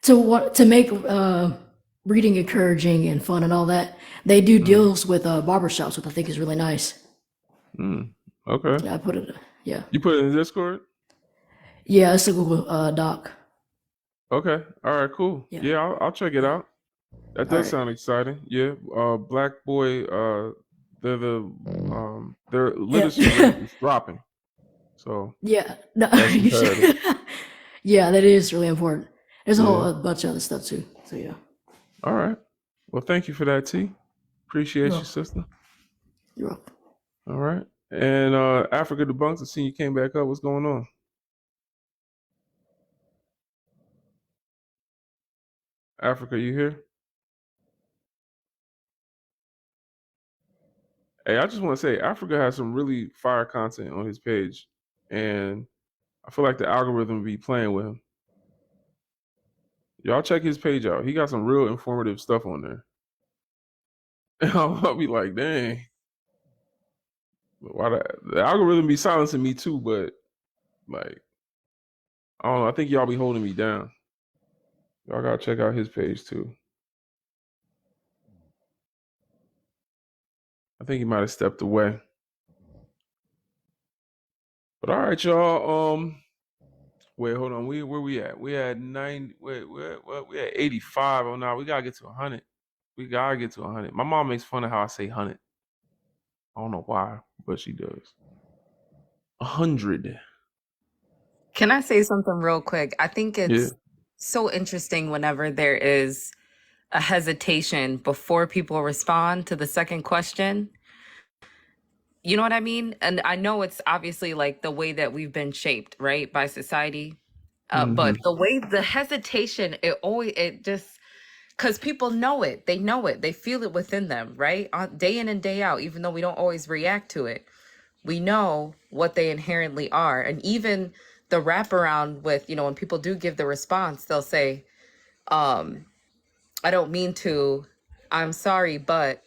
Speaker 18: To make reading encouraging and fun and all that. They do deals with barbershops, which I think is really nice.
Speaker 1: Okay.
Speaker 18: Yeah, I put it. Yeah.
Speaker 1: You put it in Discord?
Speaker 18: Yeah, it's a Google Doc.
Speaker 1: Okay. All right. Cool.
Speaker 18: Yeah.
Speaker 1: Yeah, I'll check it out. That does sound exciting. Yeah. Black Boy. Their literacy rate is dropping. So
Speaker 18: Yeah. No,
Speaker 1: that's imperative.
Speaker 18: yeah, that is really important. There's a whole
Speaker 1: Yeah.
Speaker 18: bunch of other stuff too. So yeah.
Speaker 1: All right. Well, thank you for that, T. Appreciate
Speaker 18: You're
Speaker 1: you,
Speaker 18: welcome.
Speaker 1: sister.
Speaker 18: You're welcome.
Speaker 1: All right. And Africa Debunked, I seen you came back up. What's going on? Africa, you here? Hey, I just want to say Africa has some really fire content on his page. And I feel like the algorithm be playing with him. Y'all check his page out. He got some real informative stuff on there. And I'll be like, dang. Why the algorithm be silencing me too, but like, I don't know. I think y'all be holding me down. Y'all gotta check out his page too. I think he might have stepped away. But all right, y'all. Wait, hold on. Where we at? We had 90. Wait, we had 85. Oh no, we gotta get to 100. We gotta get to 100. My mom makes fun of how I say 100. I don't know why, but she does. 100.
Speaker 14: Can I say something real quick? I think
Speaker 1: Yeah.
Speaker 14: it's so interesting whenever there is a hesitation before people respond to the second question. You know what I mean? And I know it's obviously like the way that we've been shaped, right, by society. But the way the hesitation, it just, because people know it, they feel it within them, right? Day in and day out, even though we don't always react to it, we know what they inherently are. And even the wraparound with, when people do give the response, they'll say, I don't mean to, I'm sorry, but,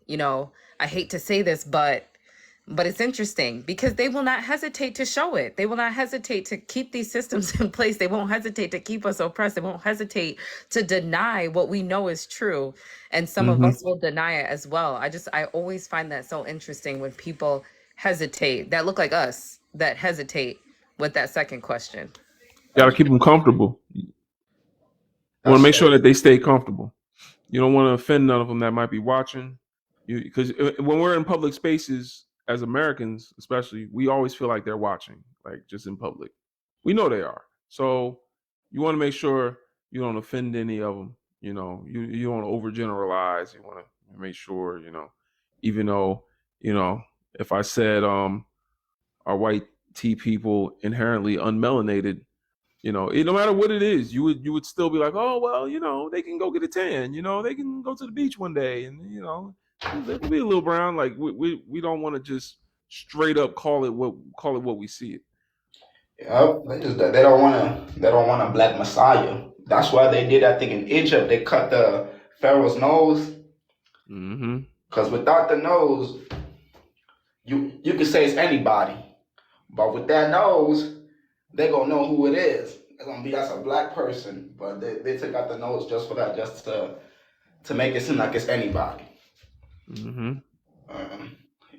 Speaker 14: I hate to say this, but it's interesting because they will not hesitate to show it. They will not hesitate to keep these systems in place. They won't hesitate to keep us oppressed. They won't hesitate to deny what we know is true. And some of us will deny it as well. I always find that so interesting when people hesitate, that look like us, that hesitate with that second question.
Speaker 1: Gotta keep them comfortable. You want to make sure that they stay comfortable. You don't want to offend none of them that might be watching. Because when we're in public spaces, as Americans especially, we always feel like they're watching, like just in public. We know they are. So you want to make sure you don't offend any of them. You don't want to overgeneralize. You want to make sure, even though, if I said are white tea people inherently unmelanated, no matter what it is, you would still be like, oh well, they can go get a tan, they can go to the beach one day, and they can be a little brown. Like we don't want to just straight up call it what we see it.
Speaker 17: Yep, they don't want a black messiah. That's why they did that thing in Egypt. They cut the Pharaoh's nose. Because without the nose, you can say it's anybody. But with that nose, they gonna know who it is. It's gonna be that's a black person. But they took out the nose just for that, just to make it seem like it's anybody.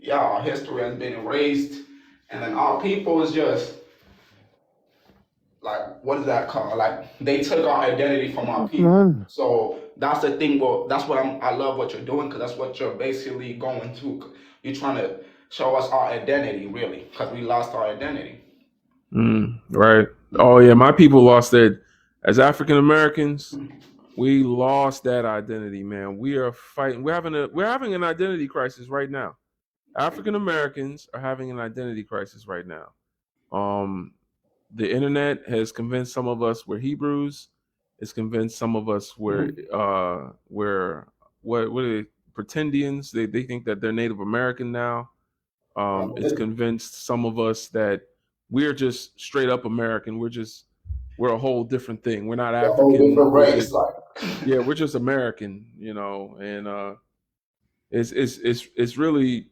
Speaker 17: Yeah, our history has been erased, and then our people is just like, what is that called? Like, they took our identity from our people. So that's the thing. Well, that's what I love what you're doing, because that's what you're basically going to. You're trying to show us our identity, really, because we lost our identity.
Speaker 1: Right. Oh yeah, my people lost their, as African Americans, we lost that identity, man. We are fighting. We're having an identity crisis right now. African Americans are having an identity crisis right now. The internet has convinced some of us we're Hebrews. It's convinced some of us we're what are they, pretendians. They think that they're Native American now. It's convinced some of us that we're just straight up American. We're a whole different thing. We're not African.
Speaker 17: A whole different race,
Speaker 1: we're just American, and it's really,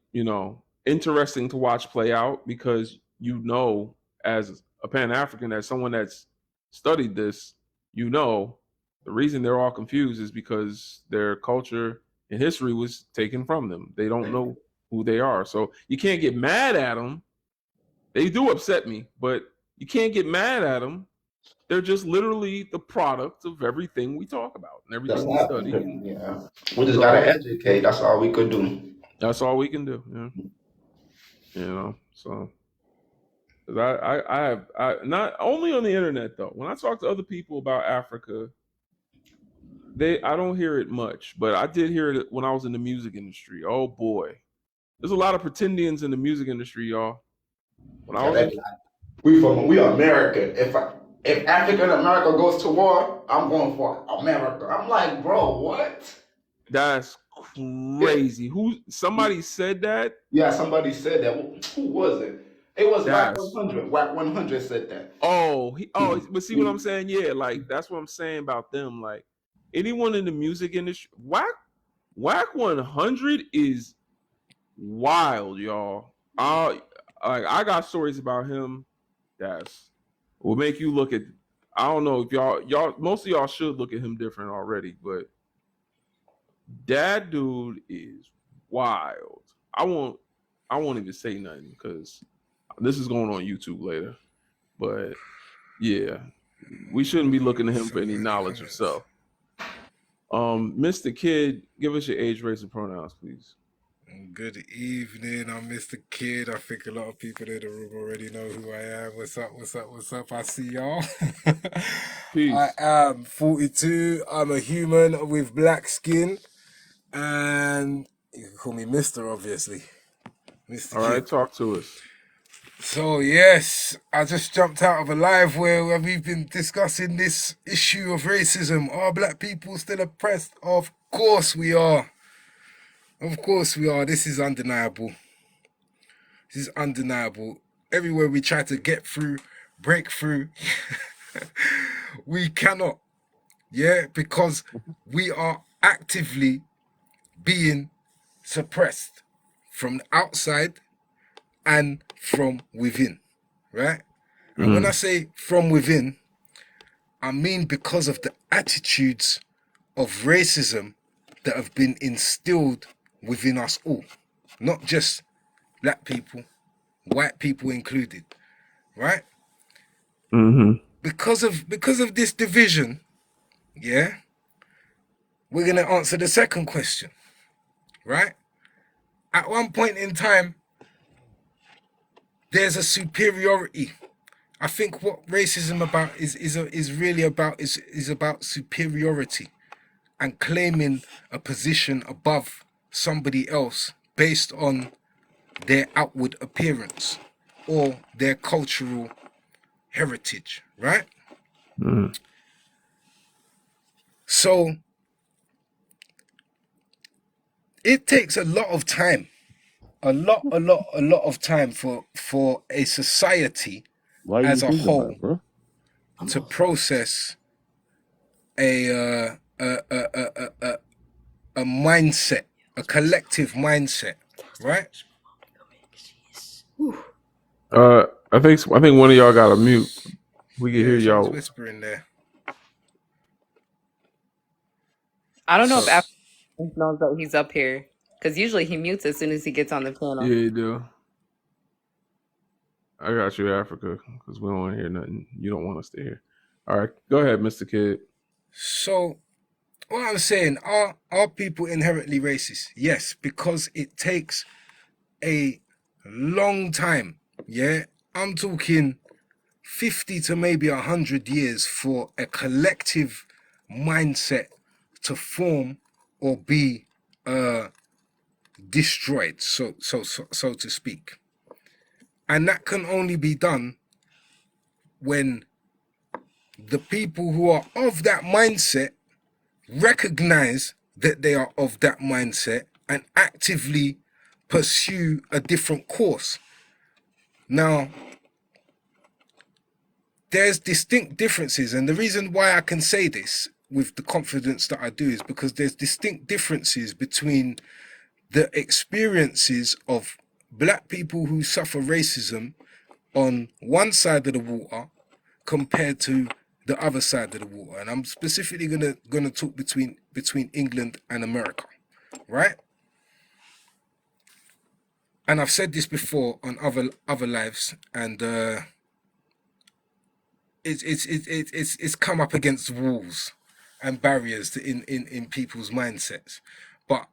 Speaker 1: interesting to watch play out, because as a Pan-African, as someone that's studied this, The reason they're all confused is because their culture and history was taken from them. They don't know who they are. So you can't get mad at them. They do upset me, but you can't get mad at them. They're just literally the product of everything we talk about and
Speaker 17: That's
Speaker 1: everything we
Speaker 17: not,
Speaker 1: study. And
Speaker 17: yeah. We just gotta
Speaker 1: so
Speaker 17: educate. That's all we could do.
Speaker 1: that's all we can do. So 'cause I not only on the internet though. When I talk to other people about Africa, I don't hear it much, but I did hear it when I was in the music industry. Oh boy, there's a lot of pretendians in the music industry, y'all. When I
Speaker 17: Yeah,
Speaker 1: was in,
Speaker 17: we American. If African America goes to war, I'm going for America. I'm like, bro, what?
Speaker 1: that's crazy. Somebody said that?
Speaker 17: Yeah, somebody said that. Who was it? It was Whack
Speaker 1: That's
Speaker 17: 100. Whack 100 said that.
Speaker 1: but see what I'm saying? Yeah, like that's what I'm saying about them. Like anyone in the music industry, Whack 100 is wild, y'all. I got stories about him that's will make you look at. I don't know if y'all most of y'all should look at him different already, but that dude is wild. I won't even say nothing because this is going on YouTube later. But yeah, we shouldn't be looking to him for any knowledge of self. Mr. Kid, give us your age, race, and pronouns, please.
Speaker 19: Good evening, I'm Mr. Kid. I think a lot of people in the room already know who I am. What's up, what's up, what's up? I see y'all. I
Speaker 1: Peace.
Speaker 19: am 42. I'm a human with black skin. And you can call me Mr. obviously. Mr.
Speaker 1: All
Speaker 19: Kid.
Speaker 1: right, talk to us.
Speaker 19: So yes, I just jumped out of a live where we've been discussing this issue of racism. Are black people still oppressed? Of course we are. Of course we are. This is undeniable. This is undeniable. Everywhere we try to get through, break through, we cannot. Yeah, because we are actively being suppressed from the outside and from within, right? And when I say from within, I mean because of the attitudes of racism that have been instilled within us all, not just black people, white people included, right? Because of this division, yeah, we're gonna answer the second question, right? At one point in time, there's a superiority. I think what racism about is really about is about superiority and claiming a position above somebody else based on their outward appearance or their cultural heritage, right? So it takes a lot of time, a lot of time for a society as a whole to process a mindset, a collective mindset, right?
Speaker 1: I think one of y'all got a mute. We can hear
Speaker 19: Yeah, she was
Speaker 1: y'all.
Speaker 19: whispering there.
Speaker 14: I don't know if African knows that he's up here because usually he mutes as soon as he gets on the panel.
Speaker 1: Yeah, you do. I got you, Africa, because we don't want to hear nothing you don't want us to hear. All right, go ahead, Mr. Kid.
Speaker 19: So what I'm saying, are people inherently racist? Yes, because it takes a long time. Yeah, I'm talking 50 to maybe 100 years for a collective mindset to form or be destroyed, so to speak. And that can only be done when the people who are of that mindset recognize that they are of that mindset and actively pursue a different course. Now, there's distinct differences, and the reason why I can say this with the confidence that I do is because there's distinct differences between the experiences of black people who suffer racism on one side of the water compared to the other side of the water, and I'm specifically gonna talk between England and America, right? And I've said this before on other lives, and it's come up against walls and barriers in people's mindsets. But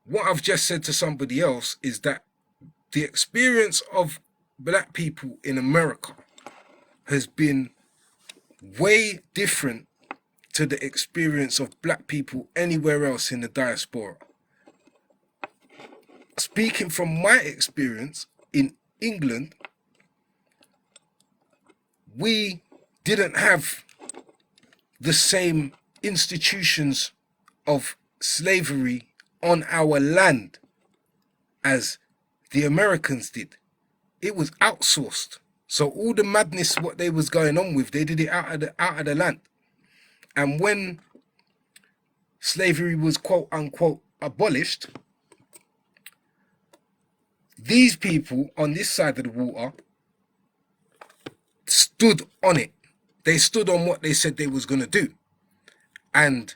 Speaker 19: what I've just said to somebody else is that the experience of black people in America has been way different to the experience of black people anywhere else in the diaspora. Speaking from my experience in England, we didn't have the same institutions of slavery on our land as the Americans did. It was outsourced. So all the madness, what they was going on with, they did it out of the land. And when slavery was quote unquote abolished, these people on this side of the water stood on it. They stood on what they said they was going to do. And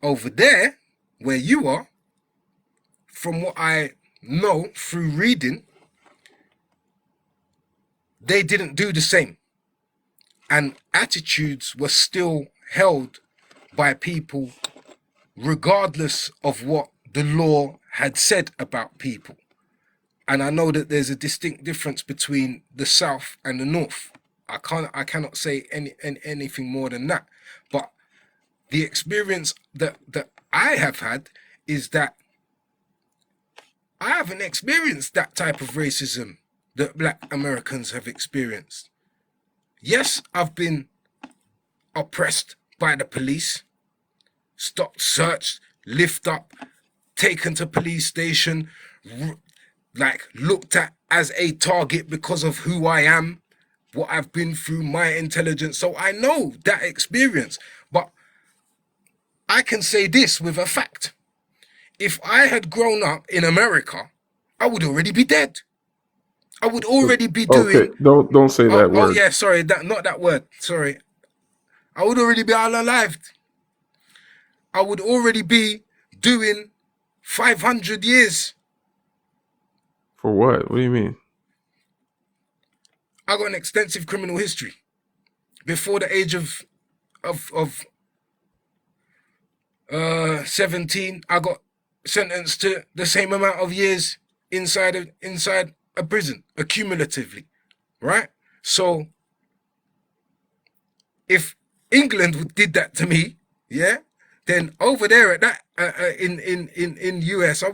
Speaker 19: over there, where you are, from what I know through reading, they didn't do the same. And attitudes were still held by people regardless of what the law had said about people. And I know that there's a distinct difference between the South and the North. I cannot say anything more than that. But the experience that I have had is that I haven't experienced that type of racism that black Americans have experienced. Yes, I've been oppressed by the police, stopped, searched, lift up, taken to police station, like looked at as a target because of who I am, what I've been through, my intelligence. So I know that experience, but I can say this with a fact. If I had grown up in America, I would already be dead. I would already be doing...
Speaker 1: Okay, don't say that word.
Speaker 19: Oh yeah, sorry, not that word, sorry. I would already be unalived. I would already be doing 500 years.
Speaker 1: For what? What do you mean?
Speaker 19: I got an extensive criminal history. Before the age of 17, I got sentenced to the same amount of years inside a prison, accumulatively, right? So if England did that to me, yeah, then over there at that in US, I'd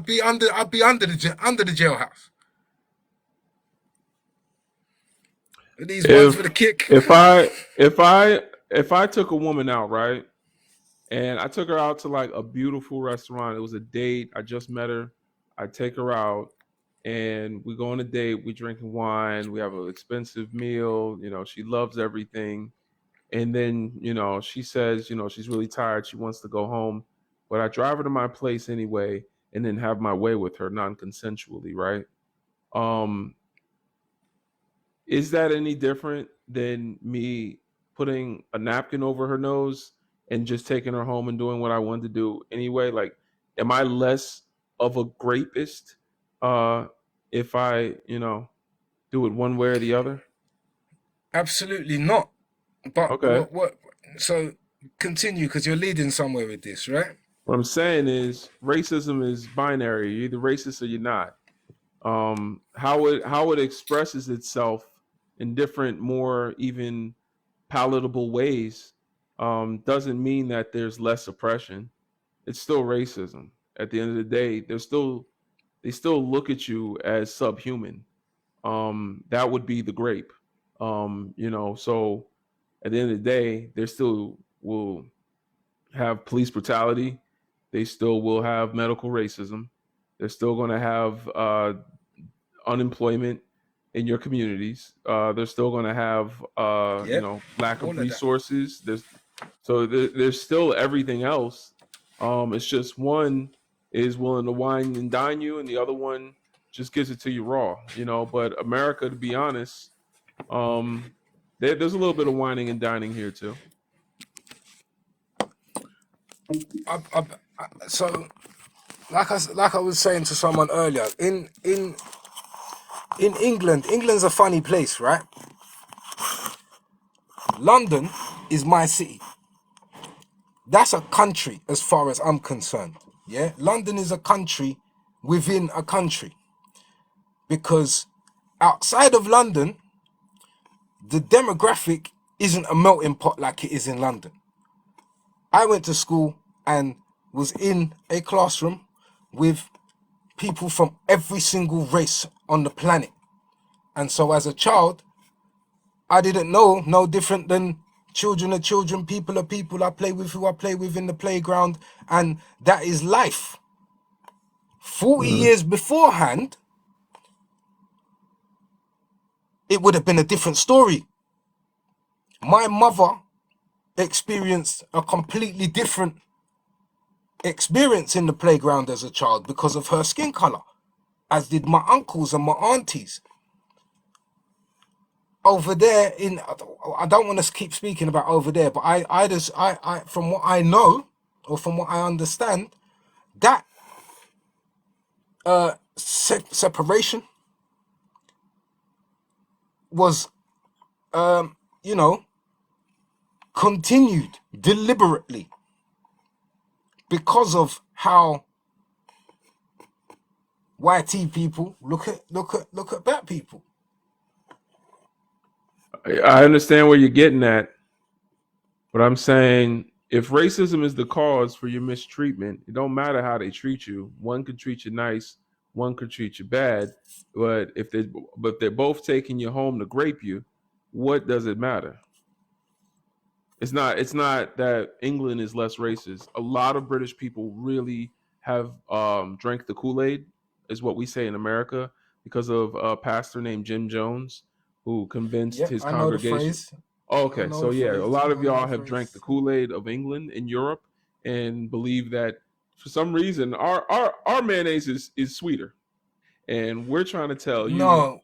Speaker 19: be under the jailhouse. These ones for the kick.
Speaker 1: If I took a woman out, right, and I took her out to like a beautiful restaurant, it was a date, I just met her, I take her out, and we go on a date, we drinking wine, we have an expensive meal, she loves everything, and then she says she's really tired, she wants to go home, but I drive her to my place anyway, and then have my way with her non-consensually, right? Is that any different than me putting a napkin over her nose and just taking her home and doing what I wanted to do anyway? Like, am I less of a rapist if I, do it one way or the other?
Speaker 19: Absolutely not. But
Speaker 1: okay.
Speaker 19: What? So continue, because you're leading somewhere with this, right?
Speaker 1: What I'm saying is racism is binary. You're either racist or you're not. How it expresses itself in different, more even palatable ways doesn't mean that there's less oppression. It's still racism. At the end of the day, they still look at you as subhuman. That would be the grape. So at the end of the day, they still will have police brutality. They still will have medical racism. They're still going to have unemployment in your communities. They're still going to have lack of resources. There's still everything else. It's just one is willing to wine and dine you, and the other one just gives it to you raw. But America, to be honest, There's a little bit of whining and dining here too.
Speaker 19: So, like I was saying to someone earlier, in England, England's a funny place, right? London is my city. That's a country as far as I'm concerned. Yeah, London is a country within a country, because outside of London, the demographic isn't a melting pot like it is in London. I went to school and was in a classroom with people from every single race on the planet. And so as a child, I didn't know no different than children are children, people are people. I play with who I play with in the playground, and that is life. 40 years beforehand, it would have been a different story. My mother experienced a completely different experience in the playground as a child because of her skin color, as did my uncles and my aunties. Over there in, I don't want to keep speaking about over there, but I from what I know, or from what I understand, that separation was, you know, continued deliberately because of how YT people look at black people.
Speaker 1: I understand where you're getting at, but I'm saying if racism is the cause for your mistreatment, it don't matter how they treat you. One could treat you nice, one could treat you bad, but if they're both taking you home to grape you, what does it matter? It's not that England is less racist. A lot of British people really have drank the Kool-Aid, is what we say in America, because of a pastor named Jim Jones who convinced
Speaker 19: Yep,
Speaker 1: his
Speaker 19: I know the
Speaker 1: congregation.
Speaker 19: phrase.
Speaker 1: Okay, so yeah, a lot of
Speaker 19: I know
Speaker 1: y'all
Speaker 19: the
Speaker 1: have drank the
Speaker 19: phrase.
Speaker 1: Kool-Aid of England and Europe and believe that for some reason our mayonnaise is sweeter. And we're trying to tell you,
Speaker 19: No,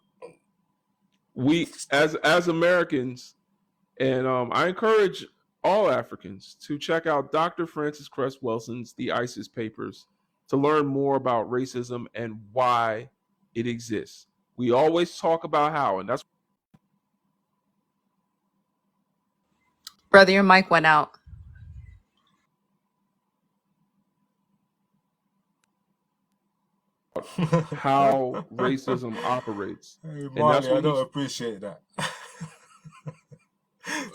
Speaker 1: we as Americans, and I encourage all Africans to check out Dr. Francis Cress Welson's The ISIS Papers to learn more about racism and why it exists. We always talk about how, and that's
Speaker 14: Brother, your mic went out.
Speaker 1: how racism operates.
Speaker 19: Hey,
Speaker 1: And that's
Speaker 19: Marley, I
Speaker 1: what
Speaker 19: don't
Speaker 1: he.
Speaker 19: appreciate that.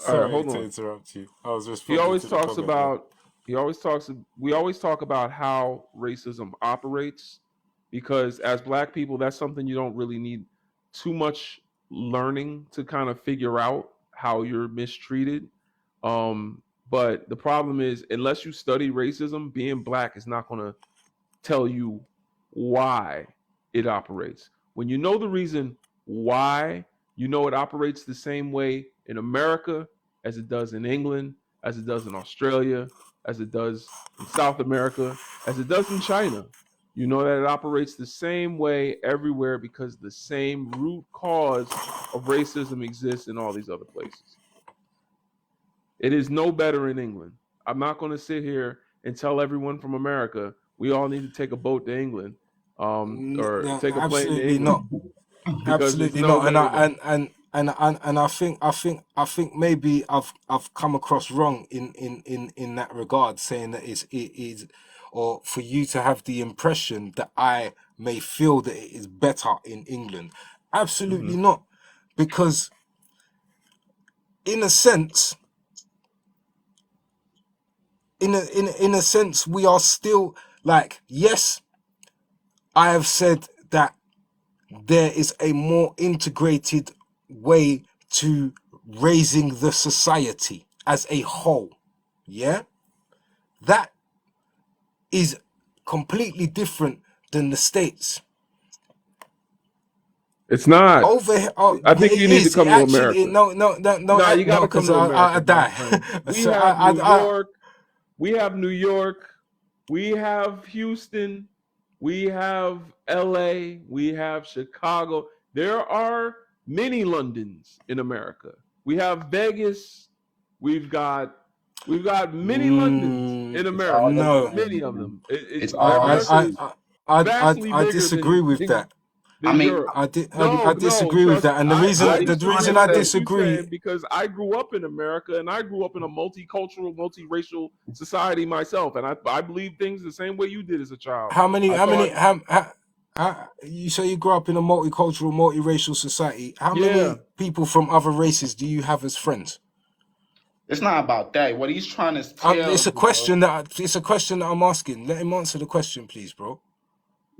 Speaker 1: All right,
Speaker 19: Sorry
Speaker 1: hold
Speaker 19: to
Speaker 1: on.
Speaker 19: interrupt you. I was
Speaker 1: He
Speaker 19: responding
Speaker 1: always
Speaker 19: to the
Speaker 1: talks
Speaker 19: comment there.
Speaker 1: about. He always talks. We always talk about how racism operates, because as Black people, that's something you don't really need too much learning to kind of figure out how you're mistreated. But the problem is, unless you study racism, being Black is not going to tell you why it operates. When you know the reason why, you know it operates the same way in America as it does in England, as it does in Australia, as it does in South America, as it does in China. You know that it operates the same way everywhere because the same root cause of racism exists in all these other places. It is no better in England. I'm not going to sit here and tell everyone from America we all need to take a boat to England, or
Speaker 19: No,
Speaker 1: take a plane to
Speaker 19: absolutely
Speaker 1: England,
Speaker 19: not.
Speaker 1: because it's
Speaker 19: Absolutely
Speaker 1: no
Speaker 19: not. And
Speaker 1: better
Speaker 19: I
Speaker 1: there.
Speaker 19: and I think maybe I've come across wrong in that regard, saying that it is, or for you to have the impression that I may feel that it is better in England.
Speaker 1: Mm-hmm.
Speaker 19: Absolutely not, because in a sense, in a sense, we are still like, yes, I have said that there is a more integrated way to raising the society as a whole. Yeah, that is completely different than the States.
Speaker 1: It's not.
Speaker 19: Over here, oh,
Speaker 1: I think you
Speaker 19: it
Speaker 1: need to
Speaker 19: is. It
Speaker 1: come to
Speaker 19: actually,
Speaker 1: America.
Speaker 19: no,
Speaker 1: Nah, you got
Speaker 19: no,
Speaker 1: to come
Speaker 19: because
Speaker 1: to
Speaker 19: I
Speaker 1: America, my
Speaker 19: die.
Speaker 1: friend. We
Speaker 19: So
Speaker 1: have New York. We have New York. We have Houston. We have LA. We have Chicago. There are many Londons in America. We have Vegas. We've got many Londons in
Speaker 2: It's
Speaker 1: America.
Speaker 2: all no.
Speaker 1: Many of them.
Speaker 17: It's all
Speaker 1: America is vastly
Speaker 2: I
Speaker 1: bigger
Speaker 2: disagree with that.
Speaker 17: I
Speaker 1: than
Speaker 17: mean,
Speaker 1: Europe.
Speaker 2: I
Speaker 1: No,
Speaker 2: disagree with
Speaker 1: trust.
Speaker 2: that, and
Speaker 1: I
Speaker 2: the
Speaker 17: just
Speaker 2: reason
Speaker 17: wanted
Speaker 2: I
Speaker 1: understand what
Speaker 17: to
Speaker 1: you're saying
Speaker 2: disagree.
Speaker 1: because I grew up in America and I grew up in a multicultural, multiracial society myself, and I believe things the same way you did as a child.
Speaker 2: How many?
Speaker 1: I
Speaker 2: How many?
Speaker 1: thought,
Speaker 2: You say you grew up in a multicultural, multiracial society. How
Speaker 1: yeah,
Speaker 2: many people from other races do you have as friends?
Speaker 17: it's not about that. What he's trying to tell
Speaker 2: It's a
Speaker 17: you, bro.
Speaker 2: question that I'm asking. Let him answer the question, please, bro.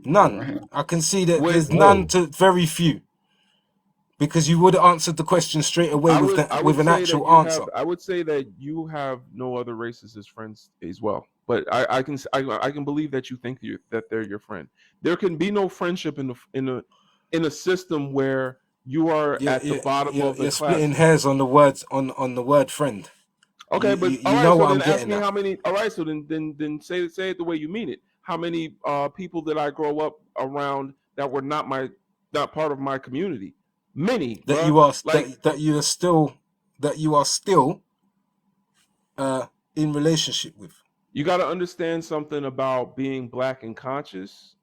Speaker 17: Go
Speaker 2: None.
Speaker 17: ahead.
Speaker 2: I can see that
Speaker 1: with
Speaker 2: there's none to very few because you would have answered the question straight away with
Speaker 1: I
Speaker 2: that with
Speaker 1: would
Speaker 2: an
Speaker 1: say that
Speaker 2: actual
Speaker 1: you
Speaker 2: answer.
Speaker 1: have I would say that you have no other races as friends as well. But I can believe that you think that they're your friend. There can be no friendship in a system where you are at the bottom of the
Speaker 2: You're
Speaker 1: class
Speaker 2: splitting
Speaker 1: system.
Speaker 2: hairs on the words on the word friend.
Speaker 1: Okay, but all
Speaker 2: You
Speaker 1: right.
Speaker 2: know
Speaker 1: So
Speaker 2: what
Speaker 1: then
Speaker 2: I'm
Speaker 1: ask
Speaker 2: getting
Speaker 1: me
Speaker 2: at.
Speaker 1: how many. All right. So then say it the way you mean it. How many people did I grow up around that were not part of my community? Many,
Speaker 2: That
Speaker 1: bruh.
Speaker 2: you are
Speaker 1: Like
Speaker 2: that you are still in relationship with.
Speaker 1: you got to understand something about being black and conscious.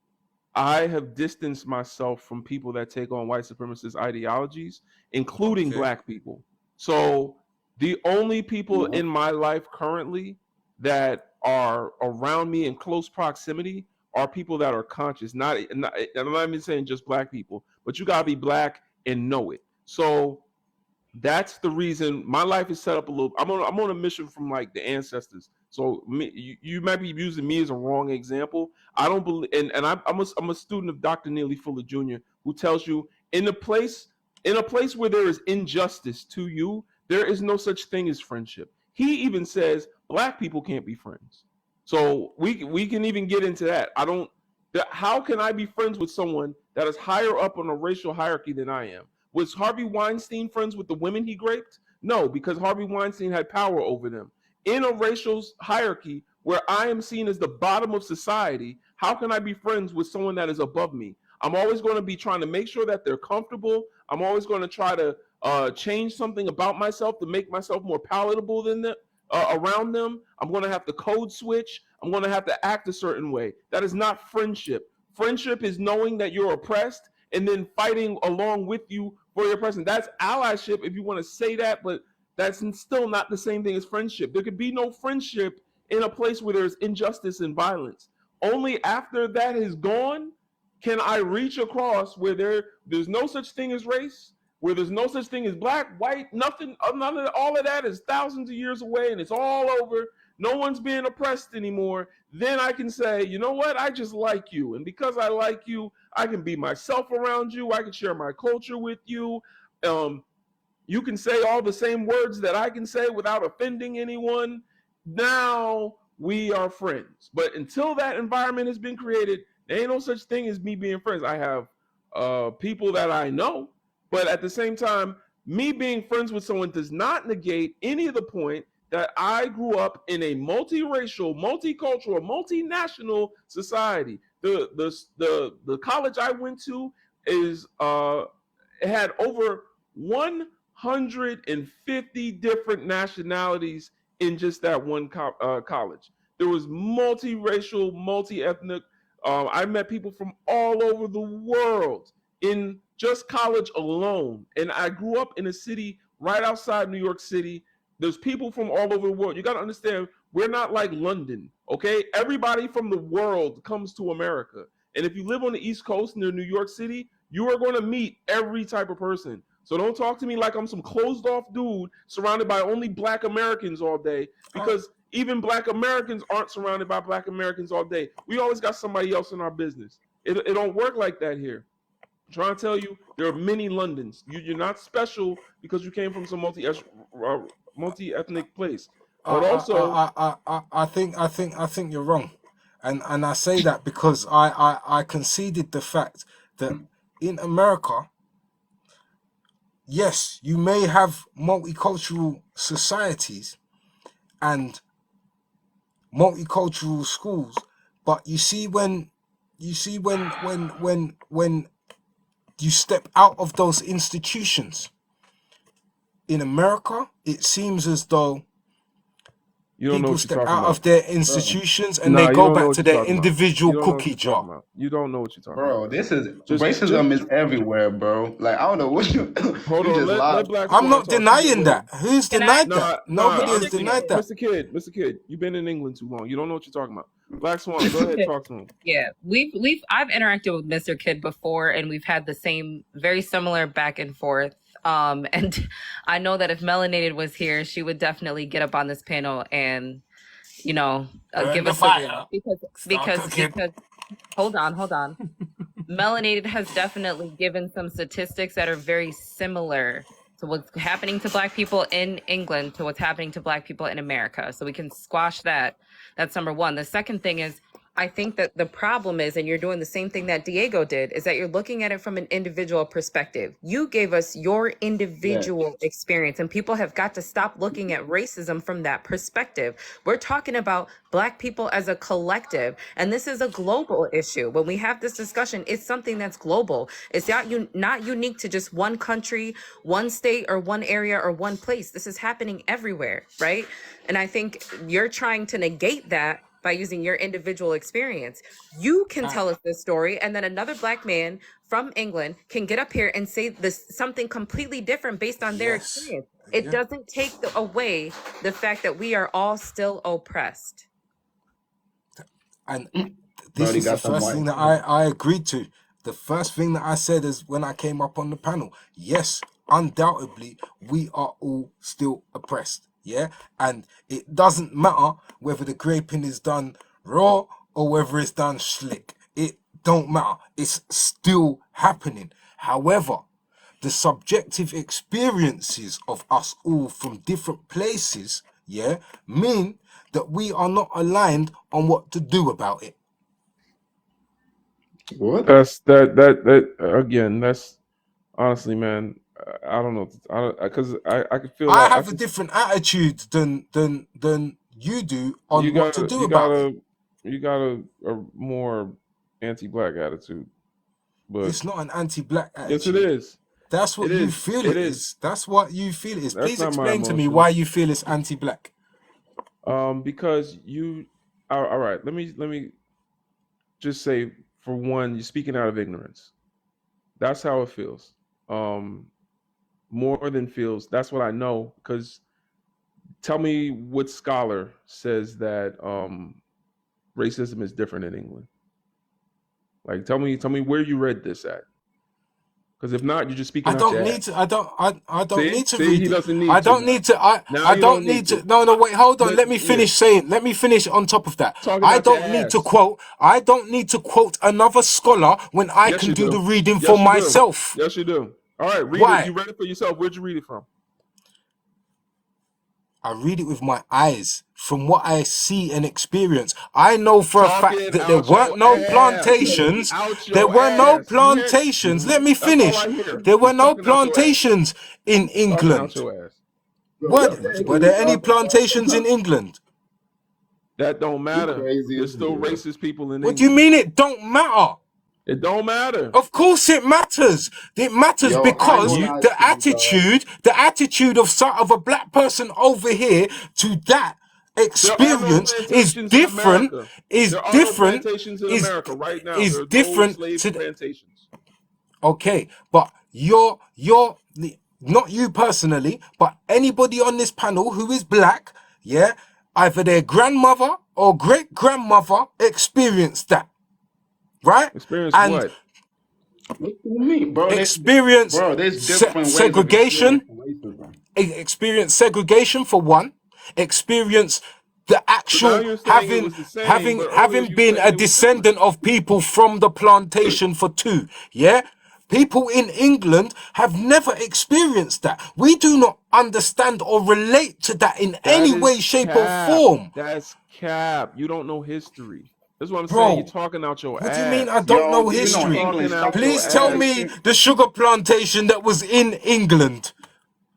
Speaker 1: I have distanced myself from people that take on white supremacist ideologies, including
Speaker 2: Okay.
Speaker 1: black people. So the only people in my life currently that are around me in close proximity are people that are conscious. Not I'm not even saying just black people, but you gotta be black and know it. So that's the reason my life is set up a little. I'm on a mission from like the ancestors. So you might be using me as a wrong example. I don't believe, and I'm a student of Dr. Neely Fuller Jr., who tells you in a place where there is injustice to you, there is no such thing as friendship. He even says black people can't be friends. So we can even get into that. I don't. How can I be friends with someone that is higher up on a racial hierarchy than I am? Was Harvey Weinstein friends with the women he raped? No, because Harvey Weinstein had power over them. In a racial hierarchy where I am seen as the bottom of society, how can I be friends with someone that is above me? I'm always going to be trying to make sure that they're comfortable. I'm always going to try to change something about myself to make myself more palatable than them. Around them, I'm going to have to code switch. I'm going to have to act a certain way. That is not friendship. Friendship is knowing that you're oppressed and then fighting along with you for your person. That's allyship if you want to say that, but that's still not the same thing as friendship. There could be no friendship in a place where there's injustice and violence. Only after that is gone can I reach across where there's no such thing as race, where there's no such thing as black, white, nothing, none of all of that is thousands of years away and it's all over. No one's being oppressed anymore. Then I can say, you know what? I just like you. And because I like you, I can be myself around you. I can share my culture with you. Um, you can say all the same words that I can say without offending anyone. Now we are friends. But until that environment has been created, there ain't no such thing as me being friends. I have people that I know, but at the same time, me being friends with someone does not negate any of the point that I grew up in a multiracial, multicultural, multinational society. The college I went to is it had over 150 different nationalities in just that one college. There was multiracial, multi-ethnic. I met people from all over the world in just college alone. And I grew up in a city right outside New York City. There's people from all over the world. You got to understand, we're not like London, okay? Everybody from the world comes to America. And if you live on the East Coast near New York City, you are going to meet every type of person. So don't talk to me like I'm some closed off dude surrounded by only black Americans all day, because even black Americans aren't surrounded by black Americans all day. We always got somebody else in our business. It don't work like that here. I'm trying to tell you, there are many Londons. You're not special because you came from some multi-ethnic place. But also,
Speaker 2: I think you're wrong, and I say that because I conceded the fact that in America, yes, you may have multicultural societies and multicultural schools, but you see when you step out of those institutions, in America, it seems as though
Speaker 1: You don't know
Speaker 2: people
Speaker 1: what you're
Speaker 2: step
Speaker 1: talking
Speaker 2: out of
Speaker 1: about.
Speaker 2: their institutions and they
Speaker 1: Nah, you
Speaker 2: go
Speaker 1: don't know
Speaker 2: back
Speaker 1: what
Speaker 2: to
Speaker 1: you're
Speaker 2: their
Speaker 1: talking about. You
Speaker 2: individual
Speaker 1: don't know what
Speaker 2: cookie
Speaker 1: you're talking
Speaker 2: jar.
Speaker 1: about. You don't know what you're talking about.
Speaker 17: Bro, this is
Speaker 1: Just
Speaker 17: racism is everywhere, bro. Like I don't know what you
Speaker 1: hold
Speaker 17: you
Speaker 1: on.
Speaker 17: just
Speaker 1: Let
Speaker 17: lied.
Speaker 1: Black
Speaker 2: I'm
Speaker 1: Swan
Speaker 2: not
Speaker 1: talk. She been
Speaker 2: denying
Speaker 1: waiting.
Speaker 2: that. Who's
Speaker 14: Can I,
Speaker 2: denied that?
Speaker 1: Nah.
Speaker 2: Nobody has
Speaker 14: Mr.
Speaker 2: denied
Speaker 14: Kid?
Speaker 2: that.
Speaker 1: Mr. Kid, you've been in England too long. You don't know what you're talking about. Black Swan, go ahead, talk to him.
Speaker 14: Yeah, I've interacted with Mr. Kid before, and we've had the same, very similar back and forth. And I know that if Melanated was here, she would definitely get up on this panel and,
Speaker 2: Burn
Speaker 14: give
Speaker 2: the
Speaker 14: us the
Speaker 2: fire.
Speaker 14: real because
Speaker 2: Start cooking.
Speaker 14: because hold on. Melanated has definitely given some statistics that are very similar to what's happening to Black people in England to what's happening to Black people in America. So we can squash that. That's number one. The second thing is, I think that the problem is, and you're doing the same thing that Diego did, is that you're looking at it from an individual perspective. You gave us your
Speaker 17: Yeah.
Speaker 14: individual experience, and people have got to stop looking at racism from that perspective. We're talking about Black people as a collective, and this is a global issue. When we have this discussion, it's something that's global. It's not unique to just one country, one state, or one area, or one place. This is happening everywhere, right? And I think you're trying to negate that by using your individual experience. You can tell us this story, and then another Black man from England can get up here and say this something completely different based on their
Speaker 2: Yes.
Speaker 14: experience. It doesn't take away the fact that we are all still oppressed.
Speaker 2: And this
Speaker 17: Brody
Speaker 2: is the
Speaker 17: got them
Speaker 2: first
Speaker 17: white.
Speaker 2: thing that I agreed to. The first thing that I said is when I came up on the panel. Yes, undoubtedly, we are all still oppressed. Yeah. And it doesn't matter whether the graping is done raw or whether it's done slick. It don't matter. It's still happening. However, the subjective experiences of us all from different places, yeah, mean that we are not aligned on what to do about it.
Speaker 17: What?
Speaker 1: That's that again. That's honestly, man. I don't know. Because I could feel
Speaker 2: I
Speaker 1: like
Speaker 2: have a different attitude than you do on what to do about it.
Speaker 1: you got a more anti-black attitude, but
Speaker 2: It's not an anti-black
Speaker 1: yes, it
Speaker 2: attitude.
Speaker 1: is.
Speaker 2: That's what
Speaker 1: It
Speaker 2: you
Speaker 1: is.
Speaker 2: feel
Speaker 1: It
Speaker 2: it
Speaker 1: is.
Speaker 2: is. That's what you feel it is.
Speaker 1: That's
Speaker 2: Please
Speaker 1: not my
Speaker 2: explain to me
Speaker 1: emotion.
Speaker 2: why you feel it's anti-black.
Speaker 1: Because you. All right. Let me just say, for one, you're speaking out of ignorance. That's how it feels. More than feels. That's what I know. Because tell me what scholar says that racism is different in England. Like, tell me where you read this at. Because if not, you're just speaking
Speaker 2: I
Speaker 1: out
Speaker 2: don't
Speaker 1: your
Speaker 2: need
Speaker 1: ass.
Speaker 2: to. I don't need to
Speaker 1: See,
Speaker 2: read
Speaker 1: he
Speaker 2: it.
Speaker 1: doesn't need
Speaker 2: I
Speaker 1: to
Speaker 2: don't
Speaker 1: now.
Speaker 2: need to.
Speaker 1: Now
Speaker 2: I
Speaker 1: you
Speaker 2: don't
Speaker 1: don't
Speaker 2: need
Speaker 1: need
Speaker 2: to.
Speaker 1: to.
Speaker 2: No, wait, hold on.
Speaker 1: But
Speaker 2: Let me
Speaker 1: yeah,
Speaker 2: finish saying. Let me finish on top of that.
Speaker 1: talking
Speaker 2: I
Speaker 1: out your
Speaker 2: don't need to
Speaker 1: ass.
Speaker 2: quote. I don't need to quote another scholar when I
Speaker 1: Yes,
Speaker 2: can
Speaker 1: you
Speaker 2: do the
Speaker 1: do.
Speaker 2: reading for
Speaker 1: Yes, you do.
Speaker 2: myself.
Speaker 1: Yes, you do. All right, read it.
Speaker 2: Why?
Speaker 1: You read it for yourself. Where'd you read it from?
Speaker 2: I read it with my eyes from what I see and experience. I know for a fact
Speaker 1: Talking
Speaker 2: that there
Speaker 1: out
Speaker 2: weren't
Speaker 1: your
Speaker 2: no
Speaker 1: ass.
Speaker 2: plantations.
Speaker 1: Out
Speaker 2: There
Speaker 1: your
Speaker 2: were no
Speaker 1: ass. You hear?
Speaker 2: plantations. Let me
Speaker 1: That's all
Speaker 2: finish.
Speaker 1: I hear.
Speaker 2: There were
Speaker 1: Is
Speaker 2: no
Speaker 1: talking out your ass.
Speaker 2: plantations in
Speaker 1: Talking out
Speaker 2: England.
Speaker 1: your ass.
Speaker 17: Bro, what the heck
Speaker 2: Were
Speaker 17: are you
Speaker 2: there any
Speaker 17: talking about?
Speaker 2: plantations in England?
Speaker 1: That don't
Speaker 17: You
Speaker 1: matter.
Speaker 17: crazy
Speaker 1: There's
Speaker 17: as
Speaker 1: still
Speaker 17: hell.
Speaker 1: racist people in
Speaker 2: What do you
Speaker 1: England.
Speaker 2: mean it don't matter?
Speaker 1: It don't matter.
Speaker 2: Of course it matters. It matters
Speaker 17: Yo, I ain't
Speaker 2: because
Speaker 17: gonna
Speaker 1: You
Speaker 17: lie
Speaker 2: the
Speaker 17: to you, dog.
Speaker 2: attitude of a black person over here to that
Speaker 1: there are no
Speaker 2: experience is
Speaker 1: plantations in
Speaker 2: different,
Speaker 1: America.
Speaker 2: is
Speaker 1: There are no
Speaker 2: different,
Speaker 1: plantations in
Speaker 2: is
Speaker 1: America right now.
Speaker 2: is
Speaker 1: There's no
Speaker 2: different
Speaker 1: slave
Speaker 2: to
Speaker 1: plantations.
Speaker 2: okay, but you're not you personally, but anybody on this panel who is black, yeah, either their grandmother or great grandmother experienced that, right?
Speaker 1: Experience
Speaker 2: And
Speaker 1: what?
Speaker 17: What do you mean, bro?
Speaker 2: experience
Speaker 17: There's different ways of
Speaker 2: segregation,
Speaker 17: experiencing racism.
Speaker 2: experience segregation for one, experience the
Speaker 1: So now
Speaker 2: actual
Speaker 1: you're saying it was the same, but earlier
Speaker 2: having
Speaker 1: you
Speaker 2: been
Speaker 1: saying
Speaker 2: a
Speaker 1: it was different.
Speaker 2: descendant of people from the plantation for two, yeah. People in England have never experienced that. We do not understand or relate to that in
Speaker 1: That
Speaker 2: any
Speaker 1: is
Speaker 2: way, shape, or
Speaker 1: cap.
Speaker 2: form.
Speaker 1: That's cap. You don't know history. That's what I'm saying. You're
Speaker 2: Bro,
Speaker 1: talking out your
Speaker 2: what do you mean I
Speaker 1: ass.
Speaker 2: don't
Speaker 17: Yo,
Speaker 2: know
Speaker 17: even
Speaker 1: You're
Speaker 17: on
Speaker 2: history?
Speaker 17: England,
Speaker 1: talking
Speaker 17: stop
Speaker 1: out your
Speaker 2: Please tell
Speaker 1: ass.
Speaker 2: me
Speaker 17: exaggerating.
Speaker 2: the sugar plantation that was in England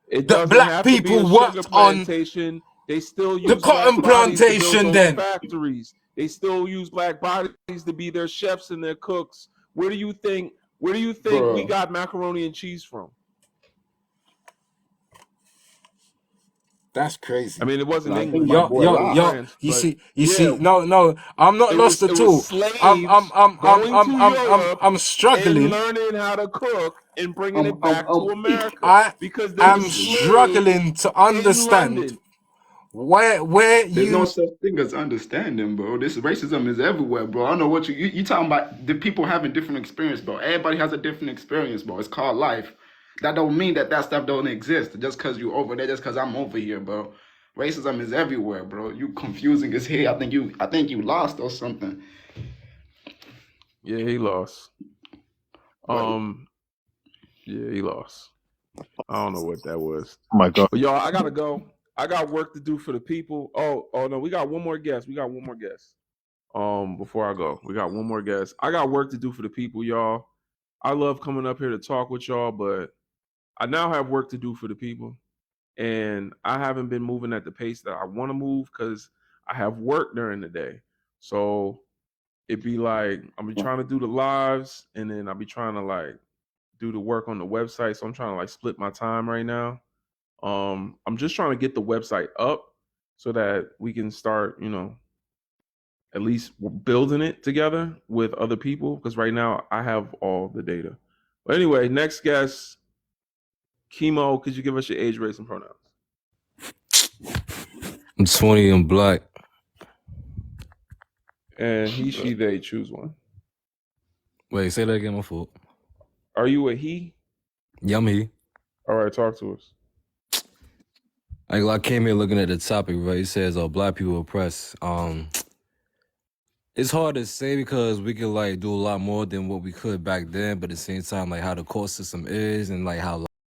Speaker 1: It
Speaker 2: that
Speaker 1: doesn't
Speaker 2: black
Speaker 1: have to be a
Speaker 2: people
Speaker 1: sugar
Speaker 2: worked on,
Speaker 1: plantation. They still
Speaker 2: the
Speaker 1: use black
Speaker 2: cotton
Speaker 1: bodies to build
Speaker 2: plantation
Speaker 1: those
Speaker 2: then.
Speaker 1: factories. They still use black bodies to be their chefs and their cooks. Where do you think we
Speaker 17: Bro,
Speaker 1: got macaroni and cheese from?
Speaker 2: That's crazy.
Speaker 1: I mean, it wasn't
Speaker 13: No, I think
Speaker 1: England.
Speaker 13: my
Speaker 2: Yo,
Speaker 1: It
Speaker 13: boy
Speaker 1: was
Speaker 2: yo,
Speaker 1: in
Speaker 13: lost.
Speaker 2: yo.
Speaker 1: France,
Speaker 2: You
Speaker 1: but
Speaker 2: see,
Speaker 1: yeah,
Speaker 2: no. I'm not lost
Speaker 1: it
Speaker 2: at
Speaker 1: was
Speaker 2: all.
Speaker 1: slaves going to Europe
Speaker 2: I'm
Speaker 1: and
Speaker 2: struggling.
Speaker 1: learning how to cook and bringing it back to America
Speaker 2: I
Speaker 1: because there was
Speaker 2: am
Speaker 17: Listen,
Speaker 1: slaves
Speaker 2: struggling to
Speaker 1: in
Speaker 2: understand
Speaker 1: London.
Speaker 2: where
Speaker 17: there's no
Speaker 2: you.
Speaker 17: such thing as understanding, bro. This racism is everywhere, bro. I don't know what you talking about. The people having different experience, bro. Everybody has a different experience, bro. It's called life. That don't mean that stuff don't exist just because you over there, just because I'm over here, bro. Racism is everywhere, bro. You confusing as hell. I think you lost or something.
Speaker 1: Yeah, he lost.
Speaker 17: But
Speaker 1: Yeah, he lost. I don't know what that was.
Speaker 15: Oh my God.
Speaker 1: But y'all, I gotta go. I got work to do for the people. Oh no, we got one more guest. Before I go, we got one more guest. I got work to do for the people, y'all. I love coming up here to talk with y'all, but I now have work to do for the people. And I haven't been moving at the pace that I want to move because I have work during the day. So it'd be like I'll be trying to do the lives and then I'll be trying to like do the work on the website. So I'm trying to like split my time right now. I'm just trying to get the website up so that we can start, at least building it together with other people because right now I have all the data. But anyway, next guest, Chemo, could you give us your age, race, and pronouns?
Speaker 20: I'm 20 and black.
Speaker 1: And he, she, they, choose one.
Speaker 20: Wait, say that again, my fault.
Speaker 1: Are you a he?
Speaker 20: Yeah, I'm he.
Speaker 1: All right, talk to us.
Speaker 20: I came here looking at the topic, right? It says black people oppressed. It's hard to say because we could like do a lot more than what we could back then, but at the same time, like how the court system is and like how